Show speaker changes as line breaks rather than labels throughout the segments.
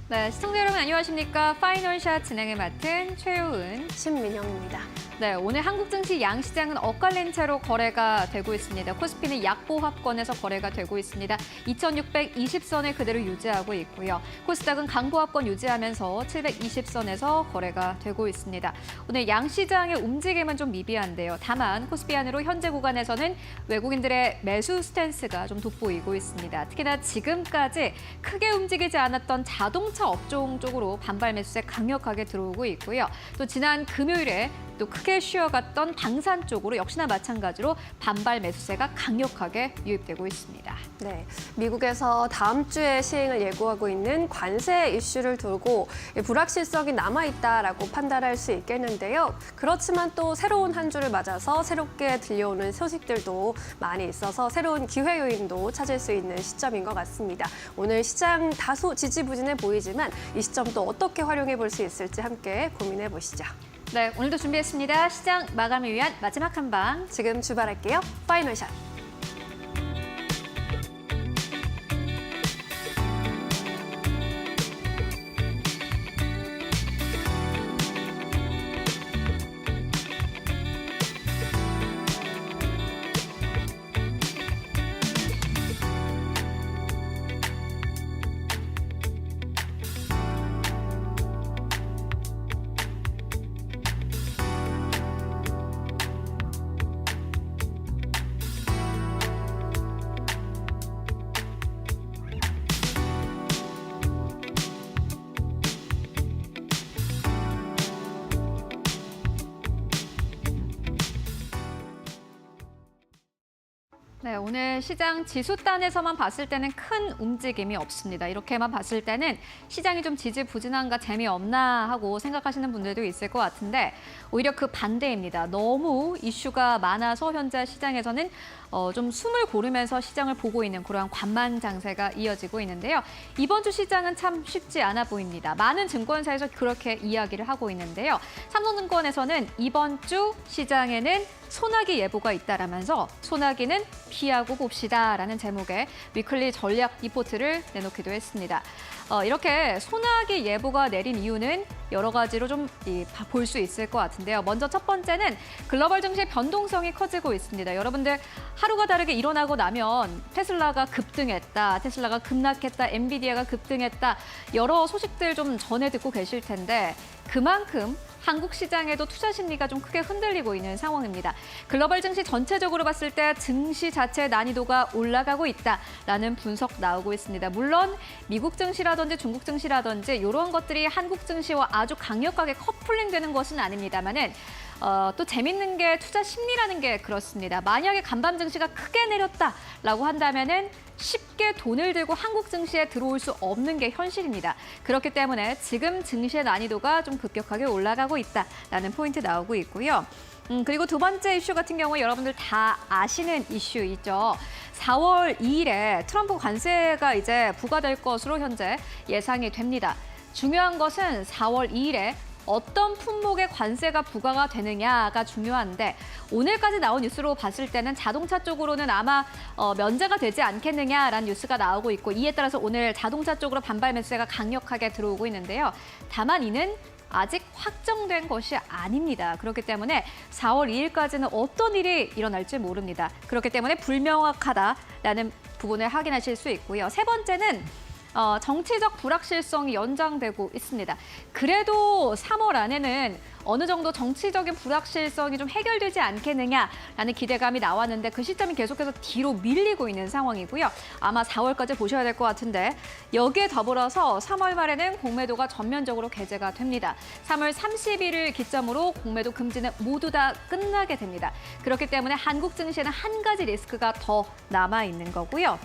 네, 시청자 여러분 안녕하십니까? 파이널샷 진행을 맡은 최효은,
신민영입니다.
네, 오늘 한국 증시 양시장은 엇갈린 채로 거래가 되고 있습니다. 코스피는 약보합권에서 거래가 되고 있습니다. 2620선을 그대로 유지하고 있고요. 코스닥은 강보합권 유지하면서 720선에서 거래가 되고 있습니다. 오늘 양시장의 움직임은 좀 미비한데요. 다만 코스피 안으로 현재 구간에서는 외국인들의 매수 스탠스가 좀 돋보이고 있습니다. 특히나 지금까지 크게 움직이지 않았던 자동차 업종 쪽으로 반발 매수세 강력하게 들어오고 있고요. 또 지난 금요일에 또 크게 쉬어갔던 방산 쪽으로 역시나 마찬가지로 반발 매수세가 강력하게 유입되고 있습니다.
네, 미국에서 다음 주에 시행을 예고하고 있는 관세 이슈를 두고 불확실성이 남아있다라고 판단할 수 있겠는데요. 그렇지만 또 새로운 한 주를 맞아서 새롭게 들려오는 소식들도 많이 있어서 새로운 기회 요인도 찾을 수 있는 시점인 것 같습니다. 오늘 시장 다소 지지부진해 보이지만 이 시점 또 어떻게 활용해 볼 수 있을지 함께 고민해 보시죠.
네, 오늘도 준비했습니다. 시장 마감을 위한 마지막 한 방.
지금 출발할게요. 파이널샷.
네, 오늘 시장 지수단에서만 봤을 때는 큰 움직임이 없습니다. 이렇게만 봤을 때는 시장이 좀 지지부진한가 재미없나 하고 생각하시는 분들도 있을 것 같은데 오히려 그 반대입니다. 너무 이슈가 많아서 현재 시장에서는 좀 숨을 고르면서 시장을 보고 있는 그러한 관망 장세가 이어지고 있는데요. 이번 주 시장은 참 쉽지 않아 보입니다. 많은 증권사에서 그렇게 이야기를 하고 있는데요. 삼성증권에서는 이번 주 시장에는 소나기 예보가 있다라면서 소나기는 피하고 봅시다라는 제목의 위클리 전략 리포트를 내놓기도 했습니다. 이렇게 소나기 예보가 내린 이유는 여러 가지로 좀 볼 수 있을 것 같은데요. 먼저 첫 번째는 글로벌 증시의 변동성이 커지고 있습니다. 여러분들 하루가 다르게 일어나고 나면 테슬라가 급등했다, 테슬라가 급락했다, 엔비디아가 급등했다 여러 소식들 좀 전해 듣고 계실 텐데 그만큼 한국 시장에도 투자 심리가 좀 크게 흔들리고 있는 상황입니다. 글로벌 증시 전체적으로 봤을 때 증시 자체의 난이도가 올라가고 있다라는 분석 나오고 있습니다. 물론 미국 증시라든지 중국 증시라든지 이런 것들이 한국 증시와 아주 강력하게 커플링되는 것은 아닙니다만은 또 재밌는 게 투자 심리라는 게 그렇습니다. 만약에 간밤 증시가 크게 내렸다라고 한다면은 쉽게 돈을 들고 한국 증시에 들어올 수 없는 게 현실입니다. 그렇기 때문에 지금 증시의 난이도가 좀 급격하게 올라가고 있다라는 포인트 나오고 있고요. 그리고 두 번째 이슈 같은 경우에 여러분들 다 아시는 이슈이죠. 4월 2일에 트럼프 관세가 이제 부과될 것으로 현재 예상이 됩니다. 중요한 것은 4월 2일에 어떤 품목의 관세가 부과가 되느냐가 중요한데 오늘까지 나온 뉴스로 봤을 때는 자동차 쪽으로는 아마 면제가 되지 않겠느냐라는 뉴스가 나오고 있고 이에 따라서 오늘 자동차 쪽으로 반발 매수세가 강력하게 들어오고 있는데요. 다만 이는 아직 확정된 것이 아닙니다. 그렇기 때문에 4월 2일까지는 어떤 일이 일어날지 모릅니다. 그렇기 때문에 불명확하다라는 부분을 확인하실 수 있고요. 세 번째는 정치적 불확실성이 연장되고 있습니다. 그래도 3월 안에는 어느 정도 정치적인 불확실성이 좀 해결되지 않겠느냐라는 기대감이 나왔는데 그 시점이 계속해서 뒤로 밀리고 있는 상황이고요. 아마 4월까지 보셔야 될 것 같은데 여기에 더불어서 3월 말에는 공매도가 전면적으로 개재가 됩니다. 3월 30일을 기점으로 공매도 금지는 모두 다 끝나게 됩니다. 그렇기 때문에 한국 증시에는 한 가지 리스크가 더 남아있는 거고요.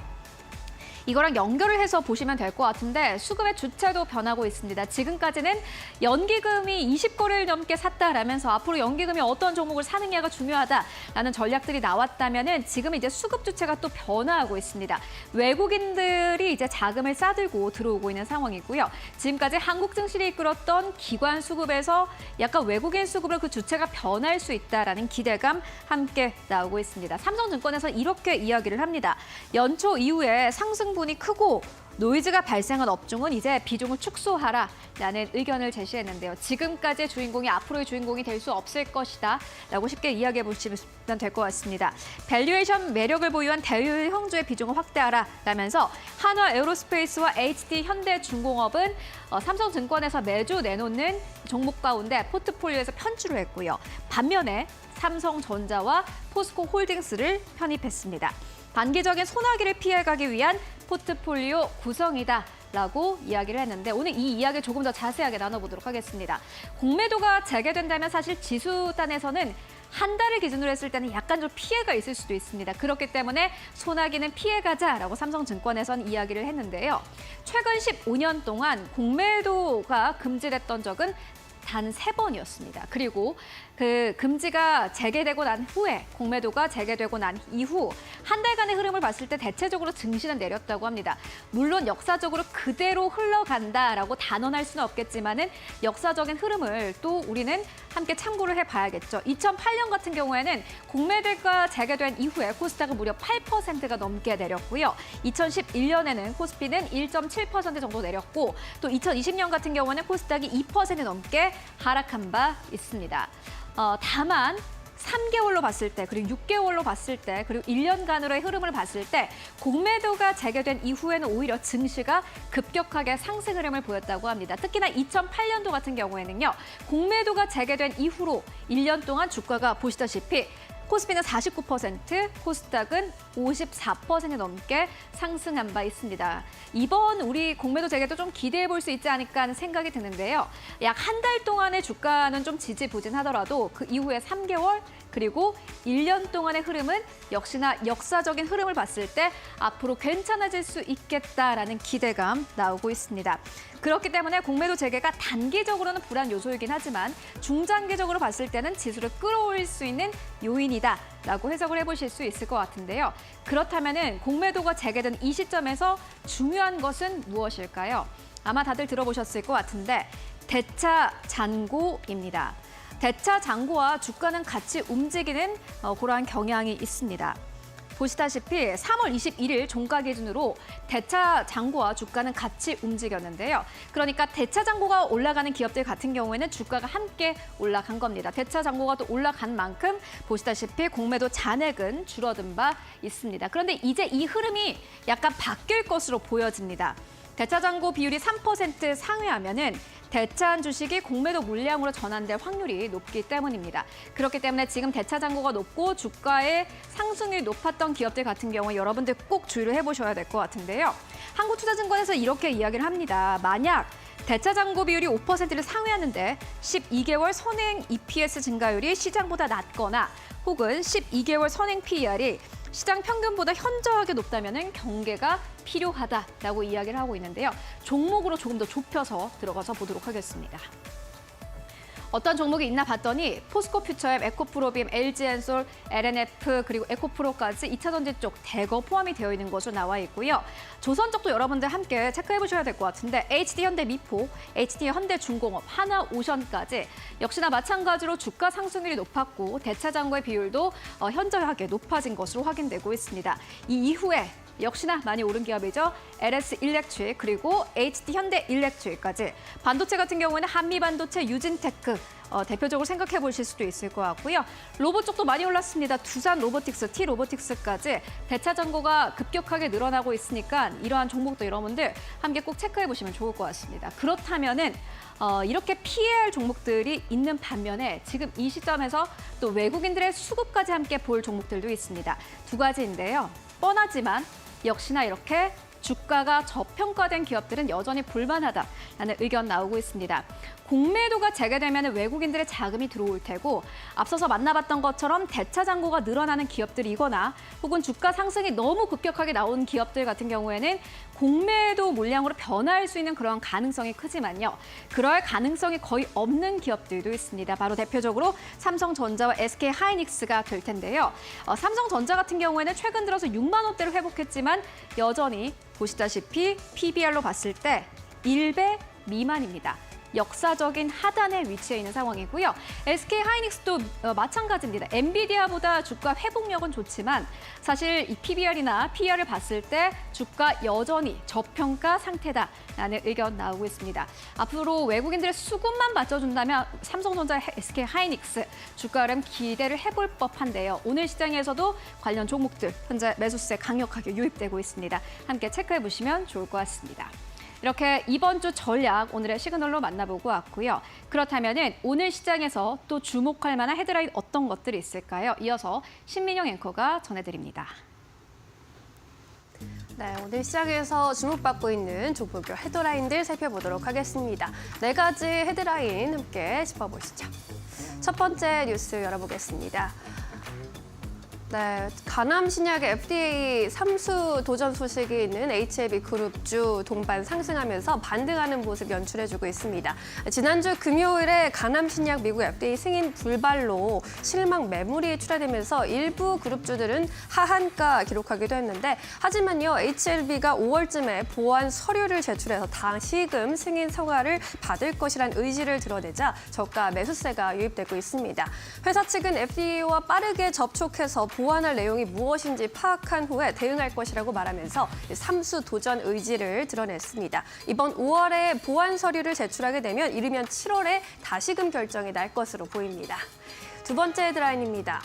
이거랑 연결을 해서 보시면 될 것 같은데 수급의 주체도 변하고 있습니다. 지금까지는 연기금이 20거래를 넘게 샀다라면서 앞으로 연기금이 어떤 종목을 사느냐가 중요하다라는 전략들이 나왔다면은 지금 이제 수급 주체가 또 변화하고 있습니다. 외국인들이 이제 자금을 싸들고 들어오고 있는 상황이고요. 지금까지 한국 증시를 이끌었던 기관 수급에서 약간 외국인 수급으로 그 주체가 변할 수 있다라는 기대감 함께 나오고 있습니다. 삼성증권에서 이렇게 이야기를 합니다. 연초 이후에 상승분이 크고 노이즈가 발생한 업종은 이제 비중을 축소하라라는 의견을 제시했는데요. 지금까지의 주인공이 앞으로의 주인공이 될 수 없을 것이다 라고 쉽게 이야기해 보시면 될 것 같습니다. 밸류에이션 매력을 보유한 대유 형주의 비중을 확대하라라면서 한화 에어로스페이스와 HD 현대중공업은 삼성증권에서 매주 내놓는 종목 가운데 포트폴리오에서 편출을 했고요. 반면에 삼성전자와 포스코 홀딩스를 편입했습니다. 단기적인 소나기를 피해가기 위한 포트폴리오 구성이다라고 이야기를 했는데 오늘 이 이야기 조금 더 자세하게 나눠보도록 하겠습니다. 공매도가 재개된다면 사실 지수단에서는 한 달을 기준으로 했을 때는 약간 좀 피해가 있을 수도 있습니다. 그렇기 때문에 소나기는 피해가자라고 삼성증권에선 이야기를 했는데요. 최근 15년 동안 공매도가 금지됐던 적은 단 3번이었습니다. 그리고 그 금지가 재개되고 난 후에 공매도가 재개되고 난 이후 한 달간의 흐름을 봤을 때 대체적으로 증시는 내렸다고 합니다. 물론 역사적으로 그대로 흘러간다라고 단언할 수는 없겠지만은 역사적인 흐름을 또 우리는 함께 참고를 해봐야겠죠. 2008년 같은 경우에는 공매도가 재개된 이후에 코스닥은 무려 8%가 넘게 내렸고요. 2011년에는 코스피는 1.7% 정도 내렸고 또 2020년 같은 경우는 코스닥이 2% 넘게 하락한 바 있습니다. 다만 3개월로 봤을 때, 그리고 6개월로 봤을 때, 그리고 1년간으로의 흐름을 봤을 때 공매도가 재개된 이후에는 오히려 증시가 급격하게 상승 흐름을 보였다고 합니다. 특히나 2008년도 같은 경우에는요. 공매도가 재개된 이후로 1년 동안 주가가 보시다시피 코스피는 49%, 코스닥은 54% 넘게 상승한 바 있습니다. 이번 우리 공매도 재개도 좀 기대해 볼 수 있지 않을까 하는 생각이 드는데요. 약 한 달 동안의 주가는 좀 지지부진하더라도 그 이후에 3개월 그리고 1년 동안의 흐름은 역시나 역사적인 흐름을 봤을 때 앞으로 괜찮아질 수 있겠다라는 기대감 나오고 있습니다. 그렇기 때문에 공매도 재개가 단기적으로는 불안 요소이긴 하지만 중장기적으로 봤을 때는 지수를 끌어올릴 수 있는 요인이다라고 해석을 해보실 수 있을 것 같은데요. 그렇다면은 공매도가 재개된 이 시점에서 중요한 것은 무엇일까요? 아마 다들 들어보셨을 것 같은데 대차 잔고입니다. 대차 잔고와 주가는 같이 움직이는 그러한 경향이 있습니다. 보시다시피 3월 21일 종가 기준으로 대차 잔고와 주가는 같이 움직였는데요. 그러니까 대차 잔고가 올라가는 기업들 같은 경우에는 주가가 함께 올라간 겁니다. 대차 잔고가 또 올라간 만큼 보시다시피 공매도 잔액은 줄어든 바 있습니다. 그런데 이제 이 흐름이 약간 바뀔 것으로 보여집니다. 대차 잔고 비율이 3% 상회하면은 대차한 주식이 공매도 물량으로 전환될 확률이 높기 때문입니다. 그렇기 때문에 지금 대차 잔고가 높고 주가의 상승률이 높았던 기업들 같은 경우 여러분들 꼭 주의를 해보셔야 될 것 같은데요. 한국투자증권에서 이렇게 이야기를 합니다. 만약 대차 잔고 비율이 5%를 상회하는데 12개월 선행 EPS 증가율이 시장보다 낮거나 혹은 12개월 선행 PER이 시장 평균보다 현저하게 높다면 경계가 필요하다라고 이야기를 하고 있는데요. 종목으로 조금 더 좁혀서 들어가서 보도록 하겠습니다. 어떤 종목이 있나 봤더니 포스코 퓨처앱, 에코프로빔, LG엔솔, LNF 그리고 에코프로까지 2차 전지 쪽 대거 포함이 되어 있는 것으로 나와 있고요. 조선 쪽도 여러분들 함께 체크해 보셔야 될 것 같은데 HD 현대미포, HD 현대중공업, 하나오션까지 역시나 마찬가지로 주가 상승률이 높았고 대차 잔고의 비율도 현저하게 높아진 것으로 확인되고 있습니다. 이 이후에 역시나 많이 오른 기업이죠. LS 일렉트릭 그리고 HD 현대 일렉트릭까지 반도체 같은 경우에는 한미반도체, 유진테크 대표적으로 생각해 보실 수도 있을 것 같고요. 로봇 쪽도 많이 올랐습니다. 두산 로보틱스, T 로보틱스까지 대차 잔고가 급격하게 늘어나고 있으니까 이러한 종목도 여러분들 함께 꼭 체크해 보시면 좋을 것 같습니다. 그렇다면은 이렇게 피해야 할 종목들이 있는 반면에 지금 이 시점에서 또 외국인들의 수급까지 함께 볼 종목들도 있습니다. 두 가지인데요. 뻔하지만 역시나 이렇게 주가가 저평가된 기업들은 여전히 볼만하다라는 의견 나오고 있습니다. 공매도가 재개되면 외국인들의 자금이 들어올 테고 앞서서 만나봤던 것처럼 대차 잔고가 늘어나는 기업들이거나 혹은 주가 상승이 너무 급격하게 나온 기업들 같은 경우에는 공매도 물량으로 변화할 수 있는 그런 가능성이 크지만요. 그럴 가능성이 거의 없는 기업들도 있습니다. 바로 대표적으로 삼성전자와 SK하이닉스가 될 텐데요. 삼성전자 같은 경우에는 최근 들어서 6만 원대를 회복했지만 여전히 보시다시피 PBR로 봤을 때 1배 미만입니다. 역사적인 하단에 위치해 있는 상황이고요. SK 하이닉스도 마찬가지입니다. 엔비디아보다 주가 회복력은 좋지만 사실 이 PBR이나 PER을 봤을 때 주가 여전히 저평가 상태다라는 의견 나오고 있습니다. 앞으로 외국인들의 수급만 받쳐준다면 삼성전자, SK 하이닉스 주가 흐름 기대를 해볼 법한데요. 오늘 시장에서도 관련 종목들 현재 매수세 강력하게 유입되고 있습니다. 함께 체크해 보시면 좋을 것 같습니다. 이렇게 이번 주 전략 오늘의 시그널로 만나보고 왔고요. 그렇다면 오늘 시장에서 또 주목할 만한 헤드라인 어떤 것들이 있을까요? 이어서 신민영 앵커가 전해드립니다.
네, 오늘 시장에서 주목받고 있는 종목별 헤드라인들 살펴보도록 하겠습니다. 4가지 헤드라인 함께 짚어보시죠. 첫 번째 뉴스 열어보겠습니다. 네, 가남 신약의 FDA 3수 도전 소식이 있는 HLB 그룹주 동반 상승하면서 반등하는 모습 연출해주고 있습니다. 지난주 금요일에 가남 신약 미국 FDA 승인 불발로 실망 매물이 출하되면서 일부 그룹주들은 하한가 기록하기도 했는데 하지만요, HLB가 5월쯤에 보완 서류를 제출해서 다시금 승인 성과를 받을 것이란 의지를 드러내자 저가 매수세가 유입되고 있습니다. 회사 측은 FDA와 빠르게 접촉해서 보완할 내용이 무엇인지 파악한 후에 대응할 것이라고 말하면서 3수 도전 의지를 드러냈습니다. 이번 5월에 보완 서류를 제출하게 되면 이르면 7월에 다시금 결정이 날 것으로 보입니다. 두 번째 헤드라인입니다.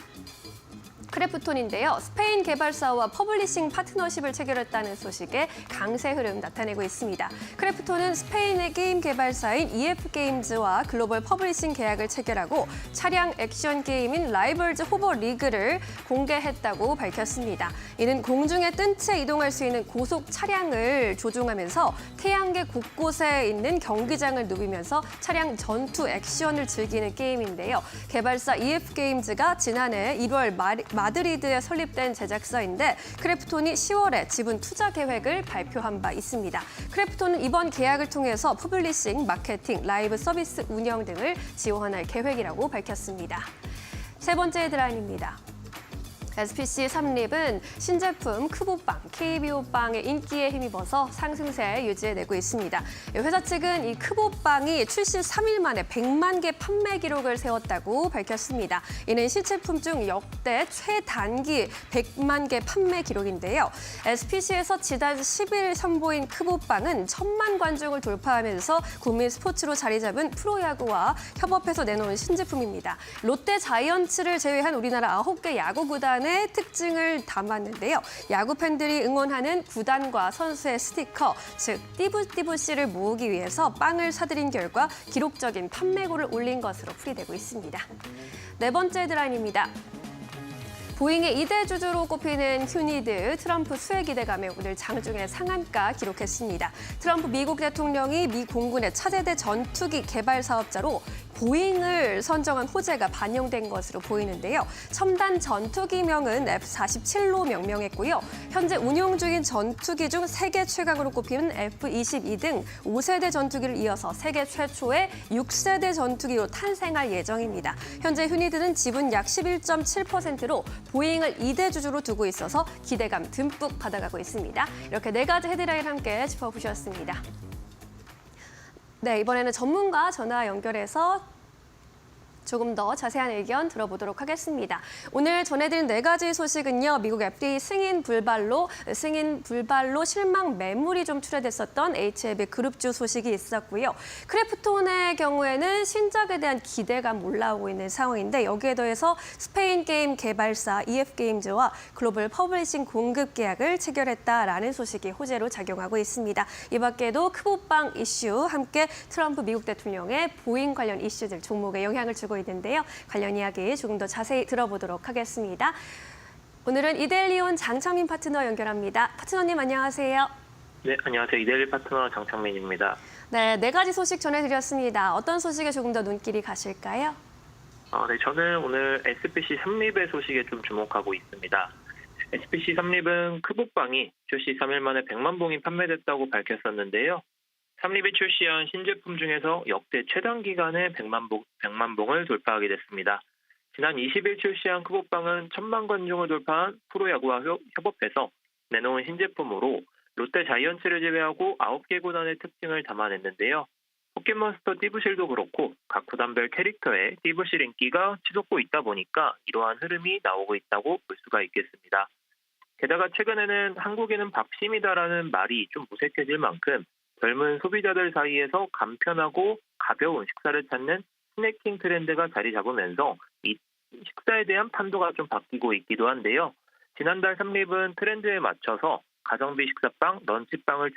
크래프톤인데요. 스페인 개발사와 퍼블리싱 파트너십을 체결했다는 소식에 강세 흐름 나타내고 있습니다. 크래프톤은 스페인의 게임 개발사인 EF게임즈와 글로벌 퍼블리싱 계약을 체결하고 차량 액션 게임인 라이벌즈 호버 리그를 공개했다고 밝혔습니다. 이는 공중에 뜬 채 이동할 수 있는 고속 차량을 조종하면서 태양계 곳곳에 있는 경기장을 누비면서 차량 전투 액션을 즐기는 게임인데요. 개발사 EF게임즈가 지난해 1월 마드리드에 설립된 제작사인데 크래프톤이 10월에 지분 투자 계획을 발표한 바 있습니다. 크래프톤은 이번 계약을 통해서 퍼블리싱, 마케팅, 라이브 서비스 운영 등을 지원할 계획이라고 밝혔습니다. 세 번째 헤드라인입니다. SPC 삼립은 신제품 크보빵, KBO빵의 인기에 힘입어서 상승세 유지해내고 있습니다. 회사 측은 이 크보빵이 출시 3일 만에 100만 개 판매 기록을 세웠다고 밝혔습니다. 이는 신제품 중 역대 최단기 100만 개 판매 기록인데요. SPC에서 지난 10일 선보인 크보빵은 1000만 관중을 돌파하면서 국민 스포츠로 자리 잡은 프로야구와 협업해서 내놓은 신제품입니다. 롯데 자이언츠를 제외한 우리나라 9개 야구 구단 특징을 담았는데요. 야구 팬들이 응원하는 구단과 선수의 스티커, 즉 띠부띠부씨를 모으기 위해서 빵을 사들인 결과 기록적인 판매고를 올린 것으로 풀이되고 있습니다. 네 번째 헤드라인입니다. 보잉의 2대 주주로 꼽히는 휴니드, 트럼프 수혜 기대감에 오늘 장중에 상한가 기록했습니다. 트럼프 미국 대통령이 미 공군의 차세대 전투기 개발 사업자로 보잉을 선정한 호재가 반영된 것으로 보이는데요. 첨단 전투기명은 F-47로 명명했고요. 현재 운용 중인 전투기 중 세계 최강으로 꼽히는 F-22 등 5세대 전투기를 이어서 세계 최초의 6세대 전투기로 탄생할 예정입니다. 현재 휴니드는 지분 약 11.7%로 보잉을 2대 주주로 두고 있어서 기대감 듬뿍 받아가고 있습니다. 이렇게 4가지 헤드라인 함께 짚어보셨습니다. 네, 이번에는 전문가 전화 연결해서 조금 더 자세한 의견 들어보도록 하겠습니다. 오늘 전해드린 4가지 소식은요. 미국 FDA 승인 불발로 실망 매물이 좀 출하됐었던 HLB 그룹주 소식이 있었고요. 크래프톤의 경우에는 신작에 대한 기대감 올라오고 있는 상황인데 여기에 더해서 스페인 게임 개발사 EF게임즈와 글로벌 퍼블리싱 공급 계약을 체결했다라는 소식이 호재로 작용하고 있습니다. 이 밖에도 크보빵 이슈, 함께 트럼프 미국 대통령의 보잉 관련 이슈들 종목에 영향을 주고 있는데요. 관련 이야기 조금 더 자세히 들어보도록 하겠습니다. 오늘은 이데일리온 장창민 파트너 연결합니다. 파트너님 안녕하세요.
네, 안녕하세요. 이데일리 파트너 장창민입니다.
네, 4가지 소식 전해드렸습니다. 어떤 소식에 조금 더 눈길이 가실까요?
네, 저는 오늘 SPC 삼립의 소식에 좀 주목하고 있습니다. SPC 삼립은 크보빵이 출시 3일 만에 100만 봉이 판매됐다고 밝혔었는데요. 삼립이 출시한 신제품 중에서 역대 최단 기간에 100만 봉을 돌파하게 됐습니다. 지난 20일 출시한 크보빵은 1000만 관중을 돌파한 프로야구와 협업해서 내놓은 신제품으로 롯데 자이언츠를 제외하고 9개 구단의 특징을 담아냈는데요. 포켓몬스터 띠부실도 그렇고 각 구단별 캐릭터의 띠부실 인기가 치솟고 있다 보니까 이러한 흐름이 나오고 있다고 볼 수가 있겠습니다. 게다가 최근에는 한국인은 밥심이다라는 말이 좀 무색해질 만큼 젊은 소비자들 사이에서 간편하고 가벼운 식사를 찾는 스낵킹 트렌드가 자리 잡으면서 이 식사에 대한 판도가 좀 바뀌고 있기도 한데요. 지난달 삼립은 트렌드에 맞춰서 가성비 식사빵, 런치빵을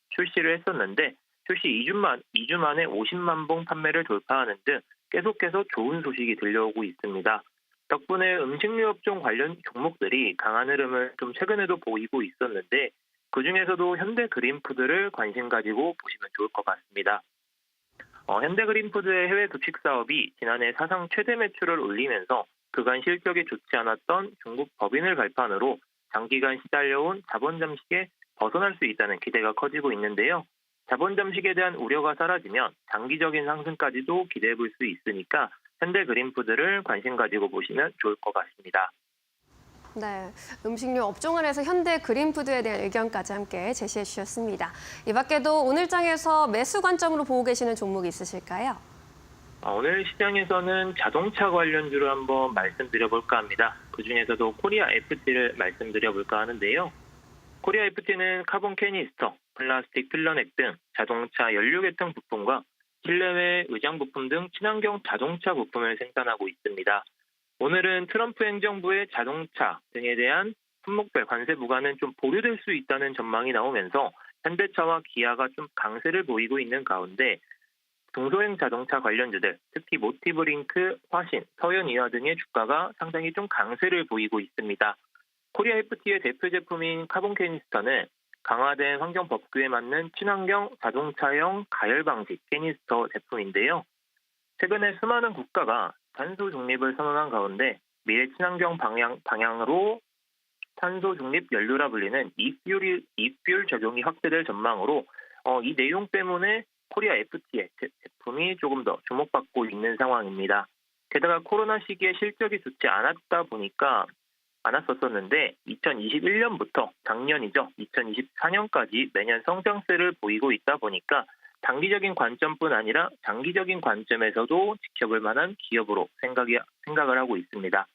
출시를 했었는데 출시 2주 만에 50만 봉 판매를 돌파하는 등 계속해서 좋은 소식이 들려오고 있습니다. 덕분에 음식료 업종 관련 종목들이 강한 흐름을 좀 최근에도 보이고 있었는데 그중에서도 현대그린푸드를 관심 가지고 보시면 좋을 것 같습니다. 현대그린푸드의 해외 도축 사업이 지난해 사상 최대 매출을 올리면서 그간 실적이 좋지 않았던 중국 법인을 발판으로 장기간 시달려온 자본 잠식에 벗어날 수 있다는 기대가 커지고 있는데요. 자본 잠식에 대한 우려가 사라지면 장기적인 상승까지도 기대해 볼 수 있으니까 현대그린푸드를 관심 가지고 보시면 좋을 것 같습니다.
네, 음식료 업종 안에서 현대그린푸드에 대한 의견까지 함께 제시해 주셨습니다. 이 밖에도 오늘 장에서 매수 관점으로 보고 계시는 종목이 있으실까요?
오늘 시장에서는 자동차 관련주를 한번 말씀드려볼까 합니다. 그중에서도 코리아 FT를 말씀드려볼까 하는데요. 코리아 FT는 카본 캐니스터, 플라스틱 필러넥 등 자동차 연료 계통 부품과 실내외 의장 부품 등 친환경 자동차 부품을 생산하고 있습니다. 오늘은 트럼프 행정부의 자동차 등에 대한 품목별 관세 부과는 좀 보류될 수 있다는 전망이 나오면서 현대차와 기아가 좀 강세를 보이고 있는 가운데 중소형 자동차 관련주들, 특히 모티브링크, 화신, 서현이화 등의 주가가 상당히 좀 강세를 보이고 있습니다. 코리아 FT의 대표 제품인 카본 캐니스터는 강화된 환경 법규에 맞는 친환경 자동차용 가열 방식 캐니스터 제품인데요. 최근에 수많은 국가가 탄소 중립을 선언한 가운데 미래 친환경 방향으로 탄소 중립 연료라 불리는 이퓨얼 적용이 확대될 전망으로 이 내용 때문에 코리아 FT의 제품이 조금 더 주목받고 있는 상황입니다. 게다가 코로나 시기에 실적이 좋지 않았었는데 2021년부터 작년이죠. 2024년까지 매년 성장세를 보이고 있다 보니까 단기적인 관점뿐 아니라 장기적인 관점에서도 지켜볼 만한 기업으로 생각을 하고 있습니다.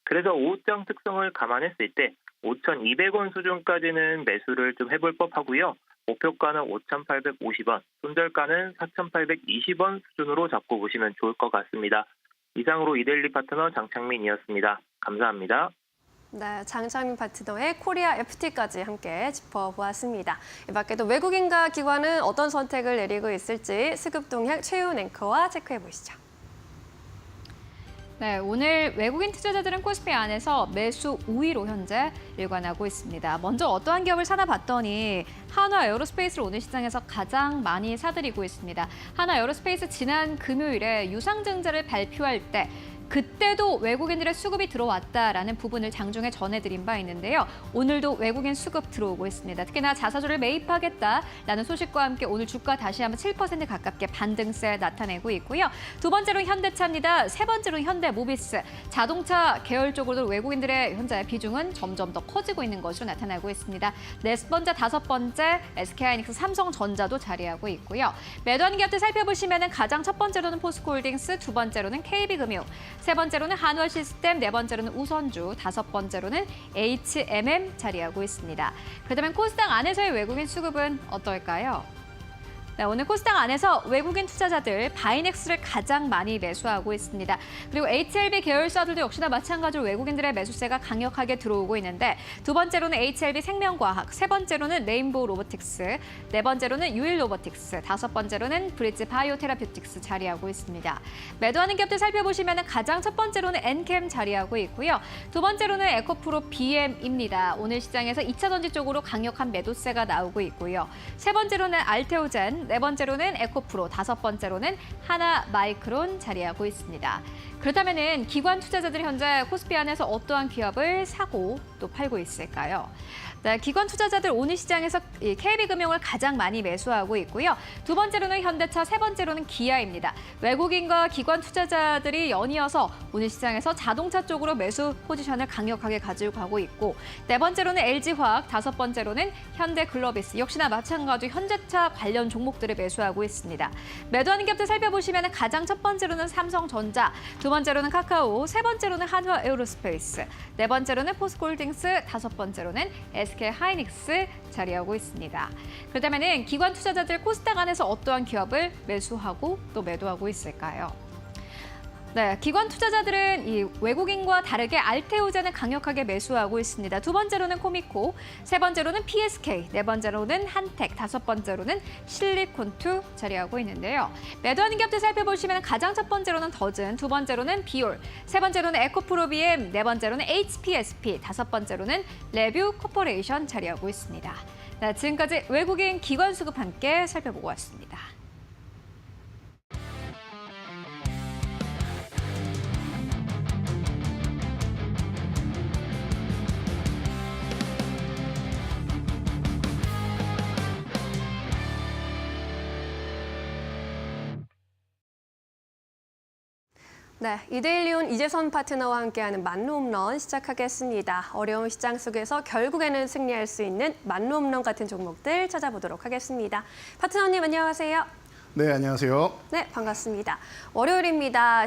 그래서 오후장 특성을 감안했을 때 5,200원 수준까지는 매수를 좀 해볼 법하고요. 목표가는 5,850원, 손절가는 4,820원 수준으로 잡고 보시면 좋을 것 같습니다. 이상으로 이데일리 파트너 장창민이었습니다. 감사합니다.
네, 장창민 파트너의 코리아 FT까지 함께 짚어보았습니다. 이 밖에도 외국인과 기관은 어떤 선택을 내리고 있을지 수급 동향 최윤 앵커와 체크해 보시죠.
네, 오늘 외국인 투자자들은 코스피 안에서 매수 우위로 현재 일관하고 있습니다. 먼저 어떠한 기업을 사나 봤더니 한화 에어로스페이스를 오늘 시장에서 가장 많이 사들이고 있습니다. 한화 에어로스페이스 지난 금요일에 유상증자를 발표할 때 그때도 외국인들의 수급이 들어왔다라는 부분을 장중에 전해드린 바 있는데요. 오늘도 외국인 수급 들어오고 있습니다. 특히나 자사주를 매입하겠다라는 소식과 함께 오늘 주가 다시 한번 7% 가깝게 반등세 나타내고 있고요. 두 번째로 현대차입니다. 세 번째로 현대모비스. 자동차 계열 쪽으로 외국인들의 현재 비중은 점점 더 커지고 있는 것으로 나타나고 있습니다. 네 번째, 다섯 번째 SK하이닉스, 삼성전자도 자리하고 있고요. 매도하는 기업들 살펴보시면 가장 첫 번째로는 포스코홀딩스, 두 번째로는 KB금융, 세 번째로는 한화시스템, 네 번째로는 우선주, 다섯 번째로는 HMM 자리하고 있습니다. 그렇다면 코스닥 안에서의 외국인 수급은 어떨까요? 네, 오늘 코스닥 안에서 외국인 투자자들 바이넥스를 가장 많이 매수하고 있습니다. 그리고 HLB 계열사들도 역시나 마찬가지로 외국인들의 매수세가 강력하게 들어오고 있는데 두 번째로는 HLB 생명과학, 세 번째로는 레인보우 로보틱스, 네 번째로는 유일 로보틱스, 다섯 번째로는 브릿지 바이오테라퓨틱스 자리하고 있습니다. 매도하는 기업들 살펴보시면 가장 첫 번째로는 엔캠 자리하고 있고요. 두 번째로는 에코프로 BM입니다. 오늘 시장에서 2차 전지 쪽으로 강력한 매도세가 나오고 있고요. 세 번째로는 알테오젠, 네 번째로는 에코프로, 다섯 번째로는 하나마이크론 자리하고 있습니다. 그렇다면 기관 투자자들이 현재 코스피 안에서 어떠한 기업을 사고 또 팔고 있을까요? 네, 기관 투자자들 오늘 시장에서 이 KB금융을 가장 많이 매수하고 있고요. 두 번째로는 현대차, 세 번째로는 기아입니다. 외국인과 기관 투자자들이 연이어서 오늘 시장에서 자동차 쪽으로 매수 포지션을 강력하게 가지고 가고 있고, 네 번째로는 LG화학, 다섯 번째로는 현대글로비스, 역시나 마찬가지로 현대차 관련 종목들을 매수하고 있습니다. 매도하는 기업들 살펴보시면 가장 첫 번째로는 삼성전자, 두 번째로는 카카오, 세 번째로는 한화에어로스페이스, 네 번째로는 포스코홀딩스, 다섯 번째로는 SK하이닉스 자리하고 있습니다. 그렇다면 기관 투자자들 코스닥 안에서 어떠한 기업을 매수하고 또 매도하고 있을까요? 네, 기관 투자자들은 이 외국인과 다르게 알테오젠을 강력하게 매수하고 있습니다. 두 번째로는 코미코, 세 번째로는 PSK, 네 번째로는 한택, 다섯 번째로는 실리콘투 자리하고 있는데요. 매도하는 기업들 살펴보시면 가장 첫 번째로는 더즌, 두 번째로는 비올, 세 번째로는 에코프로비엠, 네 번째로는 HPSP, 다섯 번째로는 레뷰 코퍼레이션 자리하고 있습니다. 네, 지금까지 외국인 기관 수급 함께 살펴보고 왔습니다.
네, 이데일리온 이재선 파트너와 함께하는 만루홈런 시작하겠습니다. 어려운 시장 속에서 결국에는 승리할 수 있는 만루홈런 같은 종목들 찾아보도록 하겠습니다. 파트너님 안녕하세요.
네, 안녕하세요.
네, 반갑습니다. 월요일입니다.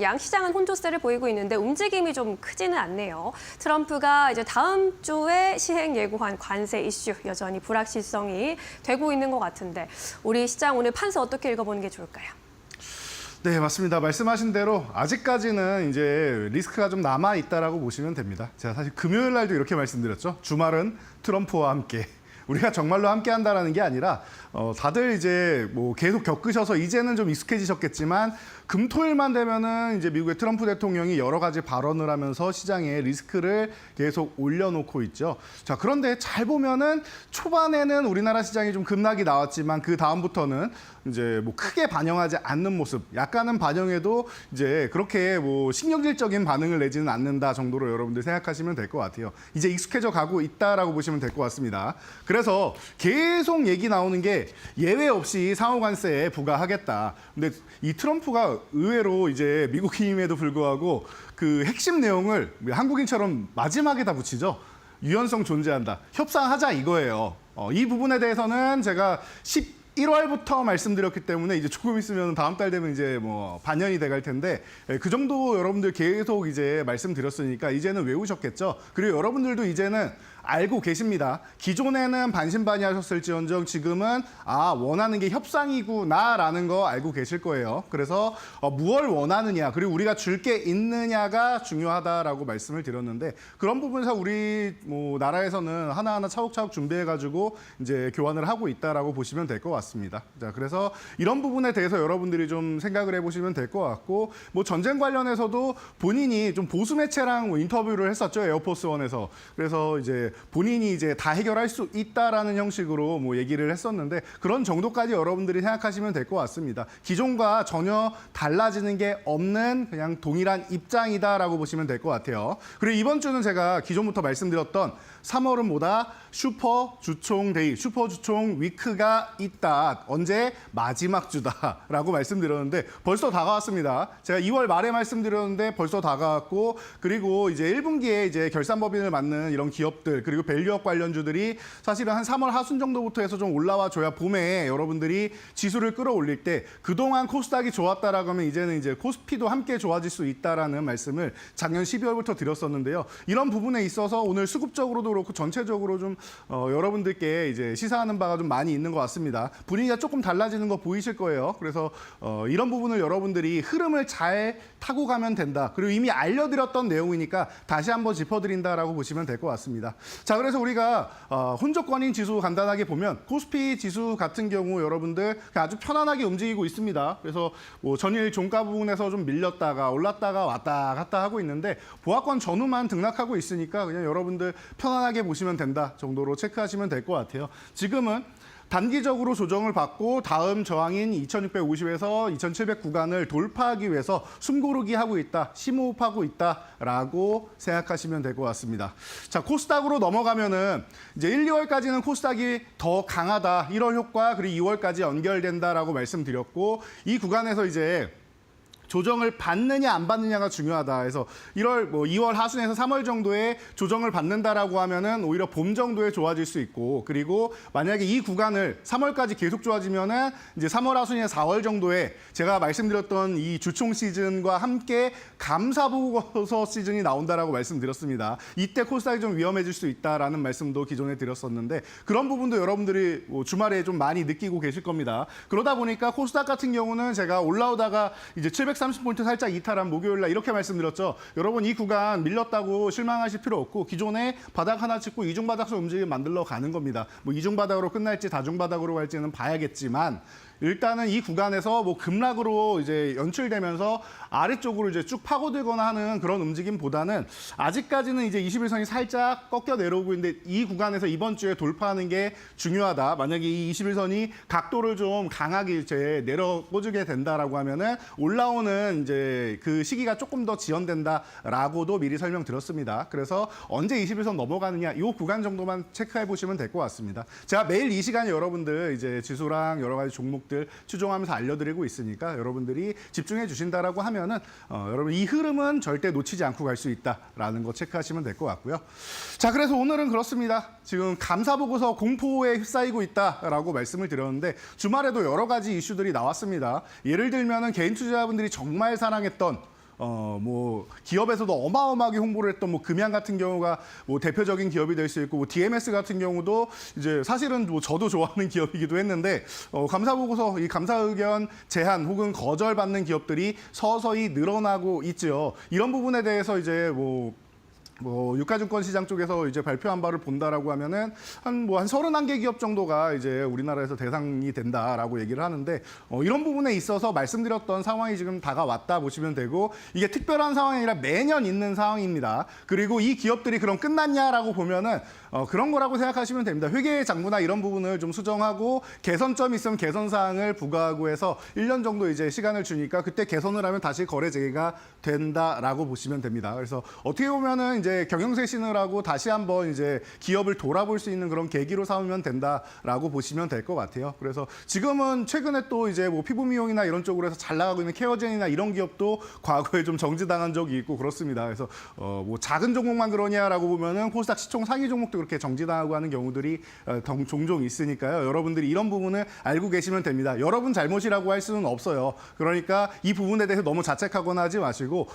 양시장은 혼조세를 보이고 있는데 움직임이 좀 크지는 않네요. 트럼프가 이제 다음 주에 시행 예고한 관세 이슈 여전히 불확실성이 되고 있는 것 같은데 우리 시장 오늘 판세 어떻게 읽어보는 게 좋을까요?
네, 맞습니다. 말씀하신 대로 아직까지는 이제 리스크가 좀 남아 있다라고 보시면 됩니다. 제가 사실 금요일 날도 이렇게 말씀드렸죠. 주말은 트럼프와 함께. 우리가 정말로 함께 한다라는 게 아니라 다들 이제 뭐 계속 겪으셔서 이제는 좀 익숙해지셨겠지만 금토일만 되면은 이제 미국의 트럼프 대통령이 여러 가지 발언을 하면서 시장에 리스크를 계속 올려놓고 있죠. 자, 그런데 잘 보면은 초반에는 우리나라 시장이 좀 급락이 나왔지만 그 다음부터는 이제 뭐 크게 반영하지 않는 모습, 약간은 반영해도 이제 그렇게 뭐 신경질적인 반응을 내지는 않는다 정도로 여러분들 생각하시면 될 것 같아요. 이제 익숙해져 가고 있다라고 보시면 될 것 같습니다. 그래서 계속 얘기 나오는 게 예외 없이 상호관세에 부과하겠다. 근데 이 트럼프가 의외로 이제 미국인임에도 불구하고 그 핵심 내용을 한국인처럼 마지막에 다 붙이죠. 유연성 존재한다. 협상하자 이거예요. 이 부분에 대해서는 제가 1월부터 말씀드렸기 때문에 이제 조금 있으면 다음 달 되면 이제 뭐 반년이 돼갈 텐데 그 정도 여러분들 계속 이제 말씀드렸으니까 이제는 외우셨겠죠. 그리고 여러분들도 이제는 알고 계십니다. 기존에는 반신반의하셨을지언정 지금은 원하는 게 협상이구나라는 거 알고 계실 거예요. 그래서 무엇을 원하느냐 그리고 우리가 줄 게 있느냐가 중요하다라고 말씀을 드렸는데 그런 부분에서 우리 뭐 나라에서는 하나하나 차곡차곡 준비해가지고 이제 교환을 하고 있다라고 보시면 될 것 같습니다. 자, 그래서 이런 부분에 대해서 여러분들이 좀 생각을 해보시면 될 것 같고 뭐 전쟁 관련해서도 본인이 좀 보수 매체랑 뭐 인터뷰를 했었죠. 에어포스원에서. 그래서 이제 본인이 이제 다 해결할 수 있다라는 형식으로 뭐 얘기를 했었는데 그런 정도까지 여러분들이 생각하시면 될 것 같습니다. 기존과 전혀 달라지는 게 없는 그냥 동일한 입장이다라고 보시면 될 것 같아요. 그리고 이번 주는 제가 기존부터 말씀드렸던 3월은 뭐다? 슈퍼 주총 데이, 슈퍼 주총 위크가 있다. 언제? 마지막 주다라고 말씀드렸는데 벌써 다가왔습니다. 제가 2월 말에 말씀드렸는데 벌써 다가왔고 그리고 이제 1분기에 이제 결산법인을 맡는 이런 기업들 그리고 밸류업 관련주들이 사실은 한 3월 하순 정도부터 해서 좀 올라와 줘야 봄에 여러분들이 지수를 끌어올릴 때 그동안 코스닥이 좋았다라고 하면 이제는 이제 코스피도 함께 좋아질 수 있다라는 말씀을 작년 12월부터 드렸었는데요. 이런 부분에 있어서 오늘 수급적으로도 그렇고 전체적으로 좀 여러분들께 이제 시사하는 바가 좀 많이 있는 것 같습니다. 분위기가 조금 달라지는 거 보이실 거예요. 그래서 이런 부분을 여러분들이 흐름을 잘 타고 가면 된다. 그리고 이미 알려드렸던 내용이니까 다시 한번 짚어드린다라고 보시면 될 것 같습니다. 자, 그래서 우리가 혼조권인 지수 간단하게 보면 코스피 지수 같은 경우 여러분들 아주 편안하게 움직이고 있습니다. 그래서 뭐 전일 종가 부분에서 좀 밀렸다가 올랐다가 왔다 갔다 하고 있는데 보합권 전후만 등락하고 있으니까 그냥 여러분들 편안하게 보시면 된다 정도로 체크하시면 될 것 같아요. 지금은 단기적으로 조정을 받고 다음 저항인 2650에서 2700 구간을 돌파하기 위해서 숨고르기 하고 있다, 심호흡하고 있다라고 생각하시면 될 것 같습니다. 자, 코스닥으로 넘어가면은 이제 1, 2월까지는 코스닥이 더 강하다, 1월 효과 그리고 2월까지 연결된다라고 말씀드렸고 이 구간에서 이제 조정을 받느냐 안 받느냐가 중요하다. 그래서 2월 하순에서 3월 정도에 조정을 받는다라고 하면은 오히려 봄 정도에 좋아질 수 있고, 그리고 만약에 이 구간을 3월까지 계속 좋아지면은 이제 3월 하순에서 4월 정도에 제가 말씀드렸던 이 주총 시즌과 함께 감사 보고서 시즌이 나온다라고 말씀드렸습니다. 이때 코스닥이 좀 위험해질 수 있다라는 말씀도 기존에 드렸었는데 그런 부분도 여러분들이 주말에 좀 많이 느끼고 계실 겁니다. 그러다 보니까 코스닥 같은 경우는 제가 올라오다가 이제 730포인트 살짝 이탈한 목요일 날 이렇게 말씀드렸죠. 여러분 이 구간 밀렸다고 실망하실 필요 없고 기존에 바닥 하나 찍고 이중바닥서 움직임 만들러 가는 겁니다. 뭐 이중바닥으로 끝날지 다중바닥으로 갈지는 봐야겠지만 일단은 이 구간에서 뭐 급락으로 이제 연출되면서 아래쪽으로 이제 쭉 파고들거나 하는 그런 움직임보다는 아직까지는 이제 21선이 살짝 꺾여 내려오고 있는데 이 구간에서 이번 주에 돌파하는 게 중요하다. 만약에 이 21선이 각도를 좀 강하게 이제 내려 꽂게 된다라고 하면은 올라오는 이제 그 시기가 조금 더 지연된다라고도 미리 설명드렸습니다. 그래서 언제 21선 넘어가느냐 이 구간 정도만 체크해 보시면 될 것 같습니다. 제가 매일 이 시간에 여러분들 이제 지수랑 여러 가지 종목들 추종하면서 알려드리고 있으니까 여러분들이 집중해 주신다라고 하면은 여러분 이 흐름은 절대 놓치지 않고 갈 수 있다라는 거 체크하시면 될 것 같고요. 자, 그래서 오늘은 그렇습니다. 지금 감사 보고서 공포에 휩싸이고 있다라고 말씀을 드렸는데 주말에도 여러 가지 이슈들이 나왔습니다. 예를 들면은 개인 투자자분들이 정말 사랑했던 뭐 기업에서도 어마어마하게 홍보를 했던 뭐 금양 같은 경우가 뭐 대표적인 기업이 될 수 있고 뭐 DMS 같은 경우도 이제 사실은 뭐 저도 좋아하는 기업이기도 했는데 감사 보고서 이 감사 의견 제한 혹은 거절받는 기업들이 서서히 늘어나고 있죠. 이런 부분에 대해서 이제 뭐 유가증권 시장 쪽에서 이제 발표한 바를 본다라고 하면은 한 31개 기업 정도가 이제 우리나라에서 대상이 된다라고 얘기를 하는데 이런 부분에 있어서 말씀드렸던 상황이 지금 다가왔다 보시면 되고 이게 특별한 상황이 아니라 매년 있는 상황입니다. 그리고 이 기업들이 그럼 끝났냐라고 보면은 그런 거라고 생각하시면 됩니다. 회계 장부나 이런 부분을 좀 수정하고 개선점이 있으면 개선 사항을 부과하고 해서 1년 정도 이제 시간을 주니까 그때 개선을 하면 다시 거래 재개가 된다라고 보시면 됩니다. 그래서 어떻게 보면은 이제 경영쇄신을 하고 다시 한번 이제 기업을 돌아볼 수 있는 그런 계기로 삼으면 된다라고 보시면 될 것 같아요. 그래서 지금은 최근에 또 이제 뭐 피부 미용이나 이런 쪽으로 해서 잘 나가고 있는 케어젠이나 이런 기업도 과거에 좀 정지당한 적이 있고 그렇습니다. 그래서 뭐 작은 종목만 그러냐라고 보면은 코스닥 시총 상위 종목도 그렇게 정지당하고 하는 경우들이 종종 있으니까요. 여러분들이 이런 부분을 알고 계시면 됩니다. 여러분 잘못이라고 할 수는 없어요. 그러니까 이 부분에 대해서 너무 자책하거나 하지 마시고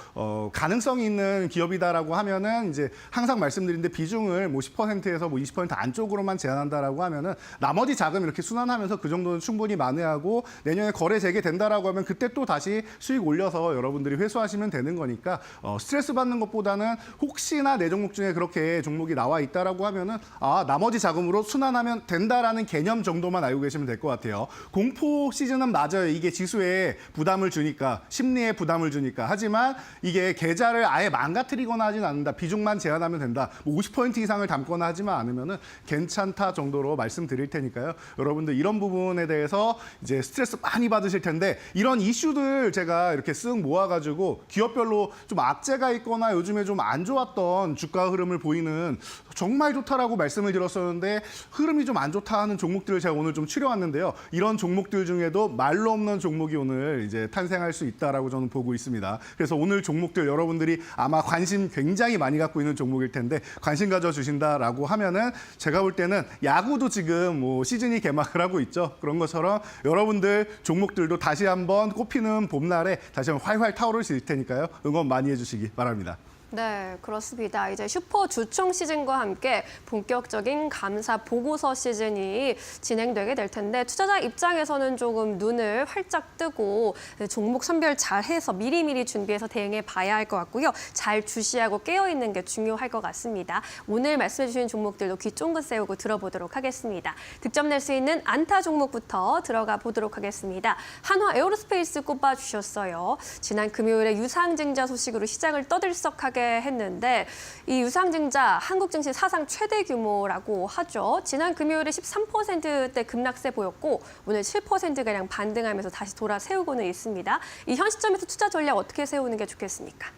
가능성이 있는 기업이다라고 하면은 이제 항상 말씀드리는데 비중을 뭐 10%에서 뭐 20% 안쪽으로만 제한한다라고 하면은 나머지 자금 이렇게 순환하면서 그 정도는 충분히 만회하고 내년에 거래 재개된다라고 하면 그때 또 다시 수익 올려서 여러분들이 회수하시면 되는 거니까 스트레스 받는 것보다는 혹시나 내 종목 중에 그렇게 종목이 나와 있다라고 하면은 나머지 자금으로 순환하면 된다라는 개념 정도만 알고 계시면 될 것 같아요. 공포 시즌은 맞아요. 이게 지수에 부담을 주니까 심리에 부담을 주니까 하지만 이게 계좌를 아예 망가뜨리거나 하진 않는다. 비중만 제한하면 된다. 뭐 50% 이상을 담거나 하지만 않으면은 괜찮다 정도로 말씀드릴 테니까요. 여러분들 이런 부분에 대해서 이제 스트레스 많이 받으실 텐데 이런 이슈들 제가 이렇게 쓱 모아가지고 기업별로 좀 악재가 있거나 요즘에 좀 안 좋았던 주가 흐름을 보이는 정말 좋다라고 말씀을 드렸었는데 흐름이 좀 안 좋다 하는 종목들을 제가 오늘 좀 추려왔는데요. 이런 종목들 중에도 말로 없는 종목이 오늘 이제 탄생할 수 있다라고 저는 보고 있습니다. 그래서 오늘 종목들 여러분들이 아마 관심 굉장히 많이 갖고 있는 종목일 텐데 관심 가져주신다라고 하면은 제가 볼 때는 야구도 지금 뭐 시즌이 개막을 하고 있죠. 그런 것처럼 여러분들 종목들도 다시 한번 꽃피는 봄날에 다시 한번 활활 타오르실 테니까요. 응원 많이 해주시기 바랍니다.
네, 그렇습니다. 이제 슈퍼 주총 시즌과 함께 본격적인 감사 보고서 시즌이 진행되게 될 텐데 투자자 입장에서는 조금 눈을 활짝 뜨고 종목 선별 잘해서 미리미리 준비해서 대응해 봐야 할 것 같고요. 잘 주시하고 깨어있는 게 중요할 것 같습니다. 오늘 말씀해 주신 종목들도 귀 쫑긋 세우고 들어보도록 하겠습니다. 득점 낼 수 있는 안타 종목부터 들어가 보도록 하겠습니다. 한화 에어로스페이스 꼽아주셨어요. 지난 금요일에 유상증자 소식으로 시장을 떠들썩하게 급등하게 했는데 이 유상증자 한국 증시 사상 최대 규모라고 하죠. 지난 금요일에 13%대 급락세 보였고 오늘 7%가량 반등하면서 다시 돌아세우고는 있습니다. 이 현 시점에서 투자 전략 어떻게 세우는 게 좋겠습니까?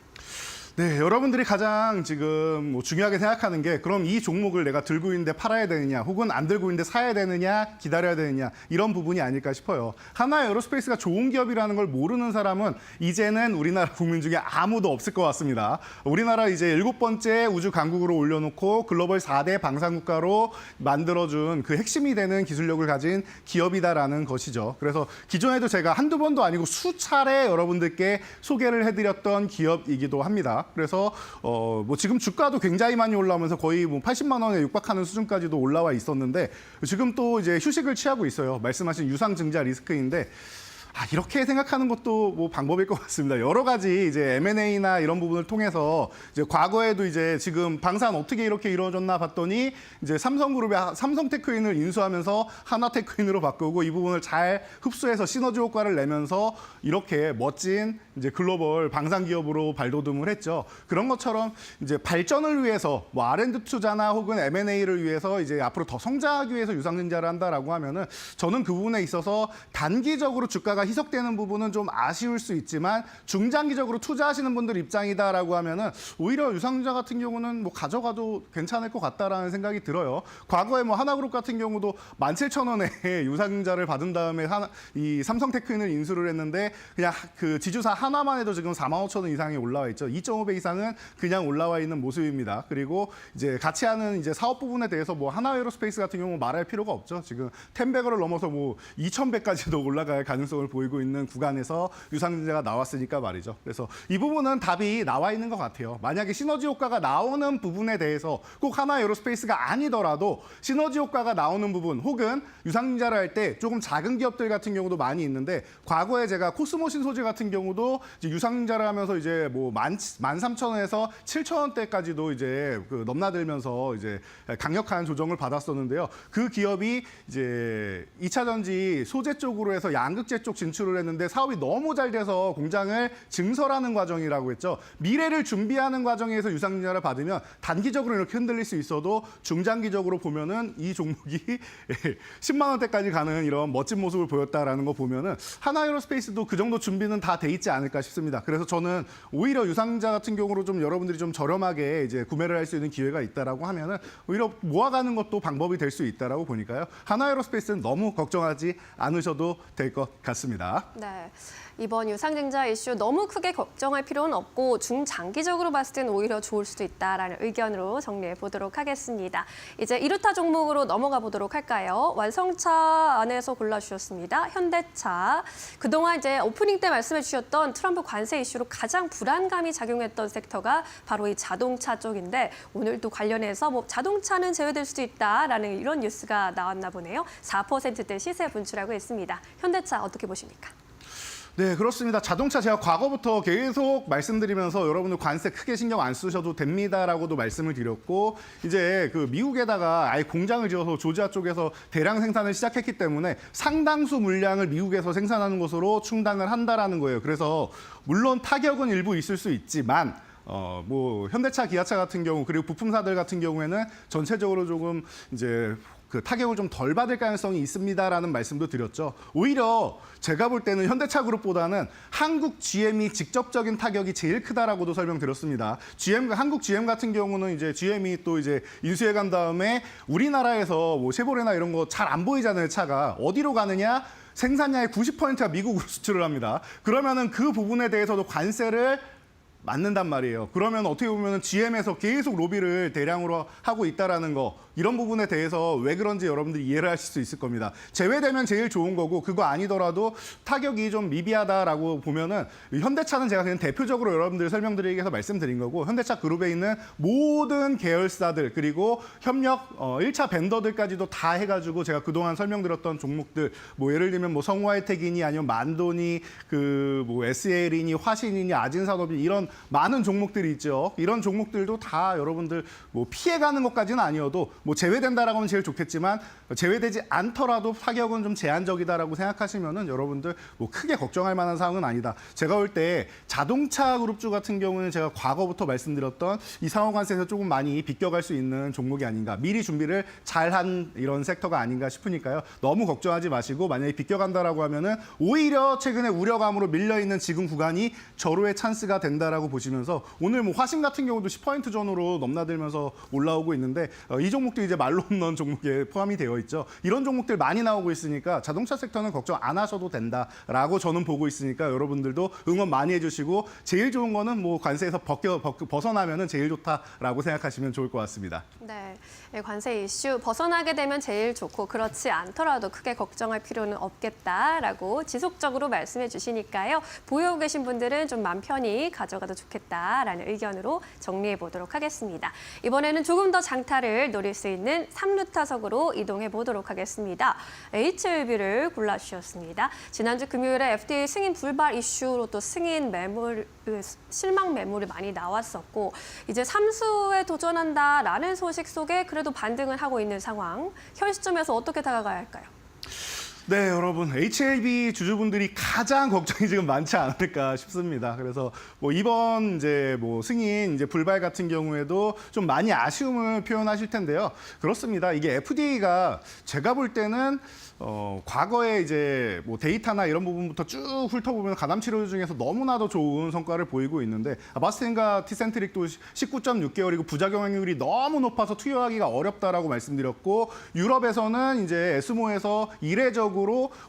네, 여러분들이 가장 지금 뭐 중요하게 생각하는 게 그럼 이 종목을 내가 들고 있는데 팔아야 되느냐 혹은 안 들고 있는데 사야 되느냐 기다려야 되느냐 이런 부분이 아닐까 싶어요. 하나 에어로스페이스가 좋은 기업이라는 걸 모르는 사람은 이제는 우리나라 국민 중에 아무도 없을 것 같습니다. 우리나라 이제 7번째 우주 강국으로 올려놓고 글로벌 4대 방산국가로 만들어준 그 핵심이 되는 기술력을 가진 기업이다라는 것이죠. 그래서 기존에도 제가 한두 번도 아니고 수차례 여러분들께 소개를 해드렸던 기업이기도 합니다. 그래서 뭐 지금 주가도 굉장히 많이 올라오면서 거의 뭐 80만 원에 육박하는 수준까지도 올라와 있었는데 지금 또 이제 휴식을 취하고 있어요. 말씀하신 유상증자 리스크인데 이렇게 생각하는 것도 뭐 방법일 것 같습니다. 여러 가지 이제 M&A나 이런 부분을 통해서 이제 과거에도 이제 지금 방산 어떻게 이렇게 이루어졌나 봤더니 이제 삼성그룹이 삼성테크인을 인수하면서 하나테크인으로 바꾸고 이 부분을 잘 흡수해서 시너지 효과를 내면서 이렇게 멋진 이제 글로벌 방산 기업으로 발돋움을 했죠. 그런 것처럼 이제 발전을 위해서 뭐 R&D 투자나 혹은 M&A를 위해서 이제 앞으로 더 성장하기 위해서 유상증자를 한다라고 하면은 저는 그 부분에 있어서 단기적으로 주가가 희석되는 부분은 좀 아쉬울 수 있지만 중장기적으로 투자하시는 분들 입장이다라고 하면은 오히려 유상증자 같은 경우는 뭐 가져가도 괜찮을 것 같다라는 생각이 들어요. 과거에 뭐 하나그룹 같은 경우도 17,000원에 유상증자를 받은 다음에 이 삼성테크인을 인수를 했는데 그냥 그 지주사 하나만 해도 지금 45,000원 이상이 올라와 있죠. 2.5배 이상은 그냥 올라와 있는 모습입니다. 그리고 이제 같이 하는 이제 사업 부분에 대해서 뭐 하나에어로스페이스 같은 경우 말할 필요가 없죠. 지금 10배를 넘어서 뭐 2,000배까지도 올라갈 가능성을 보이고 있는 구간에서 유상증자가 나왔으니까 말이죠. 그래서 이 부분은 답이 나와 있는 것 같아요. 만약에 시너지 효과가 나오는 부분에 대해서 꼭 하나에어로스페이스가 아니더라도 시너지 효과가 나오는 부분 혹은 유상증자를 할 때 조금 작은 기업들 같은 경우도 많이 있는데 과거에 제가 코스모신 소재 같은 경우도 이제 유상증자를 하면서 이제 뭐 13,000원에서 7,000원대까지도 이제 그 넘나들면서 이제 강력한 조정을 받았었는데요. 그 기업이 이제 2차 전지 소재 쪽으로 해서 양극재 쪽 진출을 했는데 사업이 너무 잘 돼서 공장을 증설하는 과정이라고 했죠. 미래를 준비하는 과정에서 유상증자를 받으면 단기적으로 이렇게 흔들릴 수 있어도 중장기적으로 보면은 이 종목이 10만 원대까지 가는 이런 멋진 모습을 보였다라는 거 보면은 하나에어로스페이스도 그 정도 준비는 다 돼 있지 않을까 싶습니다. 그래서 저는 오히려 유상증자 같은 경우로 좀 여러분들이 좀 저렴하게 이제 구매를 할 수 있는 기회가 있다라고 하면은 오히려 모아가는 것도 방법이 될 수 있다라고 보니까요. 하나에어로스페이스는 너무 걱정하지 않으셔도 될 것 같습니다.
네. 이번 유상증자 이슈 너무 크게 걱정할 필요는 없고 중장기적으로 봤을 때는 오히려 좋을 수도 있다라는 의견으로 정리해 보도록 하겠습니다. 이제 2루타 종목으로 넘어가 보도록 할까요? 완성차 안에서 골라주셨습니다. 현대차. 그동안 이제 오프닝 때 말씀해 주셨던 트럼프 관세 이슈로 가장 불안감이 작용했던 섹터가 바로 이 자동차 쪽인데 오늘도 관련해서 뭐 자동차는 제외될 수도 있다라는 이런 뉴스가 나왔나 보네요. 4%대 시세 분출하고 있습니다. 현대차 어떻게 보십니까?
네, 그렇습니다. 자동차 제가 과거부터 계속 말씀드리면서 여러분들 관세 크게 신경 안 쓰셔도 됩니다라고도 말씀을 드렸고 이제 그 미국에다가 아예 공장을 지어서 조지아 쪽에서 대량 생산을 시작했기 때문에 상당수 물량을 미국에서 생산하는 것으로 충당을 한다라는 거예요. 그래서 물론 타격은 일부 있을 수 있지만 뭐 현대차, 기아차 같은 경우 그리고 부품사들 같은 경우에는 전체적으로 조금 이제 그 타격을 좀 덜 받을 가능성이 있습니다라는 말씀도 드렸죠. 오히려 제가 볼 때는 현대차 그룹보다는 한국 GM이 직접적인 타격이 제일 크다라고도 설명드렸습니다. 한국 GM 같은 경우는 이제 GM이 또 이제 인수해 간 다음에 우리나라에서 뭐 쉐보레나 이런 거 잘 안 보이잖아요, 차가. 어디로 가느냐? 생산량의 90%가 미국으로 수출을 합니다. 그러면은 그 부분에 대해서도 관세를 맞는단 말이에요. 그러면 어떻게 보면 GM에서 계속 로비를 대량으로 하고 있다라는 거 이런 부분에 대해서 왜 그런지 여러분들이 이해를 하실 수 있을 겁니다. 제외되면 제일 좋은 거고 그거 아니더라도 타격이 좀 미비하다라고 보면은 현대차는 제가 그냥 대표적으로 여러분들 설명드리기 위해서 말씀드린 거고 현대차 그룹에 있는 모든 계열사들 그리고 협력 1차 벤더들까지도 다 해가지고 제가 그동안 설명드렸던 종목들 뭐 예를 들면 뭐 성우하이텍이니 아니면 만도니 그 뭐 SL이니 화신이니 아진산업이 이런 많은 종목들이 있죠. 이런 종목들도 다 여러분들 뭐 피해가는 것까지는 아니어도 뭐 뭐 제외된다라고 하면 제일 좋겠지만 제외되지 않더라도 타격은 좀 제한적이다라고 생각하시면은 여러분들 뭐 크게 걱정할 만한 사항은 아니다. 제가 볼 때 자동차 그룹주 같은 경우는 제가 과거부터 말씀드렸던 이 상호관세에서 조금 많이 비껴갈 수 있는 종목이 아닌가. 미리 준비를 잘한 이런 섹터가 아닌가 싶으니까요. 너무 걱정하지 마시고 만약에 비껴간다라고 하면은 오히려 최근에 우려감으로 밀려 있는 지금 구간이 절호의 찬스가 된다라고 보시면서 오늘 뭐 화신 같은 경우도 10% 전후로 넘나들면서 올라오고 있는데 이 종목도 이제 말로 없는 종목에 포함이 되어 있죠. 이런 종목들 많이 나오고 있으니까 자동차 섹터는 걱정 안 하셔도 된다라고 저는 보고 있으니까 여러분들도 응원 많이 해주시고 제일 좋은 거는 뭐 관세에서 벗어나면은 제일 좋다라고 생각하시면 좋을 것 같습니다.
네, 관세 이슈 벗어나게 되면 제일 좋고 그렇지 않더라도 크게 걱정할 필요는 없겠다라고 지속적으로 말씀해 주시니까요. 보유하고 계신 분들은 좀 마음 편히 가져가도 좋겠다라는 의견으로 정리해 보도록 하겠습니다. 이번에는 조금 더 장타를 노릴 수 있는 3루 타석으로 이동해 보도록 하겠습니다. HLB를 골라주셨습니다. 지난주 금요일에 FDA 승인 불발 이슈로 또 승인 매물, 실망 매물이 많이 나왔었고 이제 3수에 도전한다라는 소식 속에 그래도 반등을 하고 있는 상황. 현 시점에서 어떻게 다가가야 할까요?
네, 여러분 HLB 주주분들이 가장 걱정이 지금 많지 않을까 싶습니다. 그래서 뭐 이번 이제 뭐 승인 이제 불발 같은 경우에도 좀 많이 아쉬움을 표현하실 텐데요. 그렇습니다. 이게 FDA가 제가 볼 때는 과거에 이제 뭐 데이터나 이런 부분부터 쭉 훑어보면 간암 치료 중에서 너무나도 좋은 성과를 보이고 있는데 아바스틴과 티센트릭도 19.6개월이고 부작용률이 너무 높아서 투여하기가 어렵다라고 말씀드렸고 유럽에서는 이제 에스모에서 이례적으로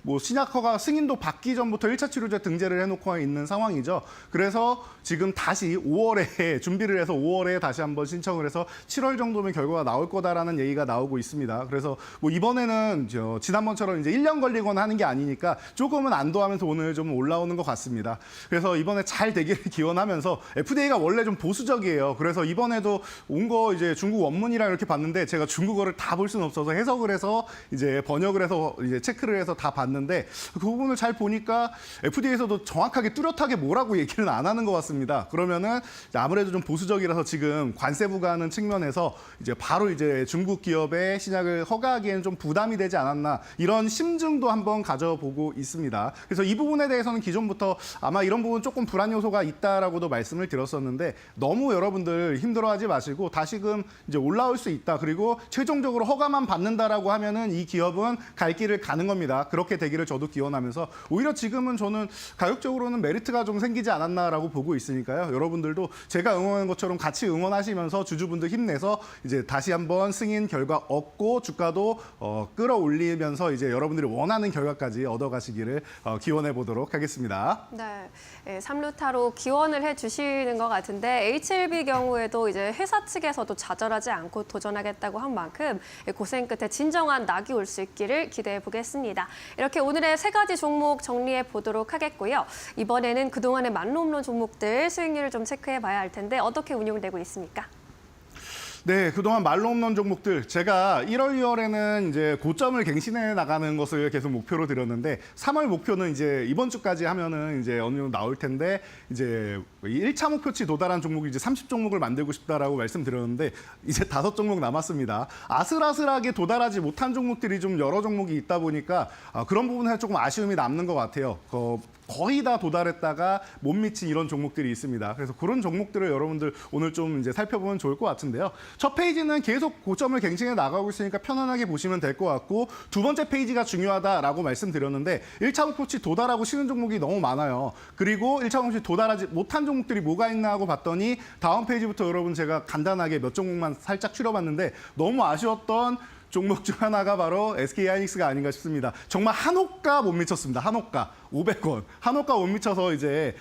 뭐 신약 허가 승인도 받기 전부터 1차 치료제 등재를 해놓고 있는 상황이죠. 그래서 지금 다시 5월에 준비를 해서 5월에 다시 한번 신청을 해서 7월 정도면 결과가 나올 거다라는 얘기가 나오고 있습니다. 그래서 뭐 이번에는 지난번처럼 이제 1년 걸리거나 하는 게 아니니까 조금은 안도하면서 오늘 좀 올라오는 것 같습니다. 그래서 이번에 잘 되기를 기원하면서 FDA가 원래 좀 보수적이에요. 그래서 이번에도 온 거 이제 중국 원문이랑 이렇게 봤는데 제가 중국어를 다 볼 수는 없어서 해석을 해서 이제 번역을 해서 이제 체크를 해서 다 봤는데 그 부분을 잘 보니까 FDA에서도 정확하게 뚜렷하게 뭐라고 얘기는 안 하는 것 같습니다. 그러면은 아무래도 좀 보수적이라서 지금 관세 부과하는 측면에서 이제 바로 이제 중국 기업의 신약을 허가하기에는 좀 부담이 되지 않았나 이런 심증도 한번 가져보고 있습니다. 그래서 이 부분에 대해서는 기존부터 아마 이런 부분 조금 불안 요소가 있다라고도 말씀을 드렸었는데 너무 여러분들 힘들어하지 마시고 다시금 이제 올라올 수 있다. 그리고 최종적으로 허가만 받는다라고 하면은 이 기업은 갈 길을 가는 겁니다. 그렇게 되기를 저도 기원하면서 오히려 지금은 저는 가격적으로는 메리트가 좀 생기지 않았나라고 보고 있으니까요. 여러분들도 제가 응원한 것처럼 같이 응원하시면서 주주분들 힘내서 이제 다시 한번 승인 결과 얻고 주가도 끌어올리면서 이제 여러분들이 원하는 결과까지 얻어가시기를 기원해 보도록 하겠습니다.
네, 3루타로 기원을 해주시는 것 같은데 HLB 경우에도 이제 회사 측에서도 좌절하지 않고 도전하겠다고 한 만큼 고생 끝에 진정한 낙이 올 수 있기를 기대해 보겠습니다. 이렇게 오늘의 세 가지 종목 정리해 보도록 하겠고요. 이번에는 그동안의 만홈런 종목들 수익률을 좀 체크해 봐야 할 텐데 어떻게 운용되고 있습니까?
네, 그동안 말로 없는 종목들 제가 1월, 2월에는 이제 고점을 갱신해 나가는 것을 계속 목표로 드렸는데 3월 목표는 이제 이번 주까지 하면은 이제 어느 정도 나올 텐데 이제 1차 목표치 도달한 종목이 이제 30종목을 만들고 싶다라고 말씀드렸는데 이제 5종목 남았습니다. 아슬아슬하게 도달하지 못한 종목들이 좀 여러 종목이 있다 보니까 그런 부분에 조금 아쉬움이 남는 것 같아요. 거의 다 도달했다가 못 미친 이런 종목들이 있습니다. 그래서 그런 종목들을 여러분들 오늘 좀 이제 살펴보면 좋을 것 같은데요. 첫 페이지는 계속 고점을 갱신해 나가고 있으니까 편안하게 보시면 될 것 같고 두 번째 페이지가 중요하다라고 말씀드렸는데 1차 목표치 도달하고 쉬는 종목이 너무 많아요. 그리고 1차 목표치 도달하지 못한 종목들이 뭐가 있나 하고 봤더니 다음 페이지부터 여러분 제가 간단하게 몇 종목만 살짝 추려봤는데 너무 아쉬웠던 종목 중 하나가 바로 SK하이닉스가 아닌가 싶습니다. 정말 한호가 못 미쳤습니다. 한호가 500원. 한호가 못 미쳐서 이제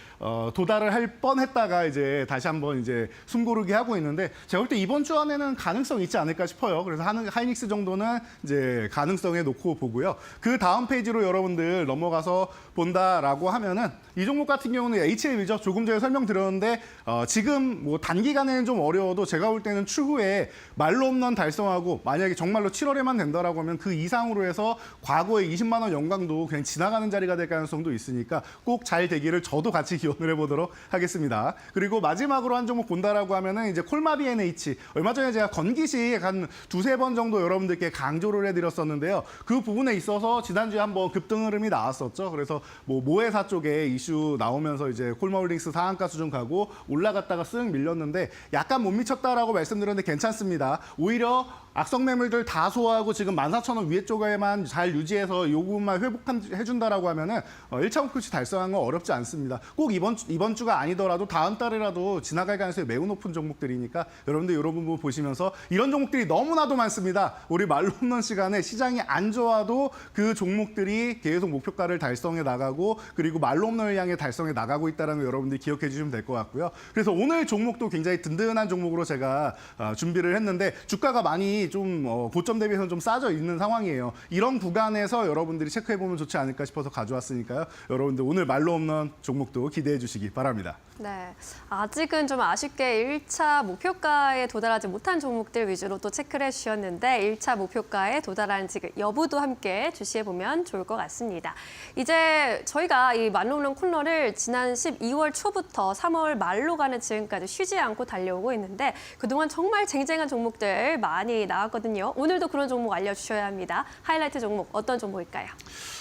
도달을 할 뻔했다가 이제 다시 한번 이제 숨고르기 하고 있는데 제가 볼 때 이번 주 안에는 가능성이 있지 않을까 싶어요. 그래서 하이닉스 정도는 이제 가능성에 놓고 보고요. 그 다음 페이지로 여러분들 넘어가서 본다라고 하면은 이 종목 같은 경우는 HLB죠. 조금 전에 설명드렸는데 지금 뭐 단기간에는 좀 어려워도 제가 볼 때는 추후에 말로 홈런 달성하고 만약에 정말로 7월에만 된다라고 하면 그 이상으로 해서 과거의 20만 원 연강도 그냥 지나가는 자리가 될 가능성은 가능성도 있으니까 꼭 잘 되기를 저도 같이 기원을 해보도록 하겠습니다. 그리고 마지막으로 한 종목 본다라고 하면은 이제 콜마비 NH. 얼마 전에 제가 건기식 한 두세 번 정도 여러분들께 강조를 해드렸었는데요. 그 부분에 있어서 지난주에 한번 급등 흐름이 나왔었죠. 그래서 뭐 모회사 쪽에 이슈 나오면서 이제 콜마홀딩스 상한가 수준 가고 올라갔다가 쓱 밀렸는데 약간 못 미쳤다라고 말씀드렸는데 괜찮습니다. 오히려 악성 매물들 다 소화하고 지금 14,000원 위에 쪽에만 잘 유지해서 요 부분만 회복해준다라고 하면은 1차 목표치 달성한 건 어렵지 않습니다. 꼭 이번 주가 아니더라도 다음 달이라도 지나갈 가능성이 매우 높은 종목들이니까 여러분들 이런 부분 보시면서 이런 종목들이 너무나도 많습니다. 우리 말로 없는 시간에 시장이 안 좋아도 그 종목들이 계속 목표가를 달성해 나가고 그리고 말로 없는 향해 달성해 나가고 있다는 거 여러분들이 기억해 주시면 될 것 같고요. 그래서 오늘 종목도 굉장히 든든한 종목으로 제가 준비를 했는데 주가가 많이 좀 고점 대비해서는 좀 싸져 있는 상황이에요. 이런 구간에서 여러분들이 체크해 보면 좋지 않을까 싶어서 가져왔으니까요. 여러분들 오늘 말로 없는 종목도 기대해 주시기 바랍니다.
네, 아직은 좀 아쉽게 1차 목표가에 도달하지 못한 종목들 위주로 또 체크를 해주셨는데 1차 목표가에 도달하는지 여부도 함께 주시해보면 좋을 것 같습니다. 이제 저희가 이 말로는 콜러를 지난 12월 초부터 3월 말로 가는 지금까지 쉬지 않고 달려오고 있는데 그동안 정말 쟁쟁한 종목들 많이 나왔거든요. 오늘도 그런 종목 알려주셔야 합니다. 하이라이트 종목 어떤 종목일까요?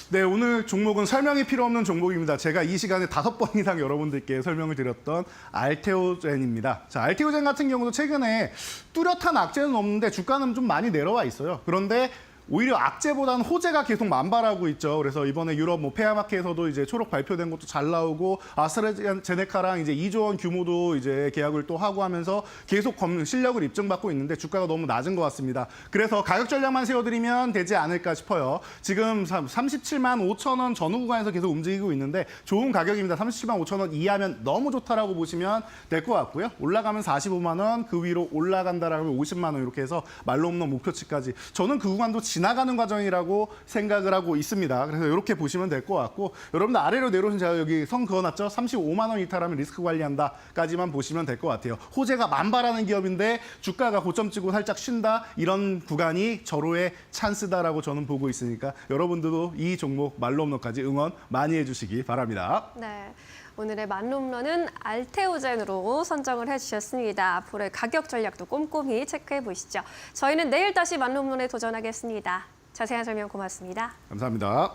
네, 오늘 종목은 설명이 필요 없는 종목입니다. 제가 이 시간에 5번 이상 여러분들께 설명을 드렸던 알테오젠입니다. 자, 알테오젠 같은 경우도 최근에 뚜렷한 악재는 없는데 주가는 좀 많이 내려와 있어요. 그런데 오히려 악재보다는 호재가 계속 만발하고 있죠. 그래서 이번에 유럽 뭐 페아마켓에서도 이제 초록 발표된 것도 잘 나오고 아스트라제네카랑 이제 2조 원 규모도 이제 계약을 또 하고 하면서 계속 실력을 입증받고 있는데 주가가 너무 낮은 것 같습니다. 그래서 가격 전략만 세워드리면 되지 않을까 싶어요. 지금 37만 5천 원 전후 구간에서 계속 움직이고 있는데 좋은 가격입니다. 37만 5천 원 이하면 너무 좋다라고 보시면 될 것 같고요. 올라가면 45만 원, 그 위로 올라간다라면 50만 원 이렇게 해서 말로 없는 목표치까지. 저는 그 구간도 지나가는 과정이라고 생각을 하고 있습니다. 그래서 이렇게 보시면 될 것 같고 여러분들 아래로 내려오신 제가 여기 선 그어놨죠. 35만 원 이탈하면 리스크 관리한다까지만 보시면 될 것 같아요. 호재가 만발하는 기업인데 주가가 고점 찍고 살짝 쉰다. 이런 구간이 절호의 찬스다라고 저는 보고 있으니까 여러분들도 이 종목 말로 없는까지 응원 많이 해주시기 바랍니다.
네. 오늘의 만홈런은 알테오젠으로 선정을 해주셨습니다. 앞으로의 가격 전략도 꼼꼼히 체크해 보시죠. 저희는 내일 다시 만홈런에 도전하겠습니다. 자세한 설명 고맙습니다.
감사합니다.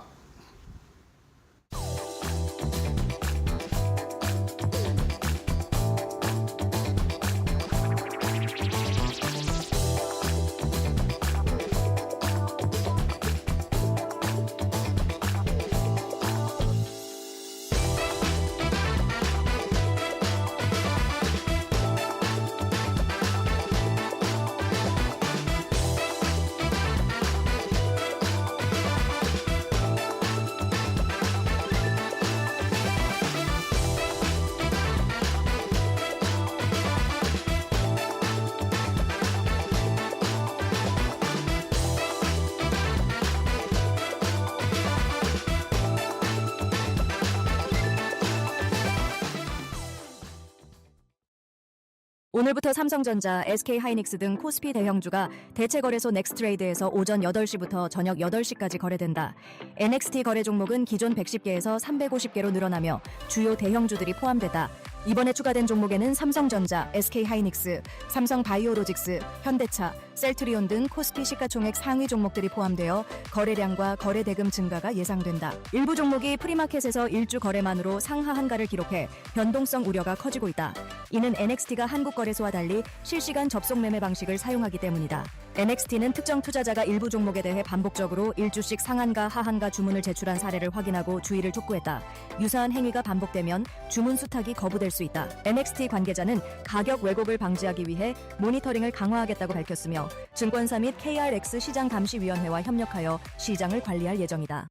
오늘부터 삼성전자, SK하이닉스 등 코스피 대형주가 대체거래소 넥스트레이드에서 오전 8시부터 저녁 8시까지 거래된다. NXT 거래 종목은 기존 110개에서 350개로 늘어나며 주요 대형주들이 포함됐다. 이번에 추가된 종목에는 삼성전자, SK하이닉스, 삼성바이오로직스, 현대차, 셀트리온 등 코스피 시가총액 상위 종목들이 포함되어 거래량과 거래 대금 증가가 예상된다. 일부 종목이 프리마켓에서 일주 거래만으로 상하 한가를 기록해 변동성 우려가 커지고 있다. 이는 NXT가 한국거래소와 달리 실시간 접속 매매 방식을 사용하기 때문이다. NXT는 특정 투자자가 일부 종목에 대해 반복적으로 일주씩 상한가 하한가 주문을 제출한 사례를 확인하고 주의를 촉구했다. 유사한 행위가 반복되면 주문 수탁이 거부될 수 있다. NXT 관계자는 가격 왜곡을 방지하기 위해 모니터링을 강화하겠다고 밝혔으며 증권사 및 KRX 시장 감시위원회와 협력하여 시장을 관리할 예정이다.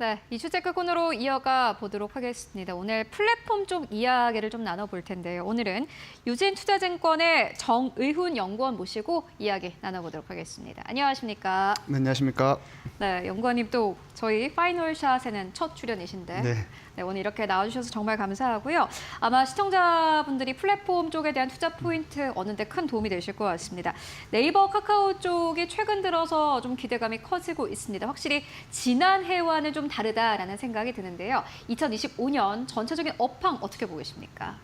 네, 이 주제 끝으로 이어가 보도록 하겠습니다. 오늘 플랫폼 쪽 이야기를 좀 나눠볼 텐데요. 오늘은 유진투자증권의 정의훈 연구원 모시고 이야기 나눠보도록 하겠습니다. 안녕하십니까?
네, 안녕하십니까?
네, 연구원님 또 저희 파이널샷에는 첫 출연이신데
네.
네, 오늘 이렇게 나와주셔서 정말 감사하고요. 아마 시청자분들이 플랫폼 쪽에 대한 투자 포인트 얻는 데 큰 도움이 되실 것 같습니다. 네이버, 카카오 쪽이 최근 들어서 좀 기대감이 커지고 있습니다. 확실히 지난해와는 좀 다르다라는 생각이 드는데요. 2025년 전체적인 업황 어떻게 보고 계십니까?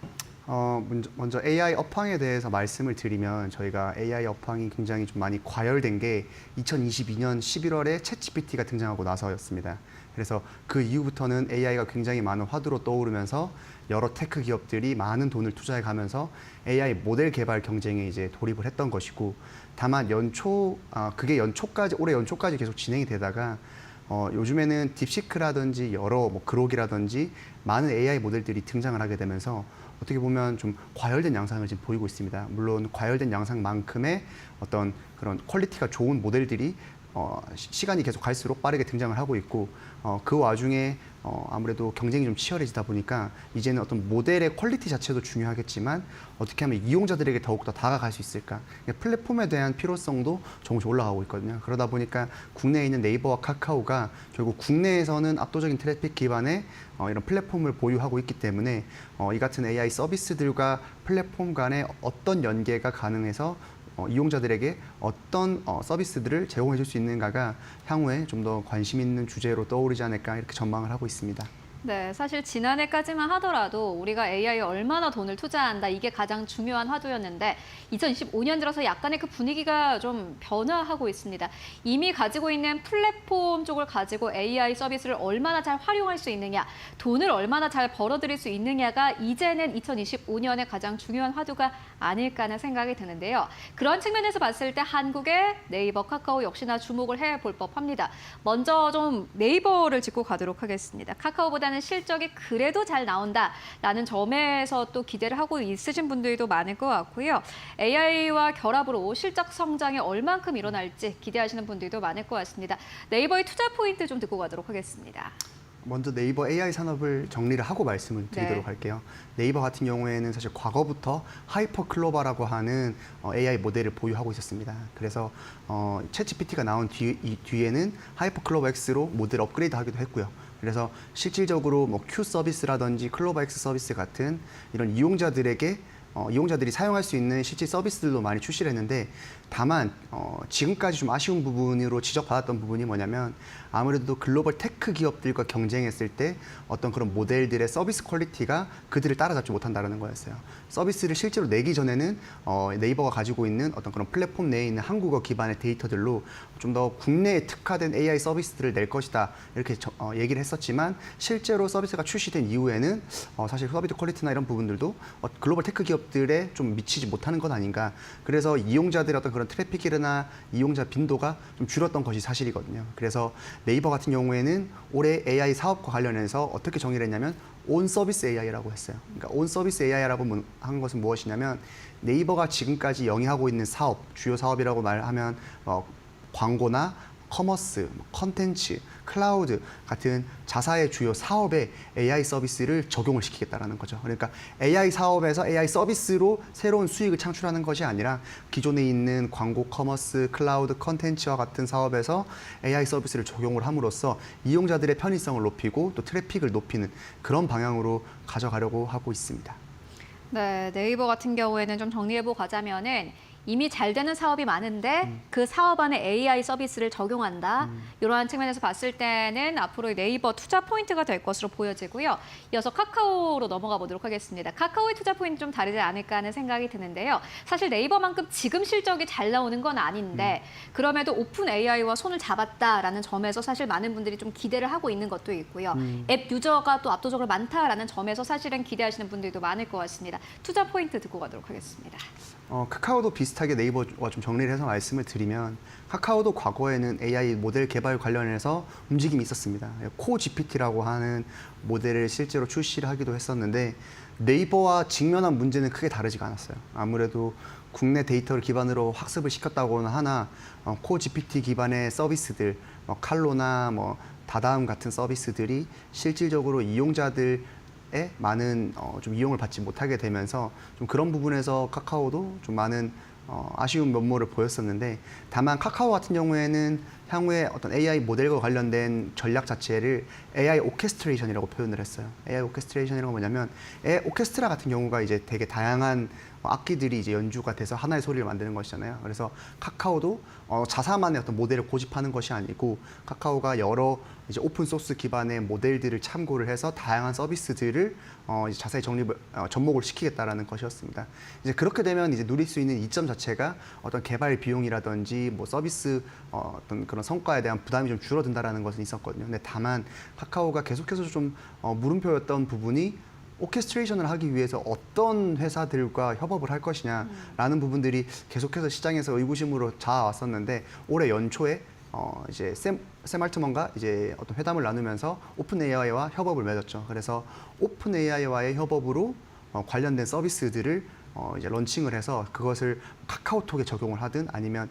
먼저 AI 업황에 대해서 말씀을 드리면 저희가 AI 업황이 굉장히 좀 많이 과열된 게 2022년 11월에 챗GPT가 등장하고 나서였습니다. 그래서 그 이후부터는 AI가 굉장히 많은 화두로 떠오르면서 여러 테크 기업들이 많은 돈을 투자해 가면서 AI 모델 개발 경쟁에 이제 돌입을 했던 것이고, 다만 그게 올해 연초까지 계속 진행이 되다가 요즘에는 딥시크라든지 여러 그록이라든지 많은 AI 모델들이 등장을 하게 되면서 어떻게 보면 좀 과열된 양상을 지금 보이고 있습니다. 물론 과열된 양상만큼의 어떤 그런 퀄리티가 좋은 모델들이 시간이 계속 갈수록 빠르게 등장을 하고 있고, 그 와중에 아무래도 경쟁이 좀 치열해지다 보니까 이제는 어떤 모델의 퀄리티 자체도 중요하겠지만 어떻게 하면 이용자들에게 더욱더 다가갈 수 있을까, 플랫폼에 대한 필요성도 조금씩 올라가고 있거든요. 그러다 보니까 국내에 있는 네이버와 카카오가 결국 국내에서는 압도적인 트래픽 기반의 이런 플랫폼을 보유하고 있기 때문에 이 같은 AI 서비스들과 플랫폼 간에 어떤 연계가 가능해서 이용자들에게 어떤 서비스들을 제공해 줄 수 있는가가 향후에 좀 더 관심 있는 주제로 떠오르지 않을까 이렇게 전망을 하고 있습니다.
네, 사실 지난해까지만 하더라도 우리가 AI에 얼마나 돈을 투자한다 이게 가장 중요한 화두였는데 2025년 들어서 약간의 그 분위기가 좀 변화하고 있습니다. 이미 가지고 있는 플랫폼 쪽을 가지고 AI 서비스를 얼마나 잘 활용할 수 있느냐, 돈을 얼마나 잘 벌어들일 수 있느냐가 이제는 2025년의 가장 중요한 화두가 아닐까 하는 생각이 드는데요. 그런 측면에서 봤을 때 한국의 네이버, 카카오 역시나 주목을 해볼 법합니다. 먼저 좀 네이버를 짚고 가도록 하겠습니다. 카카오보다는 실적이 그래도 잘 나온다라는 점에서 또 기대를 하고 있으신 분들도 많을 것 같고요. AI와 결합으로 실적 성장이 얼만큼 일어날지 기대하시는 분들도 많을 것 같습니다. 네이버의 투자 포인트 좀 듣고 가도록 하겠습니다.
먼저 네이버 AI 산업을 정리를 하고 말씀을 드리도록
네.
할게요. 네이버 같은 경우에는 사실 과거부터 하이퍼 클로바라고 하는 AI 모델을 보유하고 있었습니다. 그래서 챗GPT가 나온 뒤에는 하이퍼 클로바 X로 모델 업그레이드 하기도 했고요. 그래서 실질적으로 Q 서비스라든지 클로바 X 서비스 같은 이런 이용자들이 사용할 수 있는 실제 서비스들도 많이 출시를 했는데, 다만 지금까지 좀 아쉬운 부분으로 지적받았던 부분이 뭐냐면 아무래도 글로벌 테크 기업들과 경쟁했을 때 어떤 그런 모델들의 서비스 퀄리티가 그들을 따라잡지 못한다는 거였어요. 서비스를 실제로 내기 전에는 네이버가 가지고 있는 어떤 그런 플랫폼 내에 있는 한국어 기반의 데이터들로 좀 더 국내에 특화된 AI 서비스들을 낼 것이다 이렇게 얘기를 했었지만, 실제로 서비스가 출시된 이후에는 사실 서비스 퀄리티나 이런 부분들도 글로벌 테크 기업들에 좀 미치지 못하는 것 아닌가. 그래서 이용자들의 어떤 그런 트래픽이나 이용자 빈도가 좀 줄었던 것이 사실이거든요. 그래서 네이버 같은 경우에는 올해 AI 사업과 관련해서 어떻게 정의를 했냐면 온 서비스 AI라고 했어요. 그러니까 온 서비스 AI라고 한 것은 무엇이냐면 네이버가 지금까지 영위하고 있는 사업, 주요 사업이라고 말하면 광고나 커머스, 컨텐츠, 클라우드 같은 자사의 주요 사업에 AI 서비스를 적용을 시키겠다라는 거죠. 그러니까 AI 사업에서 AI 서비스로 새로운 수익을 창출하는 것이 아니라 기존에 있는 광고, 커머스, 클라우드, 컨텐츠와 같은 사업에서 AI 서비스를 적용을 함으로써 이용자들의 편의성을 높이고 또 트래픽을 높이는 그런 방향으로 가져가려고 하고 있습니다.
네, 네이버 같은 경우에는 좀 정리해보고 가자면은 이미 잘 되는 사업이 많은데 그 사업 안에 AI 서비스를 적용한다. 이러한 측면에서 봤을 때는 앞으로 네이버 투자 포인트가 될 것으로 보여지고요. 이어서 카카오로 넘어가 보도록 하겠습니다. 카카오의 투자 포인트 좀 다르지 않을까 하는 생각이 드는데요. 사실 네이버만큼 지금 실적이 잘 나오는 건 아닌데 그럼에도 오픈 AI와 손을 잡았다라는 점에서 사실 많은 분들이 좀 기대를 하고 있는 것도 있고요. 앱 유저가 또 압도적으로 많다라는 점에서 사실은 기대하시는 분들도 많을 것 같습니다. 투자 포인트 듣고 가도록 하겠습니다.
카카오도 비슷하게 네이버와 좀 정리를 해서 말씀을 드리면, 카카오도 과거에는 AI 모델 개발 관련해서 움직임이 있었습니다. 코 GPT라고 하는 모델을 실제로 출시를 하기도 했었는데, 네이버와 직면한 문제는 크게 다르지가 않았어요. 아무래도 국내 데이터를 기반으로 학습을 시켰다고는 하나 코 GPT 기반의 서비스들, 칼로나 다다음 같은 서비스들이 실질적으로 이용자들의 많은 좀 이용을 받지 못하게 되면서 좀 그런 부분에서 카카오도 좀 많은 아쉬운 면모를 보였었는데, 다만 카카오 같은 경우에는 향후에 어떤 AI 모델과 관련된 전략 자체를 AI 오케스트레이션이라고 표현을 했어요. AI 오케스트레이션이라는 건 뭐냐면, AI 오케스트라 같은 경우가 이제 되게 다양한 악기들이 이제 연주가 돼서 하나의 소리를 만드는 것이잖아요. 그래서 카카오도 자사만의 어떤 모델을 고집하는 것이 아니고, 카카오가 여러 이제 오픈 소스 기반의 모델들을 참고를 해서 다양한 서비스들을 이제 자세히 접목을 시키겠다라는 것이었습니다. 이제 그렇게 되면 이제 누릴 수 있는 이점 자체가 어떤 개발 비용이라든지 뭐 서비스 어떤 그런 성과에 대한 부담이 좀 줄어든다라는 것은 있었거든요. 근데 다만 카카오가 계속해서 좀 물음표였던 부분이 오케스트레이션을 하기 위해서 어떤 회사들과 협업을 할 것이냐라는 부분들이 계속해서 시장에서 의구심으로 자아왔었는데, 올해 연초에 이제 샘 알트먼과 이제 어떤 회담을 나누면서 오픈 AI와 협업을 맺었죠. 그래서 오픈 AI와의 협업으로 관련된 서비스들을 이제 런칭을 해서 그것을 카카오톡에 적용을 하든 아니면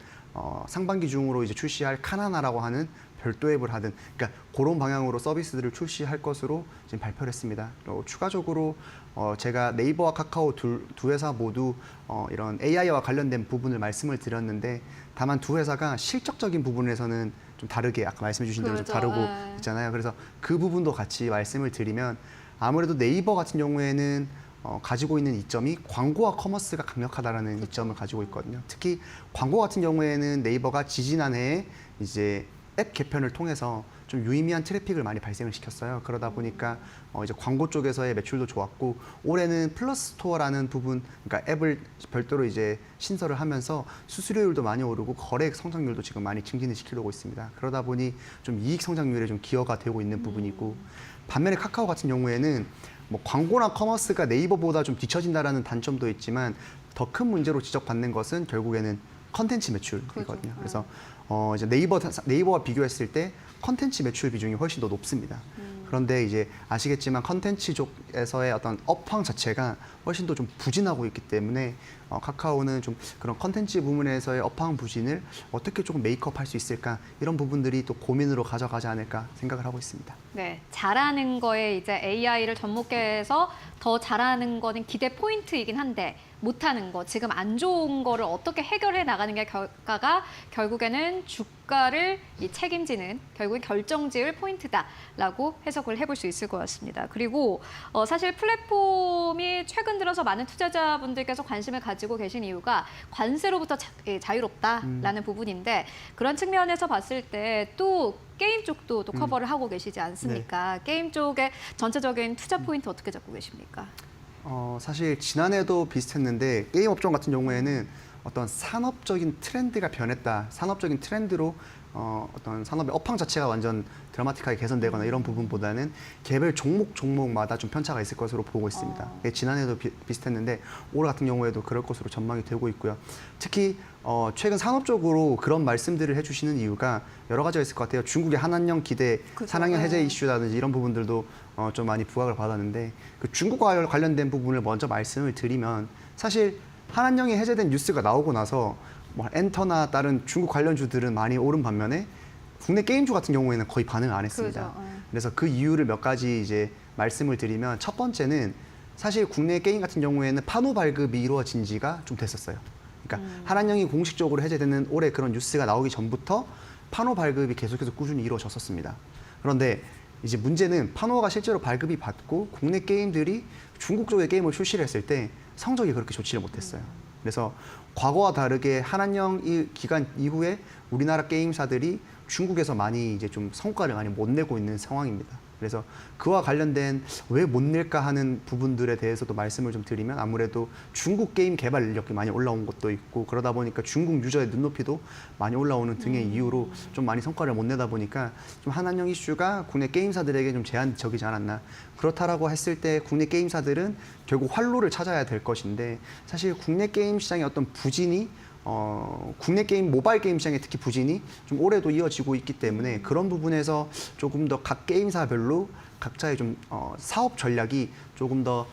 상반기 중으로 이제 출시할 카나나라고 하는 별도 앱을 하든, 그러니까 그런 방향으로 서비스들을 출시할 것으로 지금 발표를 했습니다. 추가적으로 제가 네이버와 카카오 두 회사 모두 이런 AI와 관련된 부분을 말씀을 드렸는데, 다만 두 회사가 실적적인 부분에서는 좀 다르게, 아까 말씀해 주신 대로 좀
그렇죠.
다르고
네.
있잖아요. 그래서 그 부분도 같이 말씀을 드리면, 아무래도 네이버 같은 경우에는 가지고 있는 이점이 광고와 커머스가 강력하다라는 이점을 가지고 있거든요. 특히 광고 같은 경우에는 네이버가 지지난해에 이제 앱 개편을 통해서 좀 유의미한 트래픽을 많이 발생을 시켰어요. 그러다 보니까 이제 광고 쪽에서의 매출도 좋았고, 올해는 플러스 스토어라는 부분, 그러니까 앱을 별도로 이제 신설을 하면서 수수료율도 많이 오르고 거래 성장률도 지금 많이 증진을 시키려고 있습니다. 그러다 보니 좀 이익 성장률에 좀 기여가 되고 있는 부분이고, 반면에 카카오 같은 경우에는 뭐 광고나 커머스가 네이버보다 좀 뒤처진다라는 단점도 있지만, 더 큰 문제로 지적받는 것은 결국에는 컨텐츠 매출이거든요. 그래서 이제 네이버와 비교했을 때 컨텐츠 매출 비중이 훨씬 더 높습니다. 그런데 이제 아시겠지만 컨텐츠 쪽에서의 어떤 업황 자체가 훨씬 더 좀 부진하고 있기 때문에 카카오는 좀 그런 컨텐츠 부문에서의 업황 부진을 어떻게 조금 메이크업할 수 있을까, 이런 부분들이 또 고민으로 가져가지 않을까 생각을 하고 있습니다.
네, 잘하는 거에 이제 AI를 접목해서 더 잘하는 거는 기대 포인트이긴 한데, 못하는 거, 지금 안 좋은 거를 어떻게 해결해 나가는 게 결과가 결국에는 주가를 책임지는, 결국엔 결정지을 포인트다라고 해석을 해볼 수 있을 것 같습니다. 그리고 사실 플랫폼이 최근 들어서 많은 투자자분들께서 관심을 가지고 계신 이유가 관세로부터 자유롭다라는 부분인데, 그런 측면에서 봤을 때 또 게임 쪽도 또 커버를 하고 계시지 않습니까? 게임 쪽의 전체적인 투자 포인트 어떻게 잡고 계십니까?
사실 지난해도 비슷했는데, 게임 업종 같은 경우에는 어떤 산업적인 트렌드가 변했다, 산업적인 트렌드로 어떤 산업의 업황 자체가 완전 드라마틱하게 개선되거나 이런 부분보다는 개별 종목마다 좀 편차가 있을 것으로 보고 있습니다. 지난해도 비슷했는데 올해 같은 경우에도 그럴 것으로 전망이 되고 있고요. 특히 최근 산업적으로 그런 말씀들을 해주시는 이유가 여러 가지가 있을 것 같아요. 중국의 한한령 기대, 산학령 해제 이슈라든지 이런 부분들도 좀 많이 부각을 받았는데, 그 중국과 관련된 부분을 먼저 말씀을 드리면, 사실 한한령이 해제된 뉴스가 나오고 나서 뭐 엔터나 다른 중국 관련주들은 많이 오른 반면에 국내 게임주 같은 경우에는 거의 반응을 안 했습니다.
그렇죠.
그래서 그 이유를 몇 가지 이제 말씀을 드리면, 첫 번째는 사실 국내 게임 같은 경우에는 판호 발급이 이루어진 지가 좀 됐었어요. 그러니까 한한령이 공식적으로 해제되는 올해 그런 뉴스가 나오기 전부터 판호 발급이 계속해서 꾸준히 이루어졌었습니다. 그런데 이제 문제는 판호가 실제로 발급이 받고 국내 게임들이 중국 쪽의 게임을 출시를 했을 때 성적이 그렇게 좋지를 못했어요. 그래서 과거와 다르게 한한령 기간 이후에 우리나라 게임사들이 중국에서 많이 이제 좀 성과를 많이 못 내고 있는 상황입니다. 그래서 그와 관련된 왜 못 낼까 하는 부분들에 대해서도 말씀을 좀 드리면, 아무래도 중국 게임 개발 인력이 많이 올라온 것도 있고, 그러다 보니까 중국 유저의 눈높이도 많이 올라오는 등의 이유로 좀 많이 성과를 못 내다 보니까 좀 한한령 이슈가 국내 게임사들에게 좀 제한적이지 않았나. 그렇다라고 했을 때 국내 게임사들은 결국 활로를 찾아야 될 것인데, 사실 국내 게임 시장의 어떤 부진이 국내 게임, 모바일 게임 시장의 특히 부진이 좀 올해도 이어지고 있기 때문에, 그런 부분에서 조금 더 각 게임사별로 각자의 좀 사업 전략이 조금 더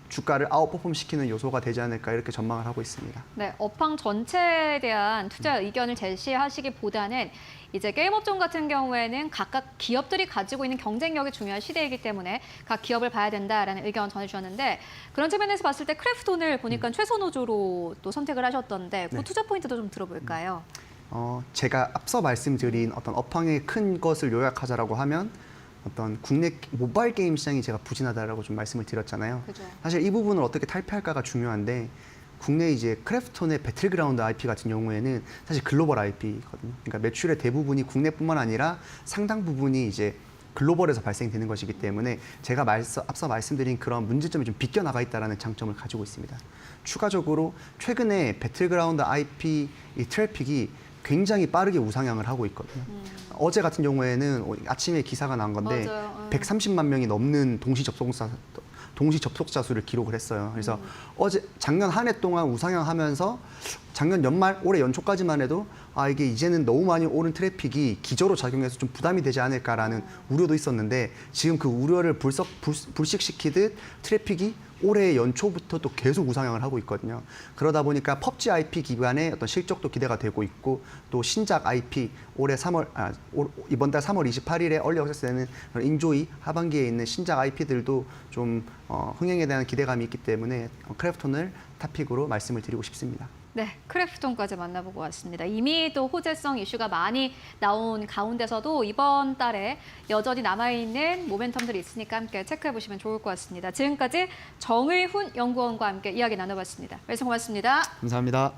주가를 아웃퍼폼 시키는 요소가 되지 않을까 이렇게 전망을 하고 있습니다.
네, 업황 전체에 대한 투자 의견을 제시하시기보다는 이제 게임업종 같은 경우에는 각각 기업들이 가지고 있는 경쟁력이 중요한 시대이기 때문에 각 기업을 봐야 된다라는 의견 전해주셨는데 그런 측면에서 봤을 때 크래프톤을 보니까 최소 노조로 또 선택을 하셨던데 그
네.
투자 포인트도 좀 들어볼까요?
제가 앞서 말씀드린 어떤 업황의 큰 것을 요약하자라고 하면 어떤 국내 모바일 게임 시장이 제가 부진하다라고 좀 말씀을 드렸잖아요.
그죠.
사실 이 부분을 어떻게 탈피할까가 중요한데 국내 이제 크래프톤의 배틀그라운드 IP 같은 경우에는 사실 글로벌 IP거든요. 그러니까 매출의 대부분이 국내뿐만 아니라 상당 부분이 이제 글로벌에서 발생되는 것이기 때문에 제가 앞서 말씀드린 그런 문제점이 좀 비껴나가 있다는 장점을 가지고 있습니다. 추가적으로 최근에 배틀그라운드 IP 이 트래픽이 굉장히 빠르게 우상향을 하고 있거든요. 어제 같은 경우에는 아침에 기사가 난 건데
맞아요.
130만 명이 넘는 동시 접속자 수를 기록을 했어요. 그래서 작년 한 해 동안 우상향하면서 작년 연말, 올해 연초까지만 해도 이게 이제는 너무 많이 오른 트래픽이 기저로 작용해서 좀 부담이 되지 않을까라는 우려도 있었는데 지금 그 우려를 불식시키듯 트래픽이 올해 연초부터 또 계속 우상향을 하고 있거든요. 그러다 보니까 펍지 IP 기반의 어떤 실적도 기대가 되고 있고 또 신작 IP 이번 달 3월 28일에 얼리 액세스되는 인조이 하반기에 있는 신작 IP들도 좀 흥행에 대한 기대감이 있기 때문에 크래프톤을 탑픽으로 말씀을 드리고 싶습니다.
네, 크래프톤까지 만나보고 왔습니다. 이미 또 호재성 이슈가 많이 나온 가운데서도 이번 달에 여전히 남아있는 모멘텀들이 있으니까 함께 체크해보시면 좋을 것 같습니다. 지금까지 정의훈 연구원과 함께 이야기 나눠봤습니다. 말씀 고맙습니다.
감사합니다.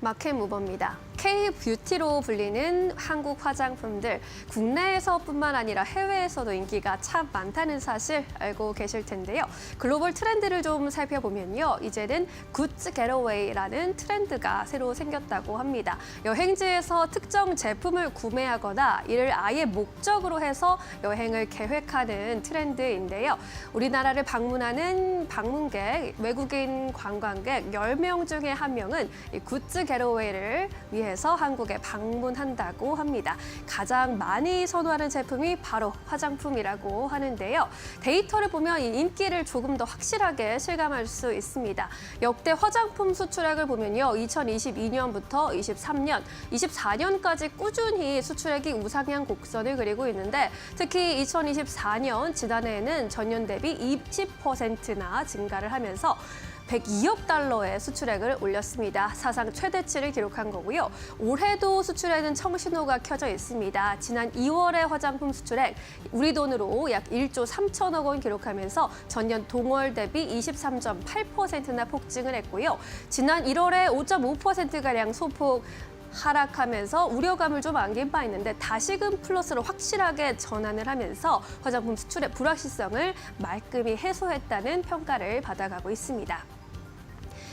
마켓 무버입니다. K-뷰티로 불리는 한국 화장품들, 국내에서뿐만 아니라 해외에서도 인기가 참 많다는 사실 알고 계실 텐데요. 글로벌 트렌드를 좀 살펴보면요. 이제는 굿즈 겟어웨이라는 트렌드가 새로 생겼다고 합니다. 여행지에서 특정 제품을 구매하거나 이를 아예 목적으로 해서 여행을 계획하는 트렌드인데요. 우리나라를 방문하는 방문객, 외국인 관광객 10명 중에 1명은 이 굿즈 겟어웨이를 위해서 한국에 방문한다고 합니다. 가장 많이 선호하는 제품이 바로 화장품이라고 하는데요. 데이터를 보면 이 인기를 조금 더 확실하게 실감할 수 있습니다. 역대 화장품 수출액을 보면요. 2022년부터 23년, 24년까지 꾸준히 수출액이 우상향 곡선을 그리고 있는데 특히 2024년 지난해에는 전년 대비 20%나 증가를 하면서 102억 달러의 수출액을 올렸습니다. 사상 최대치를 기록한 거고요. 올해도 수출에는 청신호가 켜져 있습니다. 지난 2월의 화장품 수출액 우리 돈으로 약 1조 3천억 원 기록하면서 전년 동월 대비 23.8%나 폭증을 했고요. 지난 1월에 5.5%가량 소폭 하락하면서 우려감을 좀 안긴 바 있는데 다시금 플러스로 확실하게 전환을 하면서 화장품 수출의 불확실성을 말끔히 해소했다는 평가를 받아가고 있습니다.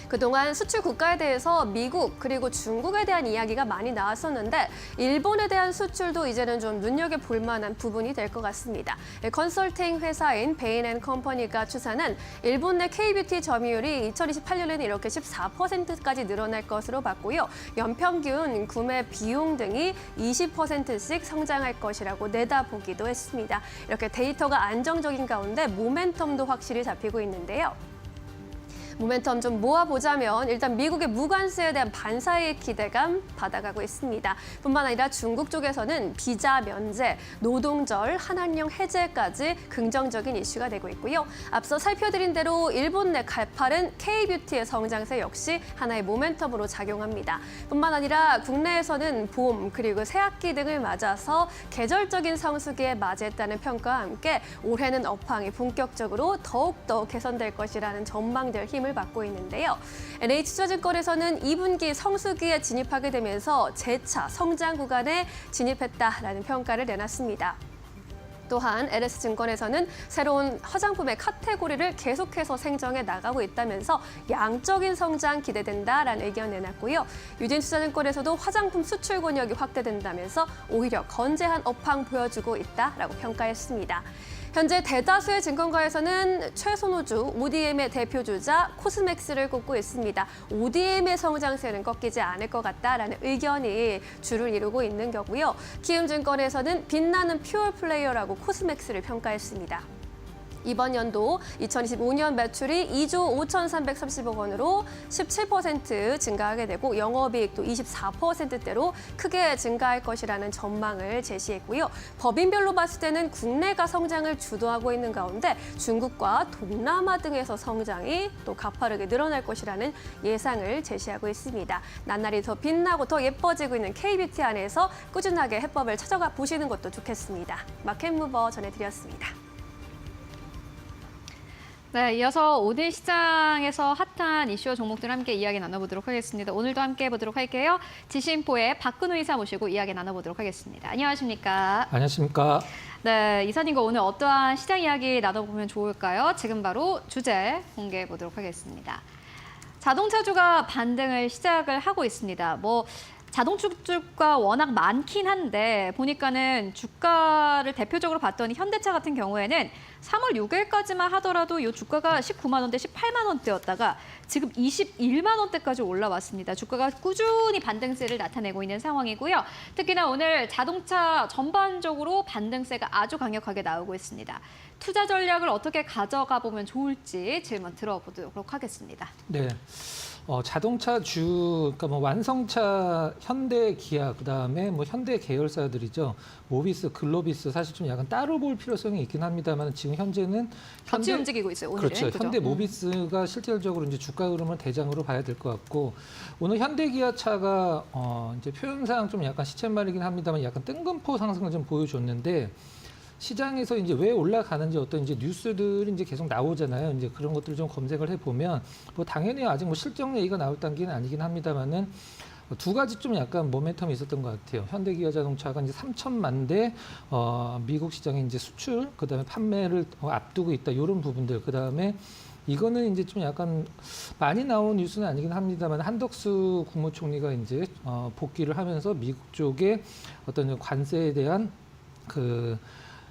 그동안 수출 국가에 대해서 미국 그리고 중국에 대한 이야기가 많이 나왔었는데 일본에 대한 수출도 이제는 좀 눈여겨볼 만한 부분이 될 것 같습니다. 컨설팅 회사인 베인&컴퍼니가 추산한 일본 내 K뷰티 점유율이 2028년에는 이렇게 14%까지 늘어날 것으로 봤고요. 연평균 구매 비용 등이 20%씩 성장할 것이라고 내다보기도 했습니다. 이렇게 데이터가 안정적인 가운데 모멘텀도 확실히 잡히고 있는데요. 모멘텀 좀 모아보자면 일단 미국의 무관세에 대한 반사의 기대감 받아가고 있습니다. 뿐만 아니라 중국 쪽에서는 비자 면제, 노동절, 한한령 해제까지 긍정적인 이슈가 되고 있고요. 앞서 살펴드린 대로 일본 내 가파른 K뷰티의 성장세 역시 하나의 모멘텀으로 작용합니다. 뿐만 아니라 국내에서는 봄 그리고 새학기 등을 맞아서 계절적인 성수기에 맞이했다는 평가와 함께 올해는 업황이 본격적으로 더욱더 개선될 것이라는 전망들 힘을 받고 있는데요. NH투자증권에서는 2분기 성수기에 진입하게 되면서 재차 성장 구간에 진입했다라는 평가를 내놨습니다. 또한 LS증권에서는 새로운 화장품의 카테고리를 계속해서 생정해 나가고 있다면서 양적인 성장 기대된다라는 의견 내놨고요. 유진투자증권에서도 화장품 수출 권역이 확대된다면서 오히려 건재한 업황 보여주고 있다라고 평가했습니다. 현재 대다수의 증권가에서는 최선호주 ODM의 대표주자 코스맥스를 꼽고 있습니다. ODM의 성장세는 꺾이지 않을 것 같다라는 의견이 주를 이루고 있는 거고요. 키움증권에서는 빛나는 퓨어 플레이어라고 코스맥스를 평가했습니다. 이번 연도 2025년 매출이 2조 5,330억 원으로 17% 증가하게 되고 영업이익도 24%대로 크게 증가할 것이라는 전망을 제시했고요. 법인별로 봤을 때는 국내가 성장을 주도하고 있는 가운데 중국과 동남아 등에서 성장이 또 가파르게 늘어날 것이라는 예상을 제시하고 있습니다. 나날이 더 빛나고 더 예뻐지고 있는 K뷰티 안에서 꾸준하게 해법을 찾아가 보시는 것도 좋겠습니다. 마켓무버 전해드렸습니다.
네, 이어서 오늘 시장에서 핫한 이슈와 종목들 함께 이야기 나눠보도록 하겠습니다. 오늘도 함께 해보도록 할게요. 지신포의 박근우 이사 모시고 이야기 나눠보도록 하겠습니다. 안녕하십니까?
안녕하십니까?
네, 이사님과 오늘 어떠한 시장 이야기 나눠보면 좋을까요? 지금 바로 주제 공개해 보도록 하겠습니다. 자동차주가 반등을 시작을 하고 있습니다. 자동차주가 워낙 많긴 한데 보니까는 주가를 대표적으로 봤더니 현대차 같은 경우에는 3월 6일까지만 하더라도 이 주가가 19만 원대, 18만 원대였다가 지금 21만 원대까지 올라왔습니다. 주가가 꾸준히 반등세를 나타내고 있는 상황이고요. 특히나 오늘 자동차 전반적으로 반등세가 아주 강력하게 나오고 있습니다. 투자 전략을 어떻게 가져가 보면 좋을지 질문 들어보도록 하겠습니다.
네. 자동차주, 그러니까 완성차, 현대, 기아, 그다음에 현대 계열사들이죠. 모비스, 글로비스 사실 좀 약간 따로 볼 필요성이 있긴 합니다만 지금 현재는
같이 움직이고 있어요. 오늘은.
그렇죠.
그죠?
현대 모비스가 실질적으로 이제 주가 흐름을 대장으로 봐야 될 것 같고 오늘 현대 기아차가 이제 표현상 좀 약간 시쳇말이긴 합니다만 약간 뜬금포 상승을 좀 보여줬는데. 시장에서 이제 왜 올라가는지 어떤 이제 뉴스들이 이제 계속 나오잖아요. 이제 그런 것들을 좀 검색을 해보면 당연히 아직 실적 얘기가 나올 단계는 아니긴 합니다만은 두 가지 좀 약간 모멘텀이 있었던 것 같아요. 현대기아자동차가 이제 3천만 대 미국 시장에 이제 수출 그다음에 판매를 앞두고 있다 이런 부분들 그다음에 이거는 이제 좀 약간 많이 나온 뉴스는 아니긴 합니다만 한덕수 국무총리가 이제 복귀를 하면서 미국 쪽에 어떤 관세에 대한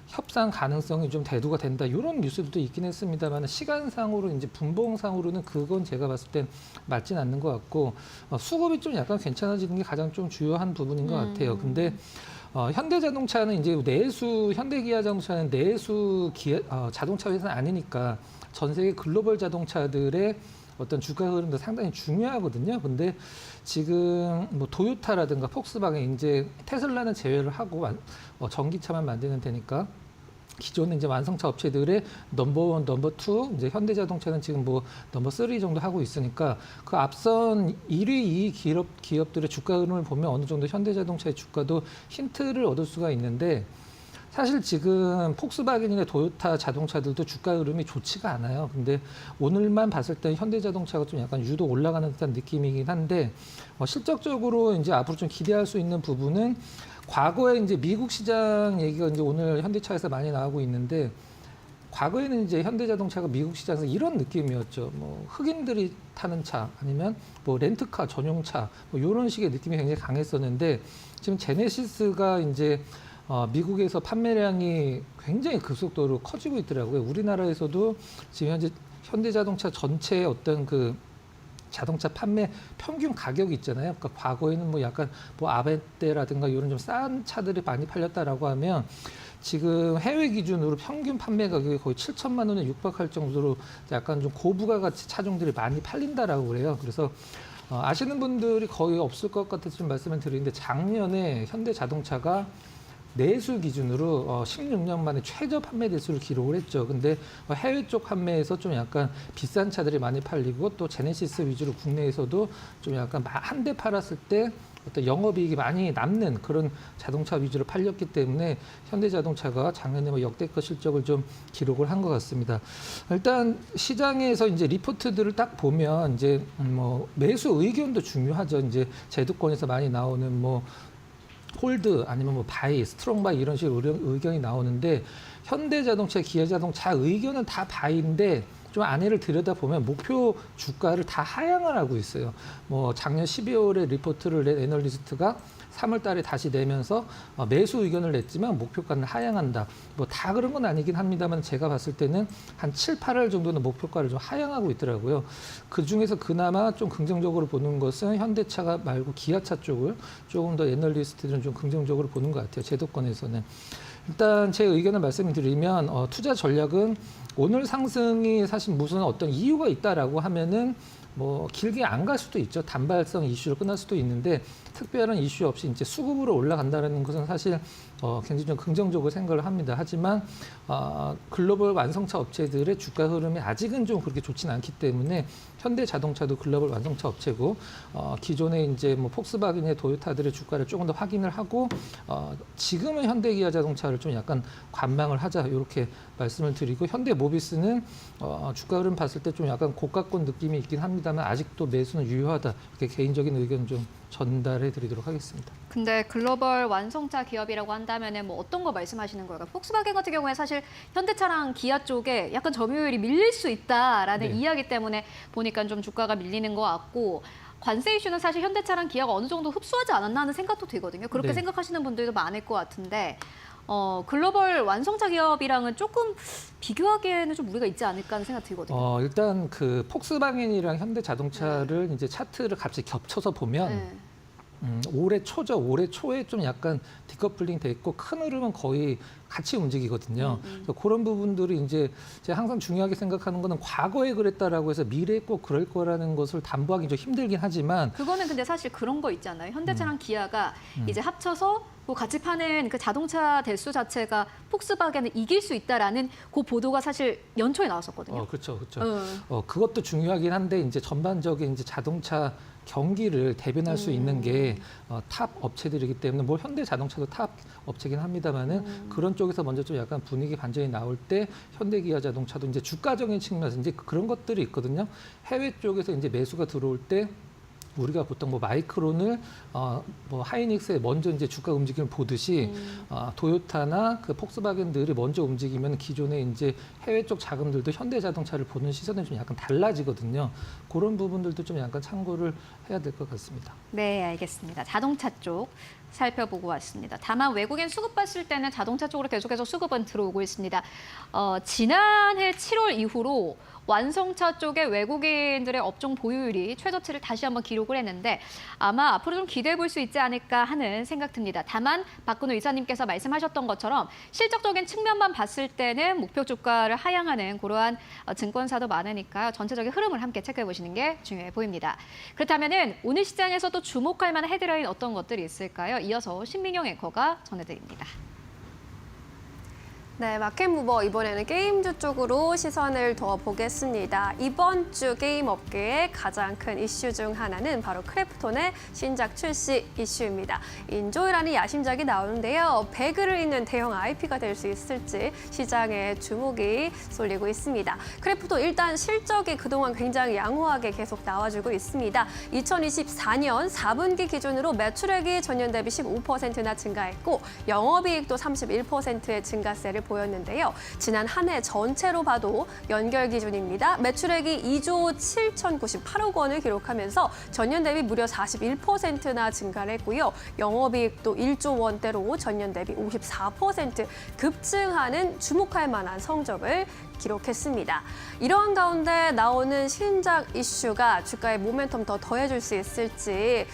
협상 가능성이 좀 대두가 된다 이런 뉴스도 있긴 했습니다만 시간상으로 이제 분봉상으로는 그건 제가 봤을 땐 맞진 않는 것 같고 수급이 좀 약간 괜찮아지는 게 가장 좀 주요한 부분인 것 같아요. 근데 현대자동차는 이제 현대기아자동차는 내수 자동차 회사는 아니니까 전 세계 글로벌 자동차들의 어떤 주가 흐름도 상당히 중요하거든요. 근데 지금 도요타라든가 폭스바겐 이제 테슬라는 제외를 하고 전기차만 만드는 데니까 기존의 이제 완성차 업체들의 넘버 1, 넘버 2, 이제 현대자동차는 지금 넘버 3 정도 하고 있으니까 그 앞선 1위 2위 기업들의 주가 흐름을 보면 어느 정도 현대자동차의 주가도 힌트를 얻을 수가 있는데 사실 지금 폭스바겐이나 도요타 자동차들도 주가 흐름이 좋지가 않아요. 근데 오늘만 봤을 때 현대자동차가 좀 약간 유독 올라가는 듯한 느낌이긴 한데 실적적으로 이제 앞으로 좀 기대할 수 있는 부분은 과거에 이제 미국 시장 얘기가 이제 오늘 현대차에서 많이 나오고 있는데 과거에는 이제 현대자동차가 미국 시장에서 이런 느낌이었죠. 뭐 흑인들이 타는 차 아니면 뭐 렌트카 전용차 뭐 이런 식의 느낌이 굉장히 강했었는데 지금 제네시스가 이제 미국에서 판매량이 굉장히 급속도로 커지고 있더라고요. 우리나라에서도 지금 현재 현대자동차 전체의 어떤 그 자동차 판매 평균 가격이 있잖아요. 그러니까 과거에는 뭐 약간 뭐 아벤떼라든가 이런 좀 싼 차들이 많이 팔렸다라고 하면 지금 해외 기준으로 평균 판매 가격이 거의 7천만 원에 육박할 정도로 약간 좀 고부가가치 차종들이 많이 팔린다라고 그래요. 그래서 아시는 분들이 거의 없을 것 같아서 좀 말씀을 드리는데 작년에 현대자동차가 내수 기준으로 16년 만에 최저 판매 대수를 기록을 했죠. 근데 해외 쪽 판매에서 좀 약간 비싼 차들이 많이 팔리고 또 제네시스 위주로 국내에서도 좀 약간 한 대 팔았을 때 어떤 영업이익이 많이 남는 그런 자동차 위주로 팔렸기 때문에 현대자동차가 작년에 뭐 역대급 실적을 좀 기록을 한 것 같습니다. 일단 시장에서 이제 리포트들을 딱 보면 이제 뭐 매수 의견도 중요하죠. 이제 제도권에서 많이 나오는 뭐 홀드 아니면 뭐 바이, 스트롱 바이 이런 식으로 의견이 나오는데 현대자동차, 기아자동차 의견은 다 바이인데 좀 안에를 들여다보면 목표 주가를 다 하향을 하고 있어요. 뭐 작년 12월에 리포트를 낸 애널리스트가 3월 달에 다시 내면서 매수 의견을 냈지만 목표가는 하향한다. 뭐 다 그런 건 아니긴 합니다만 제가 봤을 때는 한 7, 8월 정도는 목표가를 좀 하향하고 있더라고요. 그중에서 그나마 좀 긍정적으로 보는 것은 현대차가 말고 기아차 쪽을 조금 더 애널리스트들은 좀 긍정적으로 보는 것 같아요. 제도권에서는. 일단 제 의견을 말씀드리면 투자 전략은 오늘 상승이 사실 무슨 어떤 이유가 있다라고 하면은 뭐 길게 안 갈 수도 있죠. 단발성 이슈로 끝날 수도 있는데 특별한 이슈 없이 이제 수급으로 올라간다는 것은 사실 굉장히 좀 긍정적으로 생각을 합니다. 하지만 글로벌 완성차 업체들의 주가 흐름이 아직은 좀 그렇게 좋지는 않기 때문에 현대자동차도 글로벌 완성차 업체고 기존에 이제 뭐 폭스바겐의 도요타들의 주가를 조금 더 확인을 하고 지금은 현대기아자동차를 좀 약간 관망을 하자 이렇게 말씀을 드리고 현대모비스는 주가 흐름 봤을 때 좀 약간 고가권 느낌이 있긴 합니다만 아직도 매수는 유효하다 이렇게 개인적인 의견 좀 전달해 드리도록 하겠습니다.
근데 글로벌 완성차 기업이라고 한다면은 뭐 어떤 거 말씀하시는 거예요? 폭스바겐 같은 경우에 사실 현대차랑 기아 쪽에 약간 점유율이 밀릴 수 있다라는
네.
이야기 때문에 보니까 좀 주가가 밀리는 것 같고 관세 이슈는 사실 현대차랑 기아가 어느 정도 흡수하지 않았나 하는 생각도 들거든요. 그렇게
네.
생각하시는 분들도 많을 것 같은데 글로벌 완성차 기업이랑은 조금 비교하기에는 좀 무리가 있지 않을까 하는 생각이 들거든요.
일단 그 폭스바겐이랑 현대자동차를 이제 차트를 같이 겹쳐서 보면
네.
올해 초죠. 올해 초에 좀 약간 디커플링 돼 있고 큰 흐름은 거의 같이 움직이거든요. 그래서 그런 부분들이 이제 제가 항상 중요하게 생각하는 거는 과거에 그랬다라고 해서 미래에 꼭 그럴 거라는 것을 담보하기 좀 힘들긴 하지만
그거는 근데 사실 그런 거 있잖아요. 현대차랑 기아가 이제 합쳐서 그 같이 파는 그 자동차 대수 자체가 폭스바겐을 이길 수 있다라는 그 보도가 사실 연초에 나왔었거든요.
그렇죠, 그렇죠. 그것도 중요하긴 한데 이제 전반적인 이제 자동차 경기를 대변할 수 있는 게 탑 업체들이기 때문에 뭐 현대자동차도 탑 업체긴 합니다만은 그런 쪽에서 먼저 좀 약간 분위기 반전이 나올 때 현대기아자동차도 이제 주가적인 측면에서 이제 그런 것들이 있거든요. 해외 쪽에서 이제 매수가 들어올 때 우리가 보통 뭐 마이크론을 뭐 하이닉스에 먼저 이제 주가 움직임을 보듯이 도요타나 그 폭스바겐들이 먼저 움직이면 기존에 이제 해외 쪽 자금들도 현대자동차를 보는 시선이 좀 약간 달라지거든요. 그런 부분들도 좀 약간 참고를 해야 될 것 같습니다.
네, 알겠습니다. 자동차 쪽 살펴보고 왔습니다. 다만 외국인 수급 봤을 때는 자동차 쪽으로 계속해서 수급은 들어오고 있습니다. 지난해 7월 이후로 완성차 쪽에 외국인들의 업종 보유율이 최저치를 다시 한번 기록을 했는데 아마 앞으로 좀 기대해 볼 수 있지 않을까 하는 생각 듭니다. 다만 박근호 이사님께서 말씀하셨던 것처럼 실적적인 측면만 봤을 때는 목표 주가를 하향하는 그러한 증권사도 많으니까요. 전체적인 흐름을 함께 체크해 보시는 게 중요해 보입니다. 그렇다면은 오늘 시장에서 또 주목할 만한 헤드라인 어떤 것들이 있을까요? 이어서 신민영 앵커가 전해드립니다.
네, 마켓무버 이번에는 게임주 쪽으로 시선을 둬보겠습니다. 이번 주 게임 업계의 가장 큰 이슈 중 하나는 바로 크래프톤의 신작 출시 이슈입니다. 인조이라는 야심작이 나오는데요. 배그를 잇는 대형 IP가 될 수 있을지 시장에 주목이 쏠리고 있습니다. 크래프톤 일단 실적이 그동안 굉장히 양호하게 계속 나와주고 있습니다. 2024년 4분기 기준으로 매출액이 전년 대비 15%나 증가했고 영업이익도 31%의 증가세를 보였는데요. 지난 한 해 전체로 봐도 연결 기준입니다. 매출액이 2조 7,098억 원을 기록하면서 전년 대비 무려 41%나 증가를 했고요. 영업이익도 1조 원대로 전년 대비 54% 급증하는 주목할 만한 성적을 기록했습니다. 이러한 가운데 나오는 신작 이슈가 주가의 모멘텀 더 더해줄 수 있을지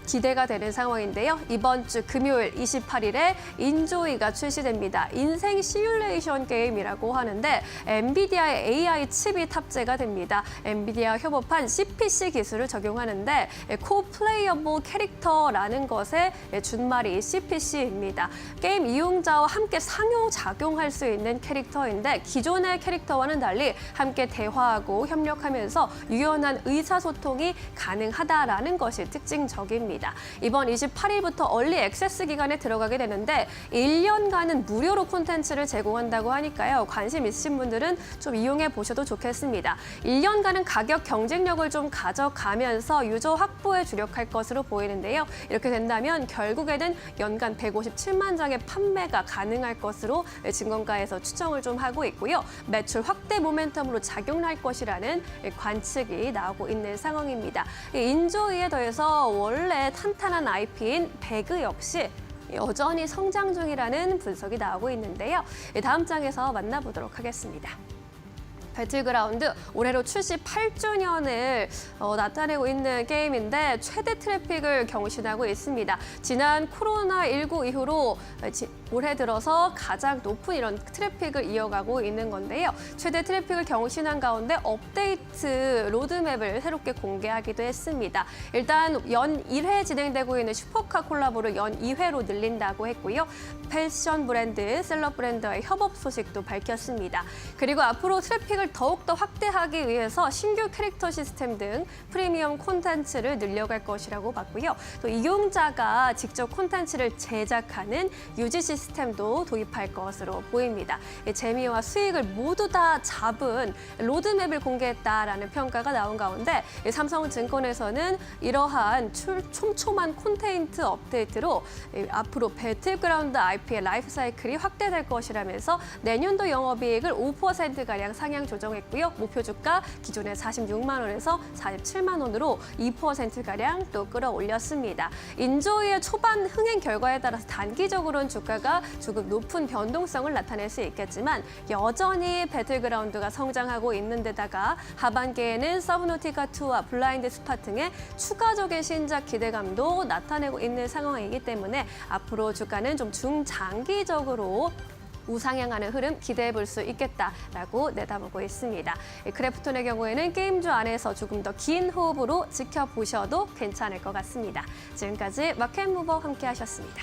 기대가 되는 상황인데요. 이번 주 금요일 28일에 인조이가 출시됩니다. 인생 시뮬레이션 게임이라고 하는데 엔비디아의 AI 칩이 탑재가 됩니다. 엔비디아 협업한 CPC 기술을 적용하는데 코플레이어블 캐릭터라는 것의 준말이 CPC입니다. 게임 이용자와 함께 상호작용할 수 있는 캐릭터인데 기존의 캐릭터와는 달리 함께 대화하고 협력하면서 유연한 의사소통이 가능하다라는 것이 특징적입니다. 이번 28일부터 얼리 액세스 기간에 들어가게 되는데 1년간은 무료로 콘텐츠를 제공한다고 하니까요. 관심 있으신 분들은 좀 이용해 보셔도 좋겠습니다. 1년간은 가격 경쟁력을 좀 가져가면서 유저 확보에 주력할 것으로 보이는데요. 이렇게 된다면 결국에는 연간 157만 장의 판매가 가능할 것으로 증권가에서 추정을 좀 하고 있고요. 매출 확대 모멘텀으로 작용할 것이라는 관측이 나오고 있는 상황입니다. 인조이에 더해서 원래 탄탄한 IP인 배그 역시 여전히 성장 중이라는 분석이 나오고 있는데요. 다음 장에서 만나보도록 하겠습니다. 배틀그라운드 올해로 출시 8주년을 나타내고 있는 게임인데 최대 트래픽을 경신하고 있습니다. 지난 코로나19 이후로 올해 들어서 가장 높은 이런 트래픽을 이어가고 있는 건데요. 최대 트래픽을 경신한 가운데 업데이트 로드맵을 새롭게 공개하기도 했습니다. 일단 연 1회 진행되고 있는 슈퍼카 콜라보를 연 2회로 늘린다고 했고요. 패션 브랜드, 셀럽 브랜드와의 협업 소식도 밝혔습니다. 그리고 앞으로 트래픽을 더욱더 확대하기 위해서 신규 캐릭터 시스템 등 프리미엄 콘텐츠를 늘려갈 것이라고 봤고요. 또 이용자가 직접 콘텐츠를 제작하는 유지 시스템도 도입할 것으로 보입니다. 재미와 수익을 모두 다 잡은 로드맵을 공개했다라는 평가가 나온 가운데 삼성증권에서는 이러한 촘촘한 콘텐츠 업데이트로 앞으로 배틀그라운드 IP의 라이프 사이클이 확대될 것이라면서 내년도 영업이익을 5%가량 상향 조정했고요. 목표 주가 기존의 46만 원에서 47만 원으로 2%가량 또 끌어올렸습니다. 인조이의 초반 흥행 결과에 따라서 단기적으로는 주가가 조금 높은 변동성을 나타낼 수 있겠지만 여전히 배틀그라운드가 성장하고 있는 데다가 하반기에는 서브노티카2와 블라인드 스팟 등의 추가적인 신작 기대감도 나타내고 있는 상황이기 때문에 앞으로 주가는 좀 중장기적으로 우상향하는 흐름 기대해 볼 수 있겠다라고 내다보고 있습니다. 크래프톤의 경우에는 게임주 안에서 조금 더 긴 호흡으로 지켜보셔도 괜찮을 것 같습니다. 지금까지 마켓무버 함께 하셨습니다.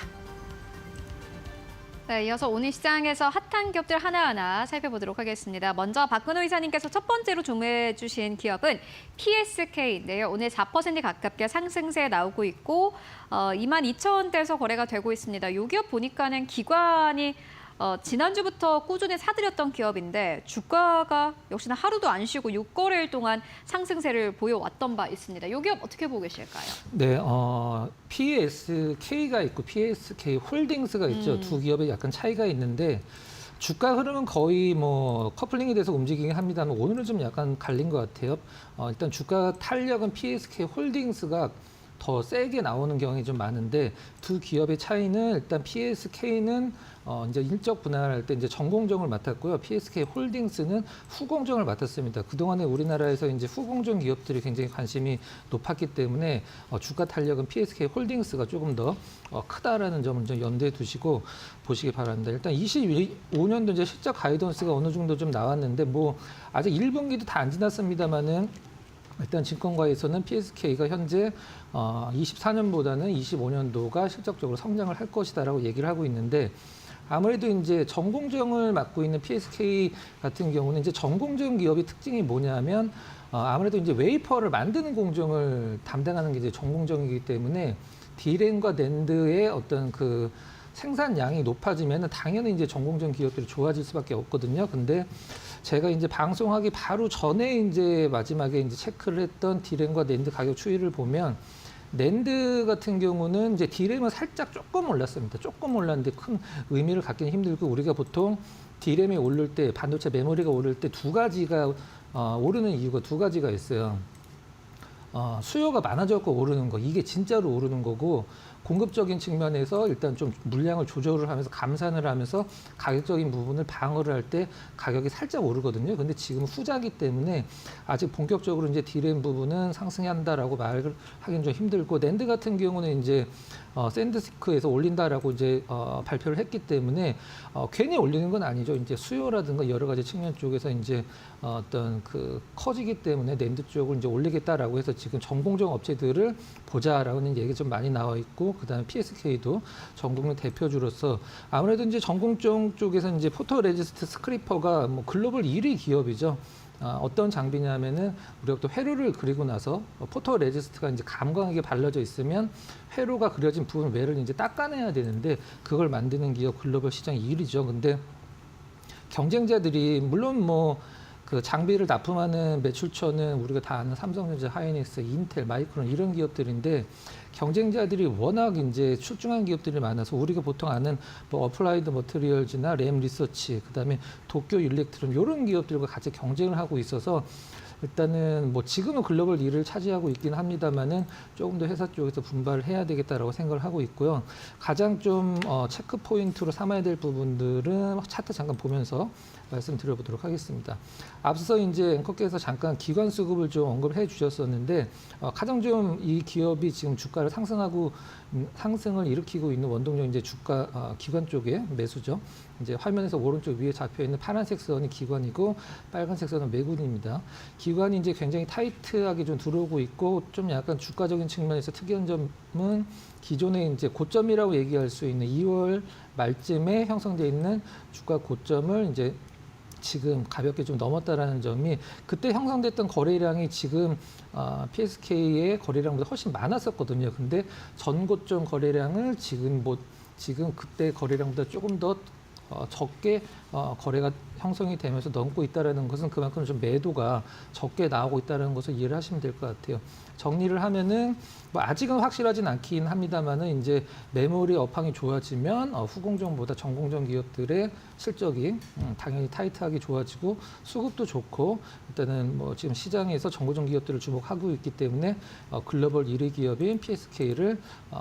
네, 이어서 오늘 시장에서 핫한 기업들 하나하나 살펴보도록 하겠습니다. 먼저 박근호 이사님께서 첫 번째로 주목해 주신 기업은 PSK인데요. 오늘 4% 가깝게 상승세 나오고 있고 22,000원대에서 거래가 되고 있습니다. 이 기업 보니까는 기관이 지난주부터 꾸준히 사들였던 기업인데 주가가 역시나 하루도 안 쉬고 6거래일 동안 상승세를 보여왔던 바 있습니다. 이 기업 어떻게 보고 계실까요?
네, PSK가 있고 PSK 홀딩스가 있죠. 두 기업에 약간 차이가 있는데 주가 흐름은 거의 뭐 커플링이 돼서 움직이긴 합니다만 오늘은 좀 약간 갈린 것 같아요. 일단 주가 탄력은 PSK 홀딩스가 더 세게 나오는 경향이 좀 많은데 두 기업의 차이는 일단 PSK는 이제 인적 분할할 때 이제 전공정을 맡았고요. PSK 홀딩스는 후공정을 맡았습니다. 그동안에 우리나라에서 이제 후공정 기업들이 굉장히 관심이 높았기 때문에 주가 탄력은 PSK 홀딩스가 조금 더 크다라는 점을 좀 염두에 두시고 보시기 바랍니다. 일단 25년도 이제 실적 가이던스가 어느 정도 좀 나왔는데 뭐 아직 1분기도 다 안 지났습니다만은 일단 증권가에서는 PSK가 현재 24년보다는 25년도가 실적적으로 성장을 할 것이다라고 얘기를 하고 있는데 아무래도 이제 전공정을 맡고 있는 PSK 같은 경우는 이제 전공정 기업의 특징이 뭐냐면 아무래도 이제 웨이퍼를 만드는 공정을 담당하는 게 이제 전공정이기 때문에 D램과 낸드의 어떤 그 생산량이 높아지면 당연히 이제 전공정 기업들이 좋아질 수밖에 없거든요. 근데 제가 이제 방송하기 바로 전에 이제 마지막에 이제 체크를 했던 D램과 낸드 가격 추이를 보면 낸드 같은 경우는 이제 D램은 살짝 조금 올랐습니다. 조금 올랐는데 큰 의미를 갖기는 힘들고 우리가 보통 D램이 오를 때 반도체 메모리가 오를 때 두 가지가 오르는 이유가 두 가지가 있어요. 수요가 많아졌고 오르는 거 이게 진짜로 오르는 거고 공급적인 측면에서 일단 좀 물량을 조절을 하면서 감산을 하면서 가격적인 부분을 방어를 할 때 가격이 살짝 오르거든요. 근데 지금 후자기 때문에 아직 본격적으로 이제 D램 부분은 상승한다라고 말을 하기는 좀 힘들고 낸드 같은 경우는 이제 샌드스크에서 올린다라고 이제 발표를 했기 때문에 괜히 올리는 건 아니죠. 이제 수요라든가 여러 가지 측면 쪽에서 이제 어떤 그 커지기 때문에 낸드 쪽을 이제 올리겠다라고 해서 지금 전공정 업체들을 보자라는 얘기 좀 많이 나와 있고 그다음에 PSK도 전국민 대표주로서 아무래도 이제 전공정 쪽에서 이제 포토레지스트 스크리퍼가 뭐 글로벌 1위 기업이죠. 어떤 장비냐면은 우리가 또 회로를 그리고 나서 포토레지스트가 이제 감광하게 발라져 있으면 회로가 그려진 부분 외를 이제 닦아내야 되는데 그걸 만드는 기업 글로벌 시장 1위죠. 근데 경쟁자들이 물론 뭐 그 장비를 납품하는 매출처는 우리가 다 아는 삼성전자, 하이닉스, 인텔, 마이크론 이런 기업들인데 경쟁자들이 워낙 이제 출중한 기업들이 많아서 우리가 보통 아는 뭐 어플라이드 머티리얼즈나 램 리서치, 그다음에 도쿄 일렉트론 이런 기업들과 같이 경쟁을 하고 있어서 일단은 뭐 지금은 글로벌 1위를 차지하고 있긴 합니다만은 조금 더 회사 쪽에서 분발을 해야 되겠다라고 생각을 하고 있고요. 가장 좀 체크 포인트로 삼아야 될 부분들은 차트 잠깐 보면서 말씀드려보도록 하겠습니다. 앞서 이제 앵커께서 잠깐 기관 수급을 좀 언급해 주셨었는데 가장 좀 이 기업이 지금 주가를 상승을 일으키고 있는 원동력 이제 주가 기관 쪽의 매수죠. 이제 화면에서 오른쪽 위에 잡혀 있는 파란색 선이 기관이고 빨간색 선은 매군입니다. 기관이 이제 굉장히 타이트하게 좀 들어오고 있고 좀 약간 주가적인 측면에서 특이한 점은 기존의 이제 고점이라고 얘기할 수 있는 2월 말쯤에 형성되어 있는 주가 고점을 이제 지금 가볍게 좀 넘었다라는 점이 그때 형성됐던 거래량이 지금 PSK의 거래량보다 훨씬 많았었거든요. 근데 전고점 거래량을 지금 그때 거래량보다 조금 더 적게 거래가 형성이 되면서 넘고 있다는 것은 그만큼 좀 매도가 적게 나오고 있다는 것을 이해를 하시면 될 것 같아요. 정리를 하면은 뭐 아직은 확실하진 않긴 합니다만은 이제 메모리 업황이 좋아지면 후공정보다 전공정 기업들의 실적이 당연히 타이트하게 좋아지고 수급도 좋고 일단은 뭐 지금 시장에서 전공정 기업들을 주목하고 있기 때문에 글로벌 1위 기업인 PSK를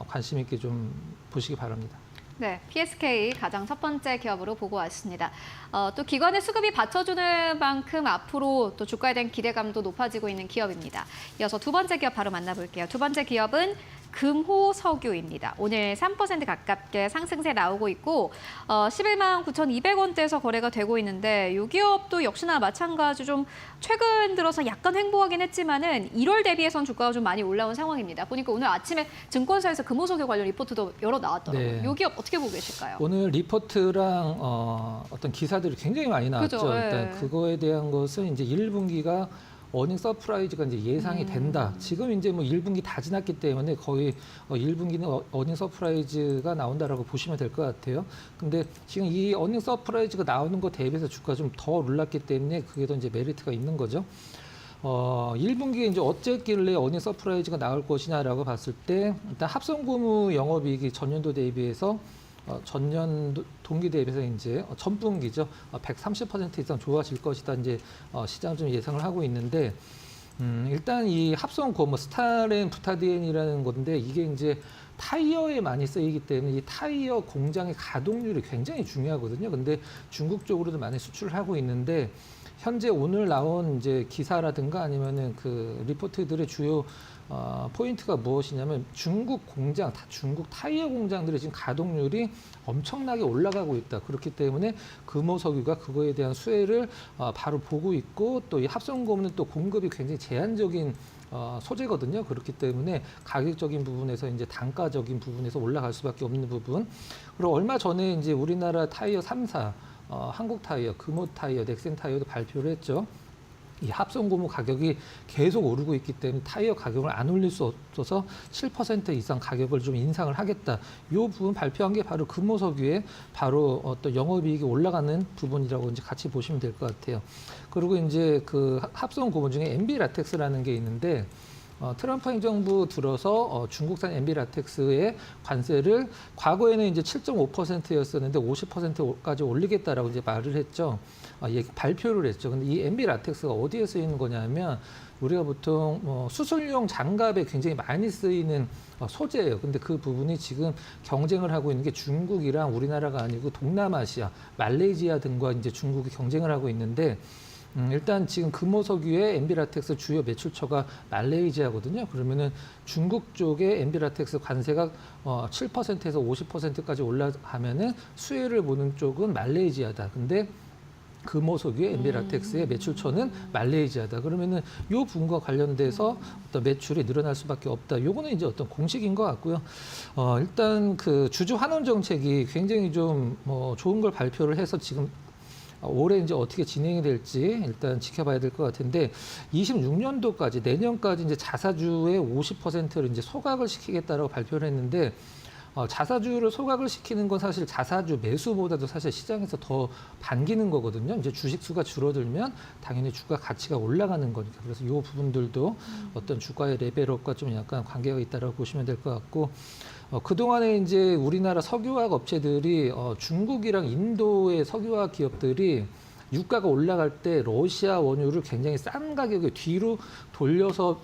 관심 있게 좀 보시기 바랍니다.
네, PSK 가장 첫 번째 기업으로 보고 왔습니다. 또 기관의 수급이 받쳐주는 만큼 앞으로 또 주가에 대한 기대감도 높아지고 있는 기업입니다. 이어서 두 번째 기업 바로 만나볼게요. 두 번째 기업은 금호석유입니다. 오늘 3% 가깝게 상승세 나오고 있고 11만 9,200원대에서 거래가 되고 있는데 이 기업도 역시나 마찬가지 좀 최근 들어서 약간 횡보하긴 했지만은 1월 대비해선 주가가 좀 많이 올라온 상황입니다. 보니까 오늘 아침에 증권사에서 금호석유 관련 리포트도 여러 나왔더라고요.
네.
이 기업 어떻게 보고 계실까요?
오늘 리포트랑 어떤 기사들이 굉장히 많이 나왔죠.
그죠, 예.
일단 그거에 대한 것은 이제 1분기가 어닝 서프라이즈가 이제 예상이 된다. 지금 이제 뭐 1분기 다 지났기 때문에 거의 1분기는 어닝 서프라이즈가 나온다라고 보시면 될 것 같아요. 근데 지금 이 어닝 서프라이즈가 나오는 거 대비해서 주가 좀 더 올랐기 때문에 그게 더 이제 메리트가 있는 거죠. 1분기에 이제 어쨌길래 어닝 서프라이즈가 나올 것이냐라고 봤을 때 일단 합성고무 영업이익이 전년도 대비해서 전년 동기 대비해서 이제 전분기죠 130% 이상 좋아질 것이다 이제 시장 좀 예상을 하고 있는데 일단 이 합성고무 스타렌 부타디엔이라는 건데 이게 이제 타이어에 많이 쓰이기 때문에 이 타이어 공장의 가동률이 굉장히 중요하거든요. 근데 중국 쪽으로도 많이 수출을 하고 있는데 현재 오늘 나온 이제 기사라든가 아니면은 그 리포트들의 주요 포인트가 무엇이냐면 중국 타이어 공장들의 지금 가동률이 엄청나게 올라가고 있다. 그렇기 때문에 금호석유가 그거에 대한 수혜를 바로 보고 있고 또 이 합성고무는 또 공급이 굉장히 제한적인 소재거든요. 그렇기 때문에 가격적인 부분에서 이제 단가적인 부분에서 올라갈 수밖에 없는 부분. 그리고 얼마 전에 이제 우리나라 타이어 3사 한국 타이어, 금호 타이어, 넥센 타이어도 발표를 했죠. 이 합성고무 가격이 계속 오르고 있기 때문에 타이어 가격을 안 올릴 수 없어서 7% 이상 가격을 좀 인상을 하겠다. 이 부분 발표한 게 바로 금호석유의 바로 어떤 영업이익이 올라가는 부분이라고 이제 같이 보시면 될 것 같아요. 그리고 이제 그 합성고무 중에 MB 라텍스라는 게 있는데 트럼프 행정부 들어서 중국산 엔비라텍스의 관세를 과거에는 이제 7.5%였었는데 50%까지 올리겠다라고 이제 말을 했죠. 발표를 했죠. 근데 이 엔비라텍스가 어디에 쓰이는 거냐면 우리가 보통 수술용 장갑에 굉장히 많이 쓰이는 소재예요. 근데 그 부분이 지금 경쟁을 하고 있는 게 중국이랑 우리나라가 아니고 동남아시아, 말레이시아 등과 이제 중국이 경쟁을 하고 있는데 일단 지금 금호석유의 엔비라텍스 주요 매출처가 말레이시아거든요. 그러면은 중국 쪽에 엔비라텍스 관세가 7%에서 50%까지 올라가면은 수혜를 보는 쪽은 말레이시아다. 근데 금호석유의 엔비라텍스의 매출처는 말레이시아다. 그러면은 이 부분과 관련돼서 어떤 매출이 늘어날 수밖에 없다. 요거는 이제 어떤 공식인 것 같고요. 일단 그 주주 환원 정책이 굉장히 좀 좋은 걸 발표를 해서 지금 올해 이제 어떻게 진행이 될지 일단 지켜봐야 될 것 같은데 26년도까지 내년까지 이제 자사주의 50%를 이제 소각을 시키겠다라고 발표를 했는데 자사주를 소각을 시키는 건 사실 자사주 매수보다도 사실 시장에서 더 반기는 거거든요. 이제 주식 수가 줄어들면 당연히 주가 가치가 올라가는 거니까. 그래서 이 부분들도 어떤 주가의 레벨업과 좀 약간 관계가 있다라고 보시면 될 것 같고 그동안에 이제 우리나라 석유화학 업체들이 중국이랑 인도의 석유화학 기업들이 유가가 올라갈 때 러시아 원유를 굉장히 싼 가격에 뒤로 돌려서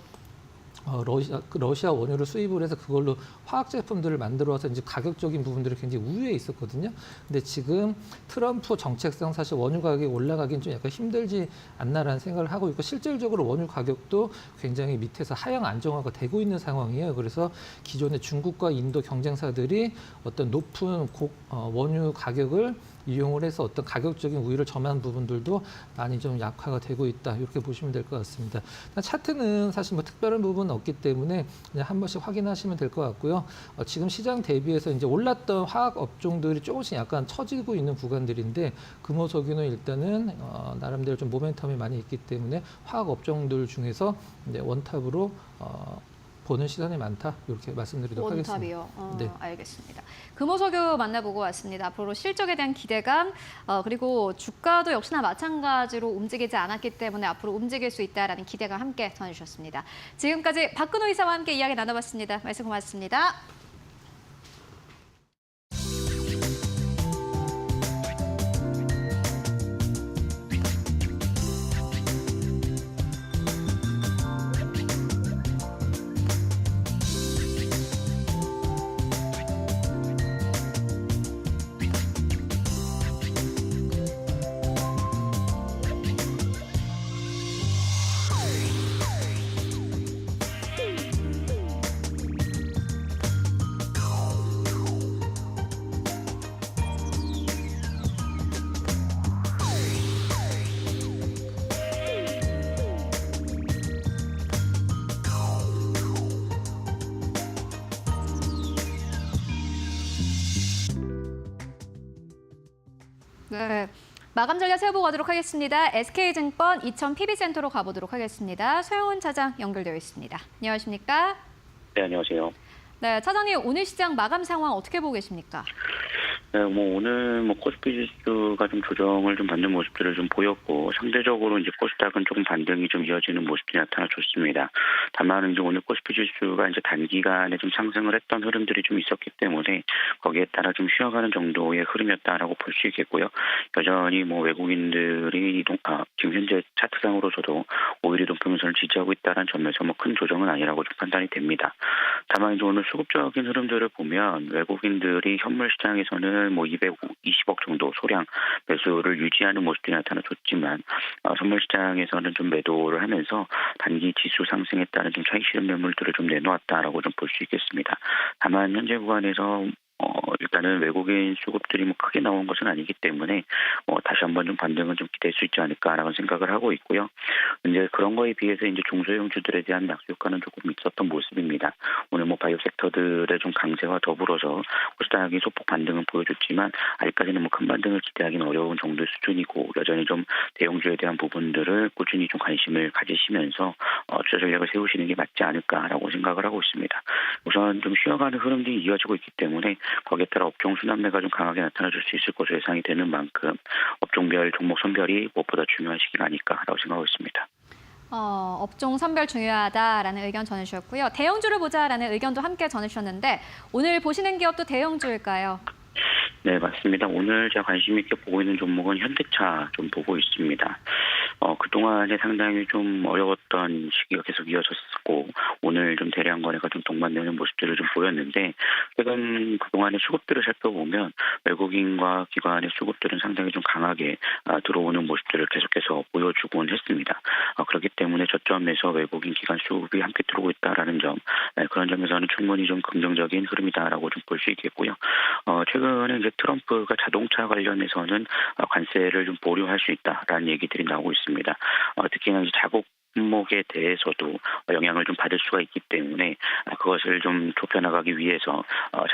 러시아 원유를 수입을 해서 그걸로 화학 제품들을 만들어 와서 이제 가격적인 부분들이 굉장히 우위에 있었거든요. 근데 지금 트럼프 정책상 사실 원유 가격이 올라가긴 좀 약간 힘들지 않나라는 생각을 하고 있고 실질적으로 원유 가격도 굉장히 밑에서 하향 안정화가 되고 있는 상황이에요. 그래서 기존의 중국과 인도 경쟁사들이 어떤 높은 원유 가격을 이용을 해서 어떤 가격적인 우위를 점한 부분들도 많이 좀 약화가 되고 있다. 이렇게 보시면 될 것 같습니다. 차트는 사실 뭐 특별한 부분은 없기 때문에 그냥 한 번씩 확인하시면 될 것 같고요. 지금 시장 대비해서 이제 올랐던 화학 업종들이 조금씩 약간 처지고 있는 구간들인데 금호석유는 일단은 나름대로 좀 모멘텀이 많이 있기 때문에 화학 업종들 중에서 이제 원탑으로 보는 시선이 많다. 이렇게 말씀드리도록 하겠습니다.
원탑이요.
네.
알겠습니다. 금호석유 만나보고 왔습니다. 앞으로 실적에 대한 기대감 그리고 주가도 역시나 마찬가지로 움직이지 않았기 때문에 앞으로 움직일 수 있다라는 기대감 함께 전해주셨습니다. 지금까지 박근호 이사와 함께 이야기 나눠봤습니다. 말씀 고맙습니다. 네, 마감 전략 세워보도록 하겠습니다. SK증권 이천 PB센터로 가보도록 하겠습니다. 소영훈 차장 연결되어 있습니다. 안녕하십니까?
네, 안녕하세요.
네, 차장님 오늘 시장 마감 상황 어떻게 보고 계십니까?
네, 오늘 코스피 지수가 좀 조정을 좀 받는 모습들을 좀 보였고, 상대적으로 이제 코스닥은 조금 반등이 좀 이어지는 모습들이 나타나줬습니다. 다만 이제 오늘 코스피 지수가 이제 단기간에 좀 상승을 했던 흐름들이 좀 있었기 때문에 거기에 따라 좀 쉬어가는 정도의 흐름이었다라고 볼 수 있겠고요. 여전히 외국인들이 지금 현재 차트상으로서도 5일 이동평균선을 지지하고 있다는 점에서 큰 조정은 아니라고 좀 판단이 됩니다. 다만 이제 오늘 수급적인 흐름들을 보면 외국인들이 현물 시장에서는 220억 정도 소량 매수를 유지하는 모습들이 나타나줬지만 선물 시장에서는 좀 매도를 하면서 단기 지수 상승에 따른 좀 차익 실현 매물들을 좀 내놓았다라고 좀 볼 수 있겠습니다. 다만 현재 구간에서 일단은 외국인 수급들이 크게 나온 것은 아니기 때문에 다시 한번 좀 반등은 좀 기대할 수 있지 않을까라는 생각을 하고 있고요. 이제 그런 거에 비해서 이제 중소형주들에 대한 낙수 효과는 조금 있었던 모습입니다. 오늘 바이오 섹터들의 좀 강세와 더불어서 코스닥이 소폭 반등은 보여줬지만 아직까지는 큰 반등을 기대하기는 어려운 정도의 수준이고 여전히 좀 대형주에 대한 부분들을 꾸준히 좀 관심을 가지시면서 투자 전략을 세우시는 게 맞지 않을까라고 생각을 하고 있습니다. 우선 좀 쉬어가는 흐름들이 이어지고 있기 때문에 거기에 따라 업종 순환매가 좀 강하게 나타나줄 수 있을 것으로 예상이 되는 만큼 업종별 종목 선별이 무엇보다 중요한 시기가 아닐까라고 생각하고 있습니다.
업종 선별 중요하다라는 의견 전해주셨고요. 대형주를 보자라는 의견도 함께 전해주셨는데 오늘 보시는 기업도 대형주일까요?
네, 맞습니다. 오늘 제가 관심 있게 보고 있는 종목은 현대차 좀 보고 있습니다. 그동안에 상당히 좀 어려웠던 시기가 계속 이어졌고 오늘 좀 대량 거래가 좀 동반되는 모습들을 좀 보였는데 최근 그동안의 수급들을 살펴보면 외국인과 기관의 수급들은 상당히 좀 강하게 들어오는 모습들을 계속해서 보여주곤 했습니다. 그렇기 때문에 저점에서 외국인 기관 수급이 함께 들어오고 있다라는 점, 그런 점에서는 충분히 좀 긍정적인 흐름이다라고 좀 볼 수 있겠고요. 최근에 이제 트럼프가 자동차 관련해서는 관세를 좀 보류할 수 있다라는 얘기들이 나오고 있습니다. 특히나 이제 자국 품목에 대해서도 영향을 좀 받을 수가 있기 때문에 그것을 좀 좁혀나가기 위해서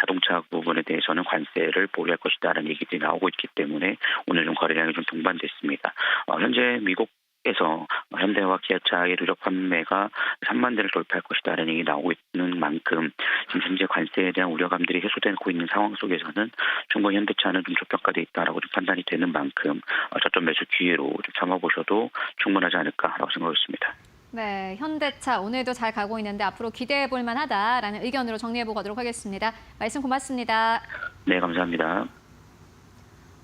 자동차 부분에 대해서는 관세를 보류할 것이다라는 얘기들이 나오고 있기 때문에 오늘 좀 거래량이 좀 동반됐습니다. 현재 미국에서 현대와 기아차의 누적 판매가 3만 대를 돌파할 것이다라는 얘기 나오고 있는 만큼 지금 현재 관세에 대한 우려감들이 해소되고 있는 상황 속에서는 충분히 현대차는 좀 저평가돼 있다라고 좀 판단이 되는 만큼 저점 매수 기회로 좀 삼아보셔도 충분하지 않을까라고 생각했습니다.
네, 현대차 오늘도 잘 가고 있는데 앞으로 기대해 볼 만하다라는 의견으로 정리해 보도록 하겠습니다. 말씀 고맙습니다.
네, 감사합니다.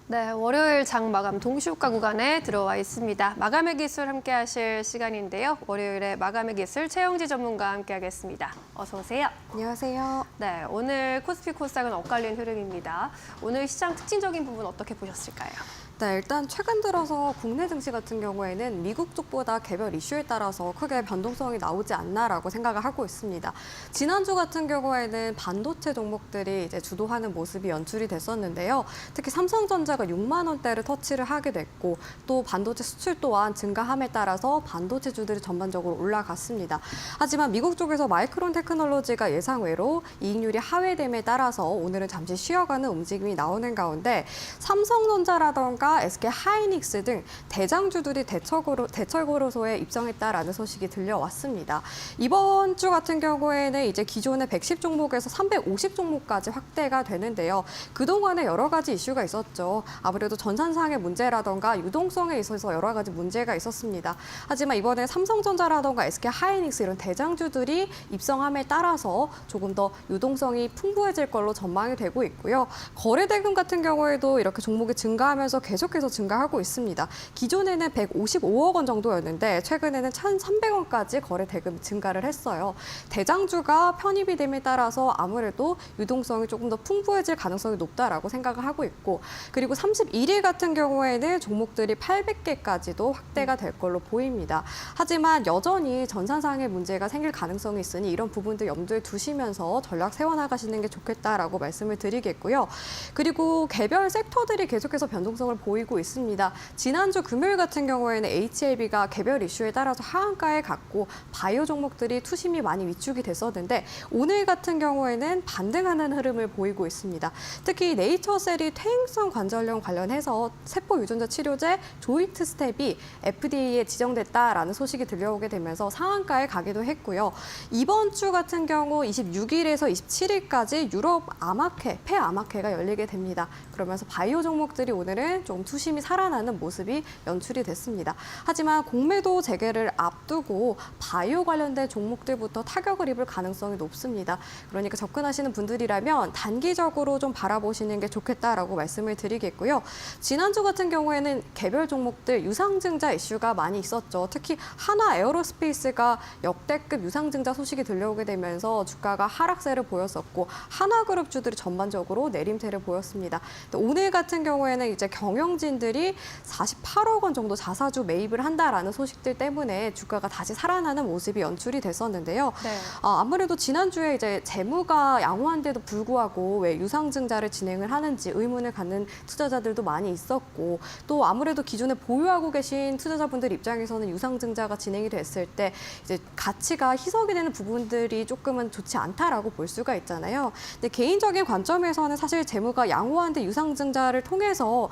네, 월요일 장 마감 동시효과 구간에 들어와 있습니다. 마감의 기술 함께 하실 시간인데요. 월요일에 마감의 기술 최영지 전문가와 함께 하겠습니다. 어서 오세요.
안녕하세요.
네, 오늘 코스피 코스닥은 엇갈린 흐름입니다. 오늘 시장 특징적인 부분 어떻게 보셨을까요?
네, 일단 최근 들어서 국내 증시 같은 경우에는 미국 쪽보다 개별 이슈에 따라서 크게 변동성이 나오지 않나라고 생각을 하고 있습니다. 지난주 같은 경우에는 반도체 종목들이 이제 주도하는 모습이 연출이 됐었는데요. 특히 삼성전자가 6만 원대를 터치를 하게 됐고 또 반도체 수출 또한 증가함에 따라서 반도체주들이 전반적으로 올라갔습니다. 하지만 미국 쪽에서 마이크론 테크놀로지가 예상외로 이익률이 하회됨에 따라서 오늘은 잠시 쉬어가는 움직임이 나오는 가운데 삼성전자라던가 SK 하이닉스 등 대장주들이 대철고로소에 입성했다라는 소식이 들려왔습니다. 이번 주 같은 경우에는 이제 기존의 110 종목에서 350 종목까지 확대가 되는데요. 그동안에 여러 가지 이슈가 있었죠. 아무래도 전산상의 문제라던가 유동성에 있어서 여러 가지 문제가 있었습니다. 하지만 이번에 삼성전자라던가 SK 하이닉스 이런 대장주들이 입성함에 따라서 조금 더 유동성이 풍부해질 걸로 전망이 되고 있고요. 거래대금 같은 경우에도 이렇게 종목이 증가하면서 계속해서 증가하고 있습니다. 기존에는 155억 원 정도였는데 최근에는 1,300원까지 거래 대금이 증가를 했어요. 대장주가 편입이 됨에 따라서 아무래도 유동성이 조금 더 풍부해질 가능성이 높다라고 생각을 하고 있고 그리고 31일 같은 경우에는 종목들이 800개까지도 확대가 될 걸로 보입니다. 하지만 여전히 전산상의 문제가 생길 가능성이 있으니 이런 부분들 염두에 두시면서 전략 세워나가시는 게 좋겠다라고 말씀을 드리겠고요. 그리고 개별 섹터들이 계속해서 변동성을 보이고 있습니다. 지난주 금요일 같은 경우에는 HLB가 개별 이슈에 따라서 하한가에 갔고 바이오 종목들이 투심이 많이 위축이 됐었는데 오늘 같은 경우에는 반등하는 흐름을 보이고 있습니다. 특히 네이처셀이 퇴행성 관절염 관련해서 세포 유전자 치료제 조이트 스텝이 FDA에 지정됐다라는 소식이 들려오게 되면서 상한가에 가기도 했고요. 이번 주 같은 경우 26일에서 27일까지 유럽 아마케, 폐아마케가 열리게 됩니다. 그러면서 바이오 종목들이 오늘은 좀 투심이 살아나는 모습이 연출이 됐습니다. 하지만 공매도 재개를 앞두고 바이오 관련된 종목들부터 타격을 입을 가능성이 높습니다. 그러니까 접근하시는 분들이라면 단기적으로 좀 바라보시는 게 좋겠다라고 말씀을 드리겠고요. 지난주 같은 경우에는 개별 종목들 유상증자 이슈가 많이 있었죠. 특히 하나 에어로스페이스가 역대급 유상증자 소식이 들려오게 되면서 주가가 하락세를 보였었고 하나그룹 주들이 전반적으로 내림세를 보였습니다. 오늘 같은 경우에는 이제 경영진들이 48억 원 정도 자사주 매입을 한다라는 소식들 때문에 주가가 다시 살아나는 모습이 연출이 됐었는데요.
네.
아무래도 지난주에 이제 재무가 양호한데도 불구하고 왜 유상증자를 진행을 하는지 의문을 갖는 투자자들도 많이 있었고 또 아무래도 기존에 보유하고 계신 투자자분들 입장에서는 유상증자가 진행이 됐을 때 이제 가치가 희석이 되는 부분들이 조금은 좋지 않다라고 볼 수가 있잖아요. 근데 개인적인 관점에서는 사실 재무가 양호한데 유상증자를 통해서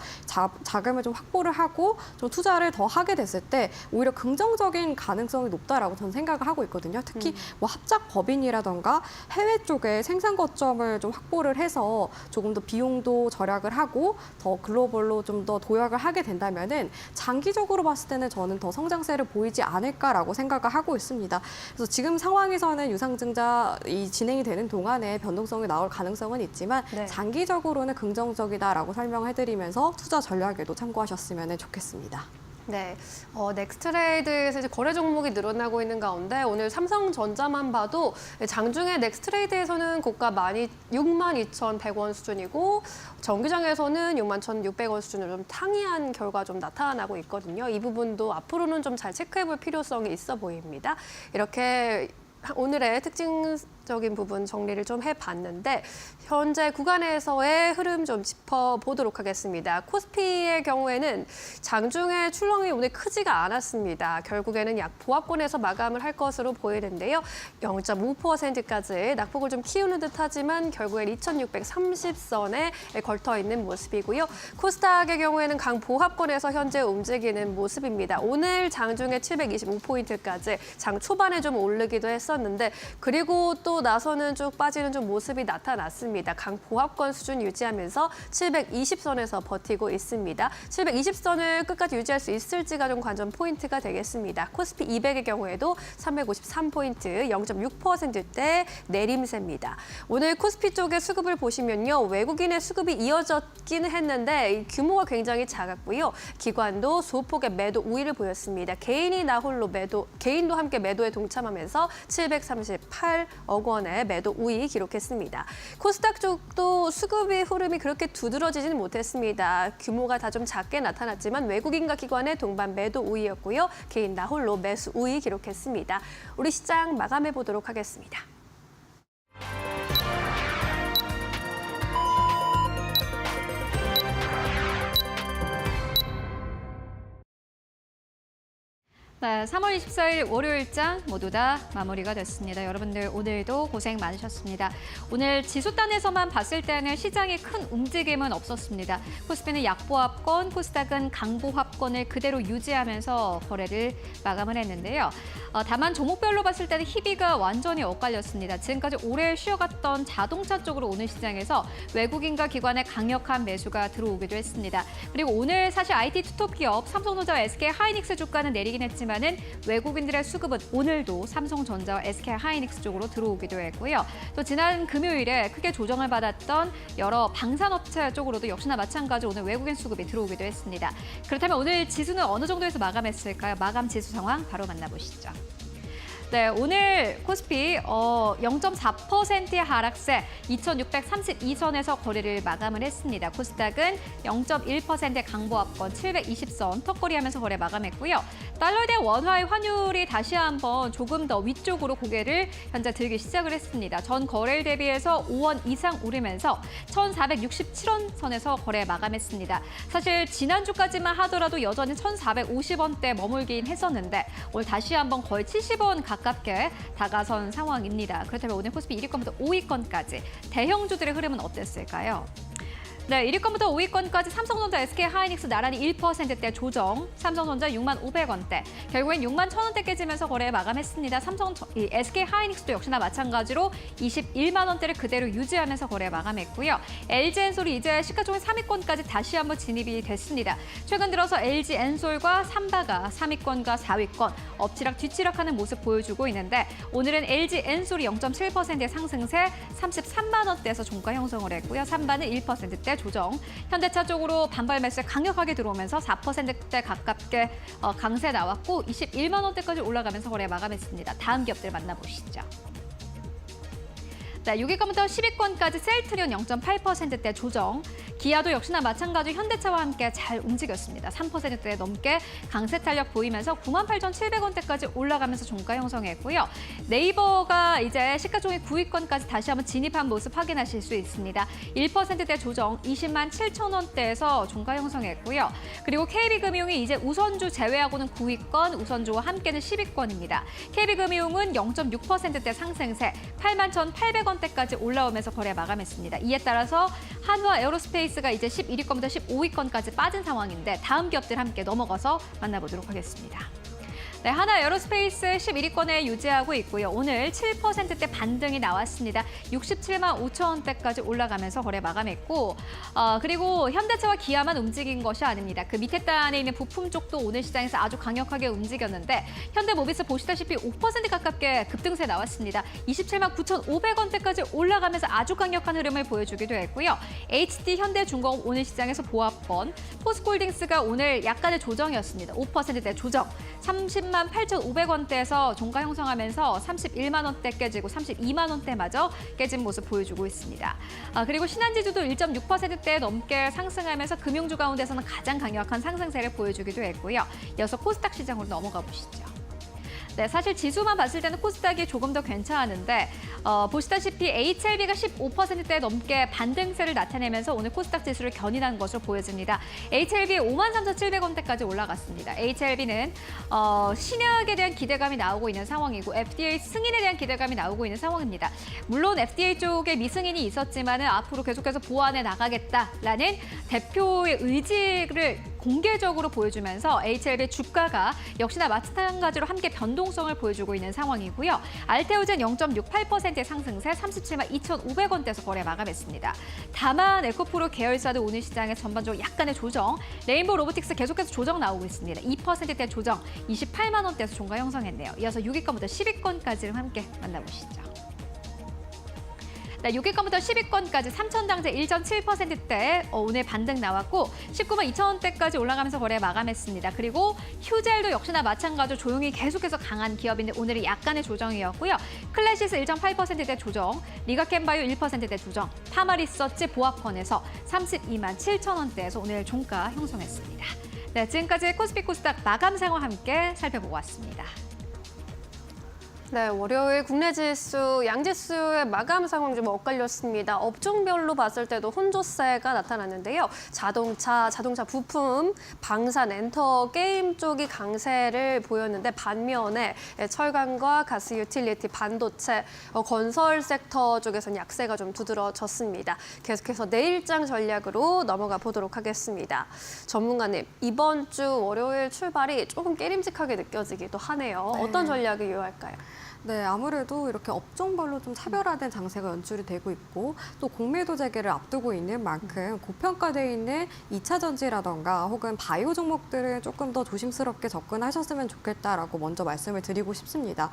자금을 좀 확보를 하고 좀 투자를 더 하게 됐을 때 오히려 긍정적인 가능성이 높다라고 저는 생각을 하고 있거든요. 특히 뭐 합작 법인이라던가 해외 쪽에 생산 거점을 좀 확보를 해서 조금 더 비용도 절약을 하고 더 글로벌로 좀 더 도약을 하게 된다면은 장기적으로 봤을 때는 저는 더 성장세를 보이지 않을까라고 생각을 하고 있습니다. 그래서 지금 상황에서는 유상증자 이 진행이 되는 동안에 변동성이 나올 가능성은 있지만
네.
장기적으로는 긍정적이다라고 설명해드리면서 투자 전략에도 참고하셨으면 좋겠습니다.
네, 넥스트레이드에서 이제 거래 종목이 늘어나고 있는 가운데 오늘 삼성전자만 봐도 장중에 넥스트레이드에서는 고가 62,100원 수준이고 정규장에서는 61,600원 수준으로 좀 상이한 결과 좀 나타나고 있거든요. 이 부분도 앞으로는 좀 잘 체크해볼 필요성이 있어 보입니다. 이렇게 오늘의 특징적인 부분 정리를 좀 해봤는데 현재 구간에서의 흐름 좀 짚어보도록 하겠습니다. 코스피의 경우에는 장중에 출렁이 오늘 크지가 않았습니다. 결국에는 약 보합권에서 마감을 할 것으로 보이는데요. 0.5%까지 낙폭을 좀 키우는 듯하지만 결국엔 2,630선에 걸터있는 모습이고요. 코스닥의 경우에는 강보합권에서 현재 움직이는 모습입니다. 오늘 장중에 725포인트까지 장 초반에 좀 오르기도 했었는데 그리고 또 나서는 쭉 빠지는 좀 모습이 나타났습니다. 강보합권 수준 유지하면서 720선에서 버티고 있습니다. 720선을 끝까지 유지할 수 있을지가 좀 관전 포인트가 되겠습니다. 코스피 200의 경우에도 353포인트, 0.6%대 내림세입니다. 오늘 코스피 쪽의 수급을 보시면요. 외국인의 수급이 이어졌기는 했는데 규모가 굉장히 작았고요. 기관도 소폭의 매도 우위를 보였습니다. 개인도 함께 매도에 동참하면서 738억 원의 매도 우위 기록했습니다. 코스닥 쪽도 수급의 흐름이 그렇게 두드러지지는 못했습니다. 규모가 다 좀 작게 나타났지만 외국인과 기관의 동반 매도 우위였고요. 개인 나 홀로 매수 우위 기록했습니다. 우리 시장 마감해 보도록 하겠습니다.
네, 3월 24일 월요일장 모두 다 마무리가 됐습니다. 여러분들 오늘도 고생 많으셨습니다. 오늘 지수단에서만 봤을 때는 시장에 큰 움직임은 없었습니다. 코스피는 약보합권, 코스닥은 강보합권을 그대로 유지하면서 거래를 마감을 했는데요. 다만 종목별로 봤을 때는 희비가 완전히 엇갈렸습니다. 지금까지 오래 쉬어갔던 자동차 쪽으로 오늘 시장에서 외국인과 기관의 강력한 매수가 들어오기도 했습니다. 그리고 오늘 사실 IT 투톱 기업 삼성전자와 SK 하이닉스 주가는 내리긴 했지만 외국인들의 수급은 오늘도 삼성전자와 SK 하이닉스 쪽으로 들어오기도 했고요. 또 지난 금요일에 크게 조정을 받았던 여러 방산업체 쪽으로도 역시나 마찬가지 오늘 외국인 수급이 들어오기도 했습니다. 그렇다면 오늘 지수는 어느 정도에서 마감했을까요? 마감 지수 상황 바로 만나보시죠. 네, 오늘 코스피 0.4%의 하락세 2,632선에서 거래를 마감을 했습니다. 코스닥은 0.1%의 강보합권 720선 턱걸이하면서 거래 마감했고요. 달러에 대한 원화의 환율이 다시 한번 조금 더 위쪽으로 고개를 현재 들기 시작을 했습니다. 전 거래일 대비해서 5원 이상 오르면서 1,467원 선에서 거래 마감했습니다. 사실 지난주까지만 하더라도 여전히 1,450원대 머물긴 했었는데 오늘 다시 한번 거의 70원 가깝게 다가선 상황입니다. 그렇다면 오늘 코스피 1위권부터 5위권까지 대형주들의 흐름은 어땠을까요? 네, 1위권부터 5위권까지 삼성전자, SK 하이닉스 나란히 1%대 조정, 삼성전자 65,000원대, 결국엔 61,000원대 깨지면서 거래 마감했습니다. SK 하이닉스도 역시나 마찬가지로 21만 원대를 그대로 유지하면서 거래 마감했고요. LG엔솔이 이제 시가총액 3위권까지 다시 한번 진입이 됐습니다. 최근 들어서 LG엔솔과 삼바가 3위권과 4위권 엎치락 뒤치락하는 모습 보여주고 있는데 오늘은 LG엔솔이 0.7%의 상승세 33만 원대에서 종가 형성을 했고요. 삼바는 1%대 조정. 현대차 쪽으로 반발 매수 강력하게 들어오면서 4%대 가깝게 강세 나왔고 21만 원대까지 올라가면서 거래 마감했습니다. 다음 기업들 만나보시죠. 네, 6위권부터 10위권까지 셀트리온 0.8%대 조정. 기아도 역시나 마찬가지 현대차와 함께 잘 움직였습니다. 3%대 넘게 강세 탄력 보이면서 98,700원대까지 올라가면서 종가 형성했고요. 네이버가 이제 시가총액 9위권까지 다시 한번 진입한 모습 확인하실 수 있습니다. 1%대 조정 20만 7천원대에서 종가 형성했고요. 그리고 KB금융이 이제 우선주 제외하고는 9위권, 우선주와 함께는 10위권입니다. KB금융은 0.6%대 상승세 81,800원대까지 올라오면서 거래 마감했습니다. 이에 따라서 한화 에어로스페이스 에어로스페이스가 이제 11위권부터 15위권까지 빠진 상황인데 다음 기업들 함께 넘어가서 만나보도록 하겠습니다. 네, 하나 에어로스페이스 11위권에 유지하고 있고요. 오늘 7%대 반등이 나왔습니다. 67만 5천 원대까지 올라가면서 거래 마감했고, 그리고 현대차와 기아만 움직인 것이 아닙니다. 그 밑에 단에 있는 부품 쪽도 오늘 시장에서 아주 강력하게 움직였는데 현대모비스 보시다시피 5% 가깝게 급등세 나왔습니다. 27만 9,500원대까지 올라가면서 아주 강력한 흐름을 보여주기도 했고요. HD 현대중공업 오늘 시장에서 보합권, 포스코홀딩스가 오늘 약간의 조정이었습니다. 5%대 조정, 30만 8,500원대에서 종가 형성하면서 31만 원대 깨지고 32만 원대마저 깨진 모습 보여주고 있습니다. 그리고 신한지주도 1.6%대 넘게 상승하면서 금융주 가운데서는 가장 강력한 상승세를 보여주기도 했고요. 이어서 코스닥 시장으로 넘어가 보시죠. 네, 사실 지수만 봤을 때는 코스닥이 조금 더 괜찮은데 보시다시피 HLB가 15%대 넘게 반등세를 나타내면서 오늘 코스닥 지수를 견인한 것으로 보여집니다. HLB 53,700원대까지 올라갔습니다. HLB는 신약에 대한 기대감이 나오고 있는 상황이고 FDA 승인에 대한 기대감이 나오고 있는 상황입니다. 물론 FDA 쪽에 미승인이 있었지만은 앞으로 계속해서 보완해 나가겠다라는 대표의 의지를 공개적으로 보여주면서 HLB 주가가 역시나 마찬가지로 함께 변동성을 보여주고 있는 상황이고요. 알테오젠 0.68%의 상승세 37만 2,500원대에서 거래 마감했습니다. 다만 에코프로 계열사도 오늘 시장에 전반적으로 약간의 조정, 레인보우 로보틱스 계속해서 조정 나오고 있습니다. 2%대 조정 28만 원대에서 종가 형성했네요. 이어서 6위권부터 10위권까지를 함께 만나보시죠. 네, 6위권부터 10위권까지 3천장제 1.7%대 오늘 반등 나왔고 19만 2천 원대까지 올라가면서 거래 마감했습니다. 그리고 휴젤도 역시나 마찬가지로 조용히 계속해서 강한 기업인데 오늘은 약간의 조정이었고요. 클래시스 1.8%대 조정, 리가캠바이오 1%대 조정, 파마리서치 보합권에서 32만 7천 원대에서 오늘 종가 형성했습니다. 네, 지금까지 코스피 코스닥 마감 상황 함께 살펴보고 왔습니다.
네, 월요일 국내 지수, 양지수의 마감 상황 좀 엇갈렸습니다. 업종별로 봤을 때도 혼조세가 나타났는데요. 자동차 부품, 방산, 엔터, 게임 쪽이 강세를 보였는데 반면에 철강과 가스 유틸리티, 반도체, 건설 섹터 쪽에서는 약세가 좀 두드러졌습니다. 계속해서 내일장 전략으로 넘어가 보도록 하겠습니다. 전문가님, 이번 주 월요일 출발이 조금 깨림직하게 느껴지기도 하네요.
네.
어떤 전략이 유효할까요?
네, 아무래도 이렇게 업종별로 좀 차별화된 장세가 연출이 되고 있고 또 공매도 재개를 앞두고 있는 만큼 고평가돼 있는 2차 전지라던가 혹은 바이오 종목들은 조금 더 조심스럽게 접근하셨으면 좋겠다라고 먼저 말씀을 드리고 싶습니다.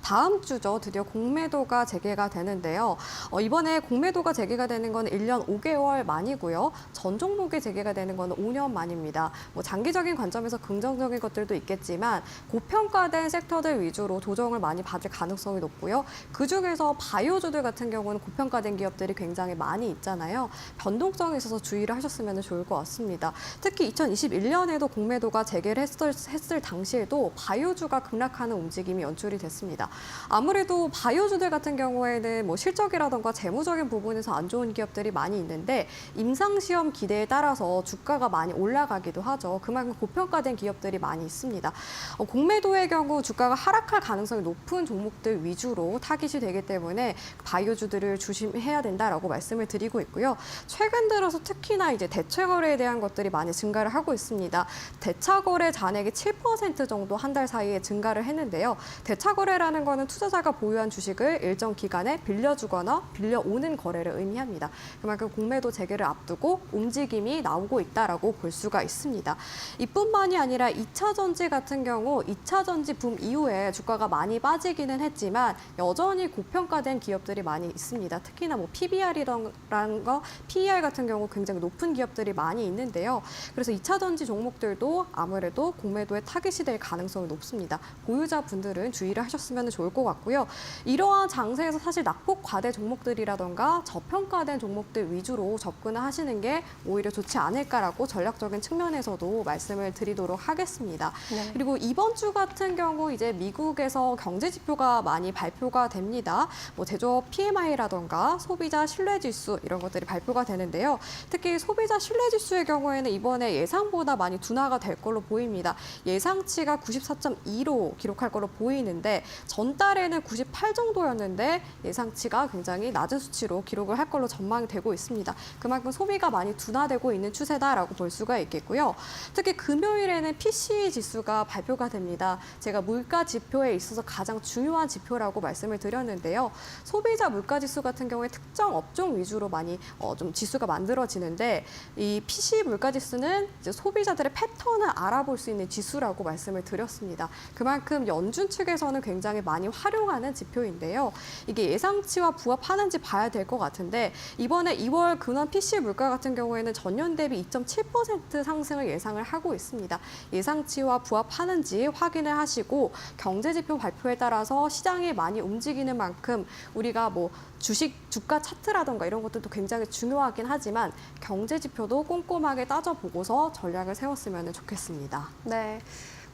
다음 주죠. 드디어 공매도가 재개가 되는데요. 이번에 공매도가 재개가 되는 건 1년 5개월 만이고요. 전 종목이 재개가 되는 건 5년 만입니다. 뭐 장기적인 관점에서 긍정적인 것들도 있겠지만 고평가된 섹터들 위주로 조정을 많이 받을 가능성이 높고요. 그중에서 바이오주들 같은 경우는 고평가된 기업들이 굉장히 많이 있잖아요. 변동성에 있어서 주의를 하셨으면 좋을 것 같습니다. 특히 2021년에도 공매도가 재개를 했을 당시에도 바이오주가 급락하는 움직임이 연출이 됐습니다. 아무래도 바이오주들 같은 경우에는 뭐 실적이라던가 재무적인 부분에서 안 좋은 기업들이 많이 있는데 임상시험 기대에 따라서 주가가 많이 올라가기도 하죠. 그만큼 고평가된 기업들이 많이 있습니다. 공매도의 경우 주가가 하락할 가능성이 높은 종목들 위주로 타깃이 되기 때문에 바이오주들을 조심해야 된다라고 말씀을 드리고 있고요. 최근 들어서 특히나 이제 대체거래에 대한 것들이 많이 증가를 하고 있습니다. 대차거래 잔액이 7% 정도 한 달 사이에 증가를 했는데요. 대차거래라는 거는 투자자가 보유한 주식을 일정 기간에 빌려주거나 빌려오는 거래를 의미합니다. 그만큼 공매도 재개를 앞두고 움직임이 나오고 있다라고 볼 수가 있습니다. 이뿐만이 아니라 2차 전지 같은 경우 2차 전지 붐 이후에 주가가 많이 빠지기는 했지만 여전히 고평가된 기업들이 많이 있습니다. 특히나 뭐 PBR이라는 거, PER 같은 경우 굉장히 높은 기업들이 많이 있는데요. 그래서 2차 전지 종목들도 아무래도 공매도에 타깃이 될 가능성이 높습니다. 보유자분들은 주의를 하셨으면 좋을 것 같고요. 이러한 장세에서 사실 낙폭 과대 종목들이라던가 저평가된 종목들 위주로 접근을 하시는 게 오히려 좋지 않을까라고 전략적인 측면에서도 말씀을 드리도록 하겠습니다.
네.
그리고 이번 주 같은 경우 이제 미국에서 경제 지표가 지표가 많이 발표가 됩니다. 뭐 제조업 PMI라던가 소비자 신뢰지수 이런 것들이 발표가 되는데요. 특히 소비자 신뢰지수의 경우에는 이번에 예상보다 많이 둔화가 될 걸로 보입니다. 예상치가 94.2로 기록할 걸로 보이는데 전달에는 98 정도였는데 예상치가 굉장히 낮은 수치로 기록을 할 걸로 전망이 되고 있습니다. 그만큼 소비가 많이 둔화되고 있는 추세다라고 볼 수가 있겠고요. 특히 금요일에는 PCE 지수가 발표가 됩니다. 제가 물가 지표에 있어서 가장 중요한 지표라고 말씀을 드렸는데요. 소비자 물가 지수 같은 경우에 특정 업종 위주로 많이 좀 지수가 만들어지는데 이 PCE 물가 지수는 이제 소비자들의 패턴을 알아볼 수 있는 지수라고 말씀을 드렸습니다. 그만큼 연준 측에서는 굉장히 많이 활용하는 지표인데요. 이게 예상치와 부합하는지 봐야 될 것 같은데 이번에 2월 근원 PCE 물가 같은 경우에는 전년 대비 2.7% 상승을 예상을 하고 있습니다. 예상치와 부합하는지 확인을 하시고 경제지표 발표에 따라서 시장이 많이 움직이는 만큼 우리가 뭐 주식 주가 차트라던가 이런 것들도 굉장히 중요하긴 하지만 경제지표도 꼼꼼하게 따져보고서 전략을 세웠으면 좋겠습니다.
네.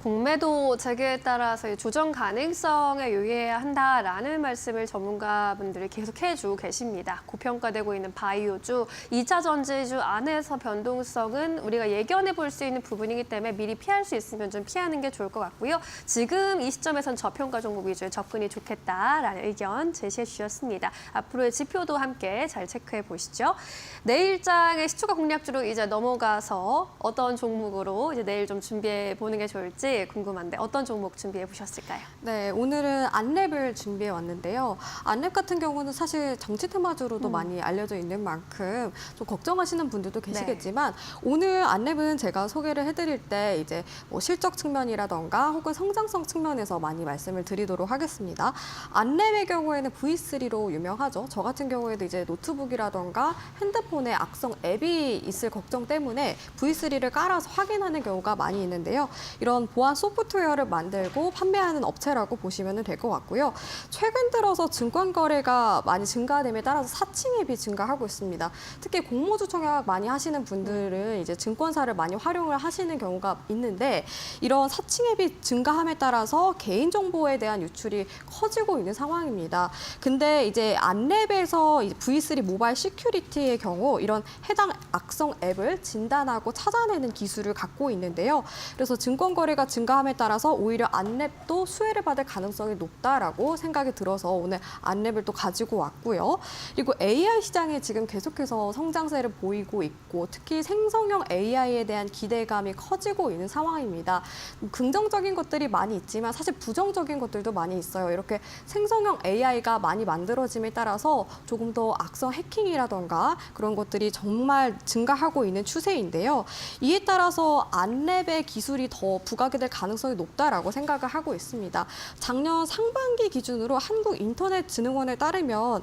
공매도 재개에 따라서 조정 가능성에 유의해야 한다라는 말씀을 전문가분들이 계속 해주고 계십니다. 고평가되고 있는 바이오주, 2차 전지주 안에서 변동성은 우리가 예견해 볼 수 있는 부분이기 때문에 미리 피할 수 있으면 좀 피하는 게 좋을 것 같고요. 지금 이 시점에선 저평가 종목 위주의 접근이 좋겠다라는 의견 제시해 주셨습니다. 앞으로의 지표도 함께 잘 체크해 보시죠. 내일장의 시초가 공략주로 이제 넘어가서 어떤 종목으로 이제 내일 좀 준비해 보는 게 좋을지 궁금한데 어떤 종목 준비해 보셨을까요?
네, 오늘은 안랩을 준비해 왔는데요. 안랩 같은 경우는 사실 정치 테마주로도 많이 알려져 있는 만큼 좀 걱정하시는 분들도 계시겠지만 오늘 안랩은 제가 소개를 해드릴 때 이제 뭐 실적 측면이라던가 혹은 성장성 측면에서 많이 말씀을 드리도록 하겠습니다. 안랩의 경우에는 V3로 유명하죠. 저 같은 경우에도 이제 노트북이라던가 핸드폰에 악성 앱이 있을 걱정 때문에 V3를 깔아서 확인하는 경우가 많이 있는데요. 이런 보안 소프트웨어를 만들고 판매하는 업체라고 보시면 될 것 같고요. 최근 들어서 증권 거래가 많이 증가됨에 따라서 사칭 앱이 증가하고 있습니다. 특히 공모주 청약 많이 하시는 분들은 이제 증권사를 많이 활용을 하시는 경우가 있는데 이런 사칭 앱이 증가함에 따라서 개인정보에 대한 유출이 커지고 있는 상황입니다. 근데 이제 안랩에서 V3 모바일 시큐리티의 경우 이런 해당 악성 앱을 진단하고 찾아내는 기술을 갖고 있는데요. 그래서 증권 거래가 증가함에 따라서 오히려 안랩도 수혜를 받을 가능성이 높다라고 생각이 들어서 오늘 안랩을 또 가지고 왔고요. 그리고 AI 시장이 지금 계속해서 성장세를 보이고 있고 특히 생성형 AI에 대한 기대감이 커지고 있는 상황입니다. 긍정적인 것들이 많이 있지만 사실 부정적인 것들도 많이 있어요. 이렇게 생성형 AI가 많이 만들어짐에 따라서 조금 더 악성 해킹이라던가 그런 것들이 정말 증가하고 있는 추세인데요. 이에 따라서 안랩의 기술이 더 부각이 될 가능성이 높다라고 생각을 하고 있습니다. 작년 상반기 기준으로 한국인터넷진흥원에 따르면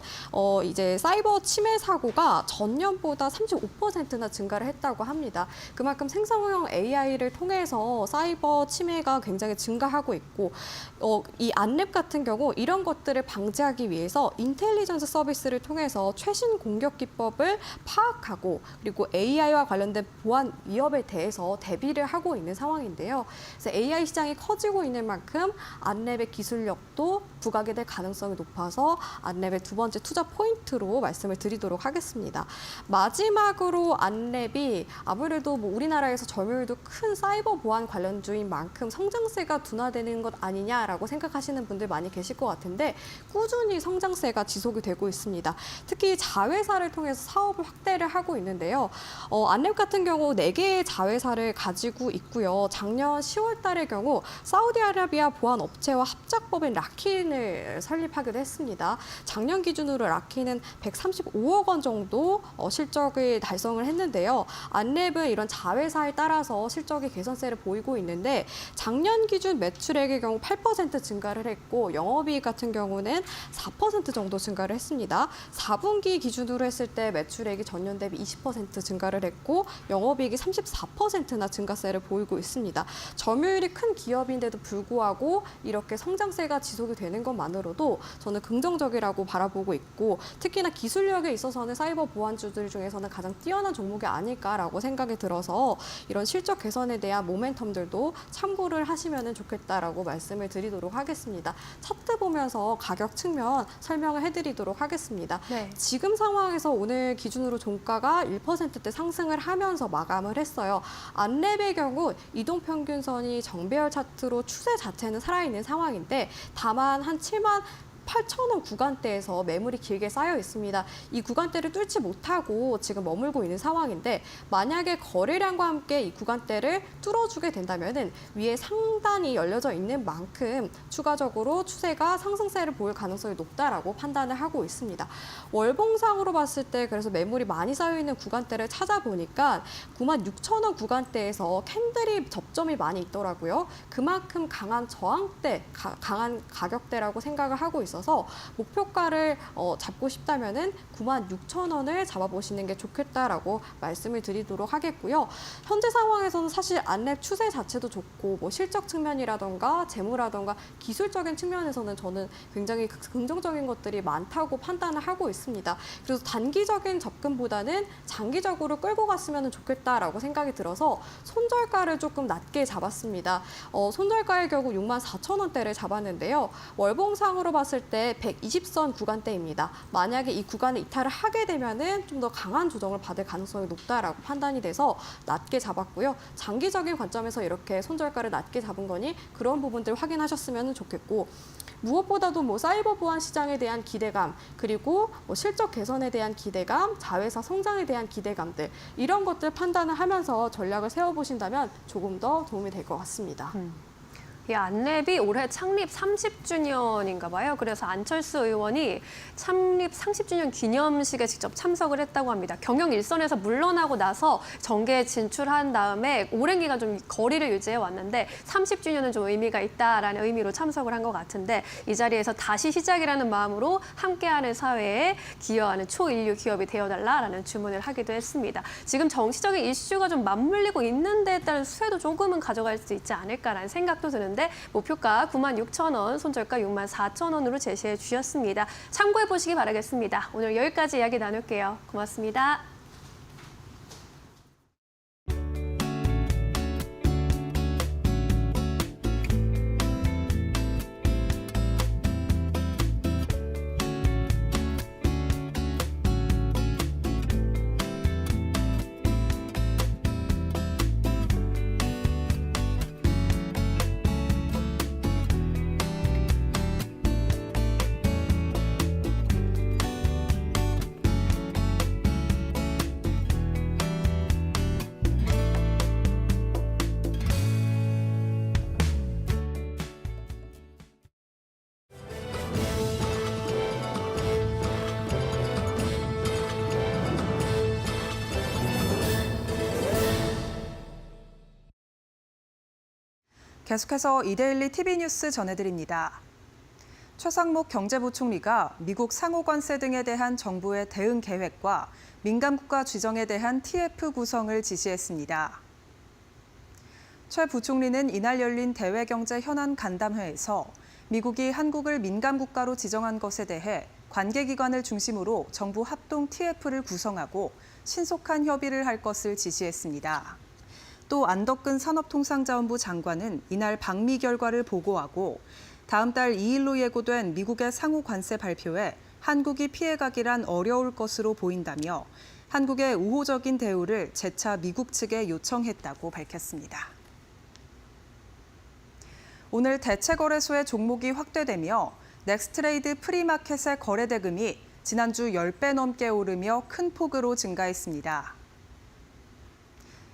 이제 사이버 침해 사고가 전년보다 35%나 증가를 했다고 합니다. 그만큼 생성형 AI를 통해서 사이버 침해가 굉장히 증가하고 있고 이 안랩 같은 경우 이런 것들을 방지하기 위해서 인텔리전스 서비스를 통해서 최신 공격 기법을 파악하고 그리고 AI와 관련된 보안 위협에 대해서 대비를 하고 있는 상황인데요. 그래서 AI 시장이 커지고 있는 만큼 안랩의 기술력도 부각이 될 가능성이 높아서 안랩의 두 번째 투자 포인트로 말씀을 드리도록 하겠습니다. 마지막으로 안랩이 아무래도 뭐 우리나라에서 점유율도 큰 사이버 보안 관련주인 만큼 성장세가 둔화되는 것 아니냐라고 생각하시는 분들 많이 계실 것 같은데 꾸준히 성장세가 지속이 되고 있습니다. 특히 자회사를 통해서 사업을 확대를 하고 있는데요. 안랩 같은 경우 4개의 자회사를 가지고 있고요. 작년 10월 달의 경우 사우디아라비아 보안 업체와 합작법인 라킨을 설립하기도 했습니다. 작년 기준으로 라킨은 135억 원 정도 실적을 달성을 했는데요. 안랩은 이런 자회사에 따라서 실적의 개선세를 보이고 있는데 작년 기준 매출액의 경우 8% 증가를 했고 영업이익 같은 경우는 4% 정도 증가를 했습니다. 4분기 기준으로 했을 때 매출액이 전년 대비 20% 증가를 했고 영업이익이 34%나 증가세를 보이고 있습니다. 점유 점유율이 큰 기업인데도 불구하고 이렇게 성장세가 지속이 되는 것만으로도 저는 긍정적이라고 바라보고 있고 특히나 기술력에 있어서는 사이버 보안주들 중에서는 가장 뛰어난 종목이 아닐까라고 생각이 들어서 이런 실적 개선에 대한 모멘텀들도 참고를 하시면 좋겠다라고 말씀을 드리도록 하겠습니다. 차트 보면서 가격 측면 설명을 해드리도록 하겠습니다.
네.
지금 상황에서 오늘 기준으로 종가가 1%대 상승을 하면서 마감을 했어요. 안랩의 경우 이동평균선이 정배열 차트로 추세 자체는 살아있는 상황인데 다만 한 7만 8,000원 구간대에서 매물이 길게 쌓여 있습니다. 이 구간대를 뚫지 못하고 지금 머물고 있는 상황인데 만약에 거래량과 함께 이 구간대를 뚫어주게 된다면은 위에 상단이 열려져 있는 만큼 추가적으로 추세가 상승세를 보일 가능성이 높다라고 판단을 하고 있습니다. 월봉상으로 봤을 때 그래서 매물이 많이 쌓여 있는 구간대를 찾아보니까 96,000원 구간대에서 캔들이 접점이 많이 있더라고요. 그만큼 강한 저항대, 강한 가격대라고 생각을 하고 있습니다. 있어서 목표가를 잡고 싶다면은 96,000원을 잡아보시는 게 좋겠다라고 말씀을 드리도록 하겠고요. 현재 상황에서는 사실 안랩 추세 자체도 좋고 뭐 실적 측면이라던가 재무라던가 기술적인 측면에서는 저는 굉장히 긍정적인 것들이 많다고 판단을 하고 있습니다. 그래서 단기적인 접근보다는 장기적으로 끌고 갔으면 좋겠다라고 생각이 들어서 손절가를 조금 낮게 잡았습니다. 손절가의 경우 64,000원대를 잡았는데요. 월봉상으로 봤을 때 120선 구간대입니다. 만약에 이 구간에 이탈을 하게 되면은 좀 더 강한 조정을 받을 가능성이 높다라고 판단이 돼서 낮게 잡았고요. 장기적인 관점에서 이렇게 손절가를 낮게 잡은 거니 그런 부분들 확인하셨으면 좋겠고 무엇보다도 뭐 사이버 보안 시장에 대한 기대감 그리고 뭐 실적 개선에 대한 기대감, 자회사 성장에 대한 기대감들 이런 것들 판단을 하면서 전략을 세워보신다면 조금 더 도움이 될 것 같습니다.
이 안랩이 올해 창립 30주년인가 봐요. 그래서 안철수 의원이 창립 30주년 기념식에 직접 참석을 했다고 합니다. 경영 일선에서 물러나고 나서 정계에 진출한 다음에 오랜 기간 좀 거리를 유지해 왔는데 30주년은 좀 의미가 있다라는 의미로 참석을 한 것 같은데 이 자리에서 다시 시작이라는 마음으로 함께하는 사회에 기여하는 초인류 기업이 되어달라라는 주문을 하기도 했습니다. 지금 정치적인 이슈가 좀 맞물리고 있는 데에 따른 수혜도 조금은 가져갈 수 있지 않을까라는 생각도 드는데 목표가 96,000원, 손절가 64,000원으로 제시해 주셨습니다. 참고해 보시기 바라겠습니다. 오늘 여기까지 이야기 나눌게요. 고맙습니다.
계속해서 이데일리 TV 뉴스 전해드립니다. 최상목 경제부총리가 미국 상호관세 등에 대한 정부의 대응 계획과 민감국가 지정에 대한 TF 구성을 지시했습니다. 최 부총리는 이날 열린 대외경제 현안 간담회에서 미국이 한국을 민감국가로 지정한 것에 대해 관계기관을 중심으로 정부 합동 TF를 구성하고 신속한 협의를 할 것을 지시했습니다. 또 안덕근 산업통상자원부 장관은 이날 방미 결과를 보고하고 다음 달 2일로 예고된 미국의 상호 관세 발표에 한국이 피해가기란 어려울 것으로 보인다며 한국의 우호적인 대우를 재차 미국 측에 요청했다고 밝혔습니다. 오늘 대체거래소의 종목이 확대되며 넥스트레이드 프리마켓의 거래 대금이 지난주 10배 넘게 오르며 큰 폭으로 증가했습니다.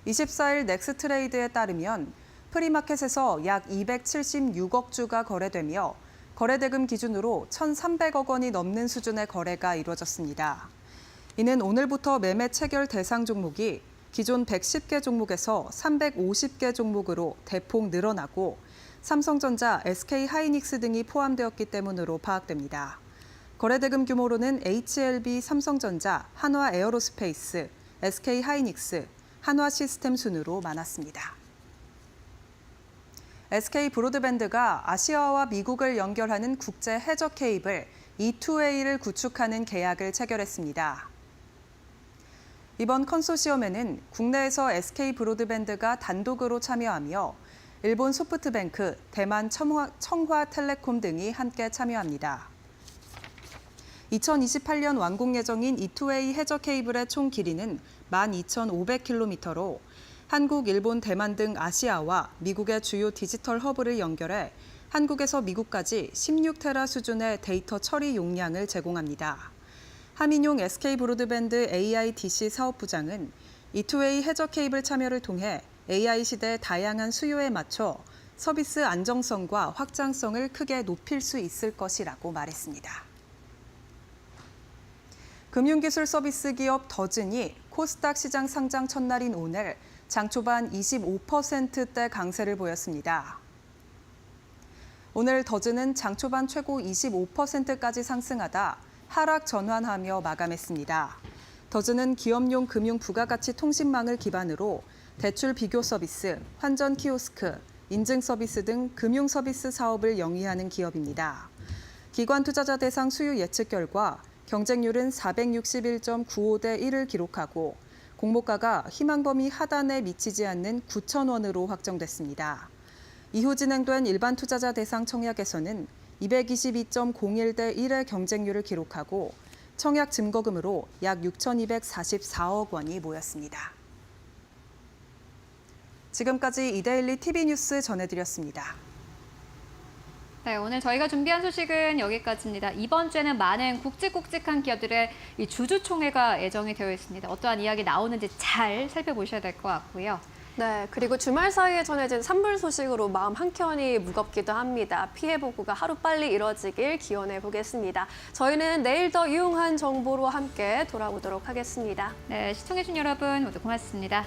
24일 넥스트레이드에 따르면 프리마켓에서 약 276억 주가 거래되며 거래대금 기준으로 1,300억 원이 넘는 수준의 거래가 이루어졌습니다. 이는 오늘부터 매매 체결 대상 종목이 기존 110개 종목에서 350개 종목으로 대폭 늘어나고 삼성전자, SK하이닉스 등이 포함되었기 때문으로 파악됩니다. 거래대금 규모로는 HLB, 삼성전자, 한화에어로스페이스, SK하이닉스, 한화시스템 순으로 많았습니다. SK 브로드밴드가 아시아와 미국을 연결하는 국제 해저 케이블 E2A를 구축하는 계약을 체결했습니다. 이번 컨소시엄에는 국내에서 SK 브로드밴드가 단독으로 참여하며 일본 소프트뱅크, 대만 청화텔레콤 등이 함께 참여합니다. 2028년 완공 예정인 E2A 해저 케이블의 총 길이는 12,500km로 한국, 일본, 대만 등 아시아와 미국의 주요 디지털 허브를 연결해 한국에서 미국까지 16테라 수준의 데이터 처리 용량을 제공합니다. 하민용 SK 브로드밴드 AIDC 사업부장은 E2A 해저 케이블 참여를 통해 AI 시대의 다양한 수요에 맞춰 서비스 안정성과 확장성을 크게 높일 수 있을 것이라고 말했습니다. 금융기술 서비스 기업 더즌이 코스닥 시장 상장 첫날인 오늘 장 초반 25%대 강세를 보였습니다. 오늘 더즌은 장 초반 최고 25%까지 상승하다 하락 전환하며 마감했습니다. 더즌은 기업용 금융 부가가치 통신망을 기반으로 대출 비교 서비스, 환전 키오스크, 인증 서비스 등 금융 서비스 사업을 영위하는 기업입니다. 기관 투자자 대상 수요 예측 결과 경쟁률은 461.95대 1을 기록하고 공모가가 희망 범위 하단에 미치지 않는 9,000원으로 확정됐습니다. 이후 진행된 일반 투자자 대상 청약에서는 222.01대 1의 경쟁률을 기록하고 청약 증거금으로 약 6,244억 원이 모였습니다. 지금까지 이데일리 TV뉴스 전해드렸습니다.
네, 오늘 저희가 준비한 소식은 여기까지입니다. 이번 주에는 많은 굵직굵직한 기업들의 이 주주총회가 예정이 되어 있습니다. 어떠한 이야기 나오는지 잘 살펴보셔야 될 것 같고요.
네, 그리고 주말 사이에 전해진 산불 소식으로 마음 한켠이 무겁기도 합니다. 피해 복구가 하루빨리 이뤄지길 기원해 보겠습니다. 저희는 내일 더 유용한 정보로 함께 돌아오도록 하겠습니다.
네, 시청해주신 여러분 모두 고맙습니다.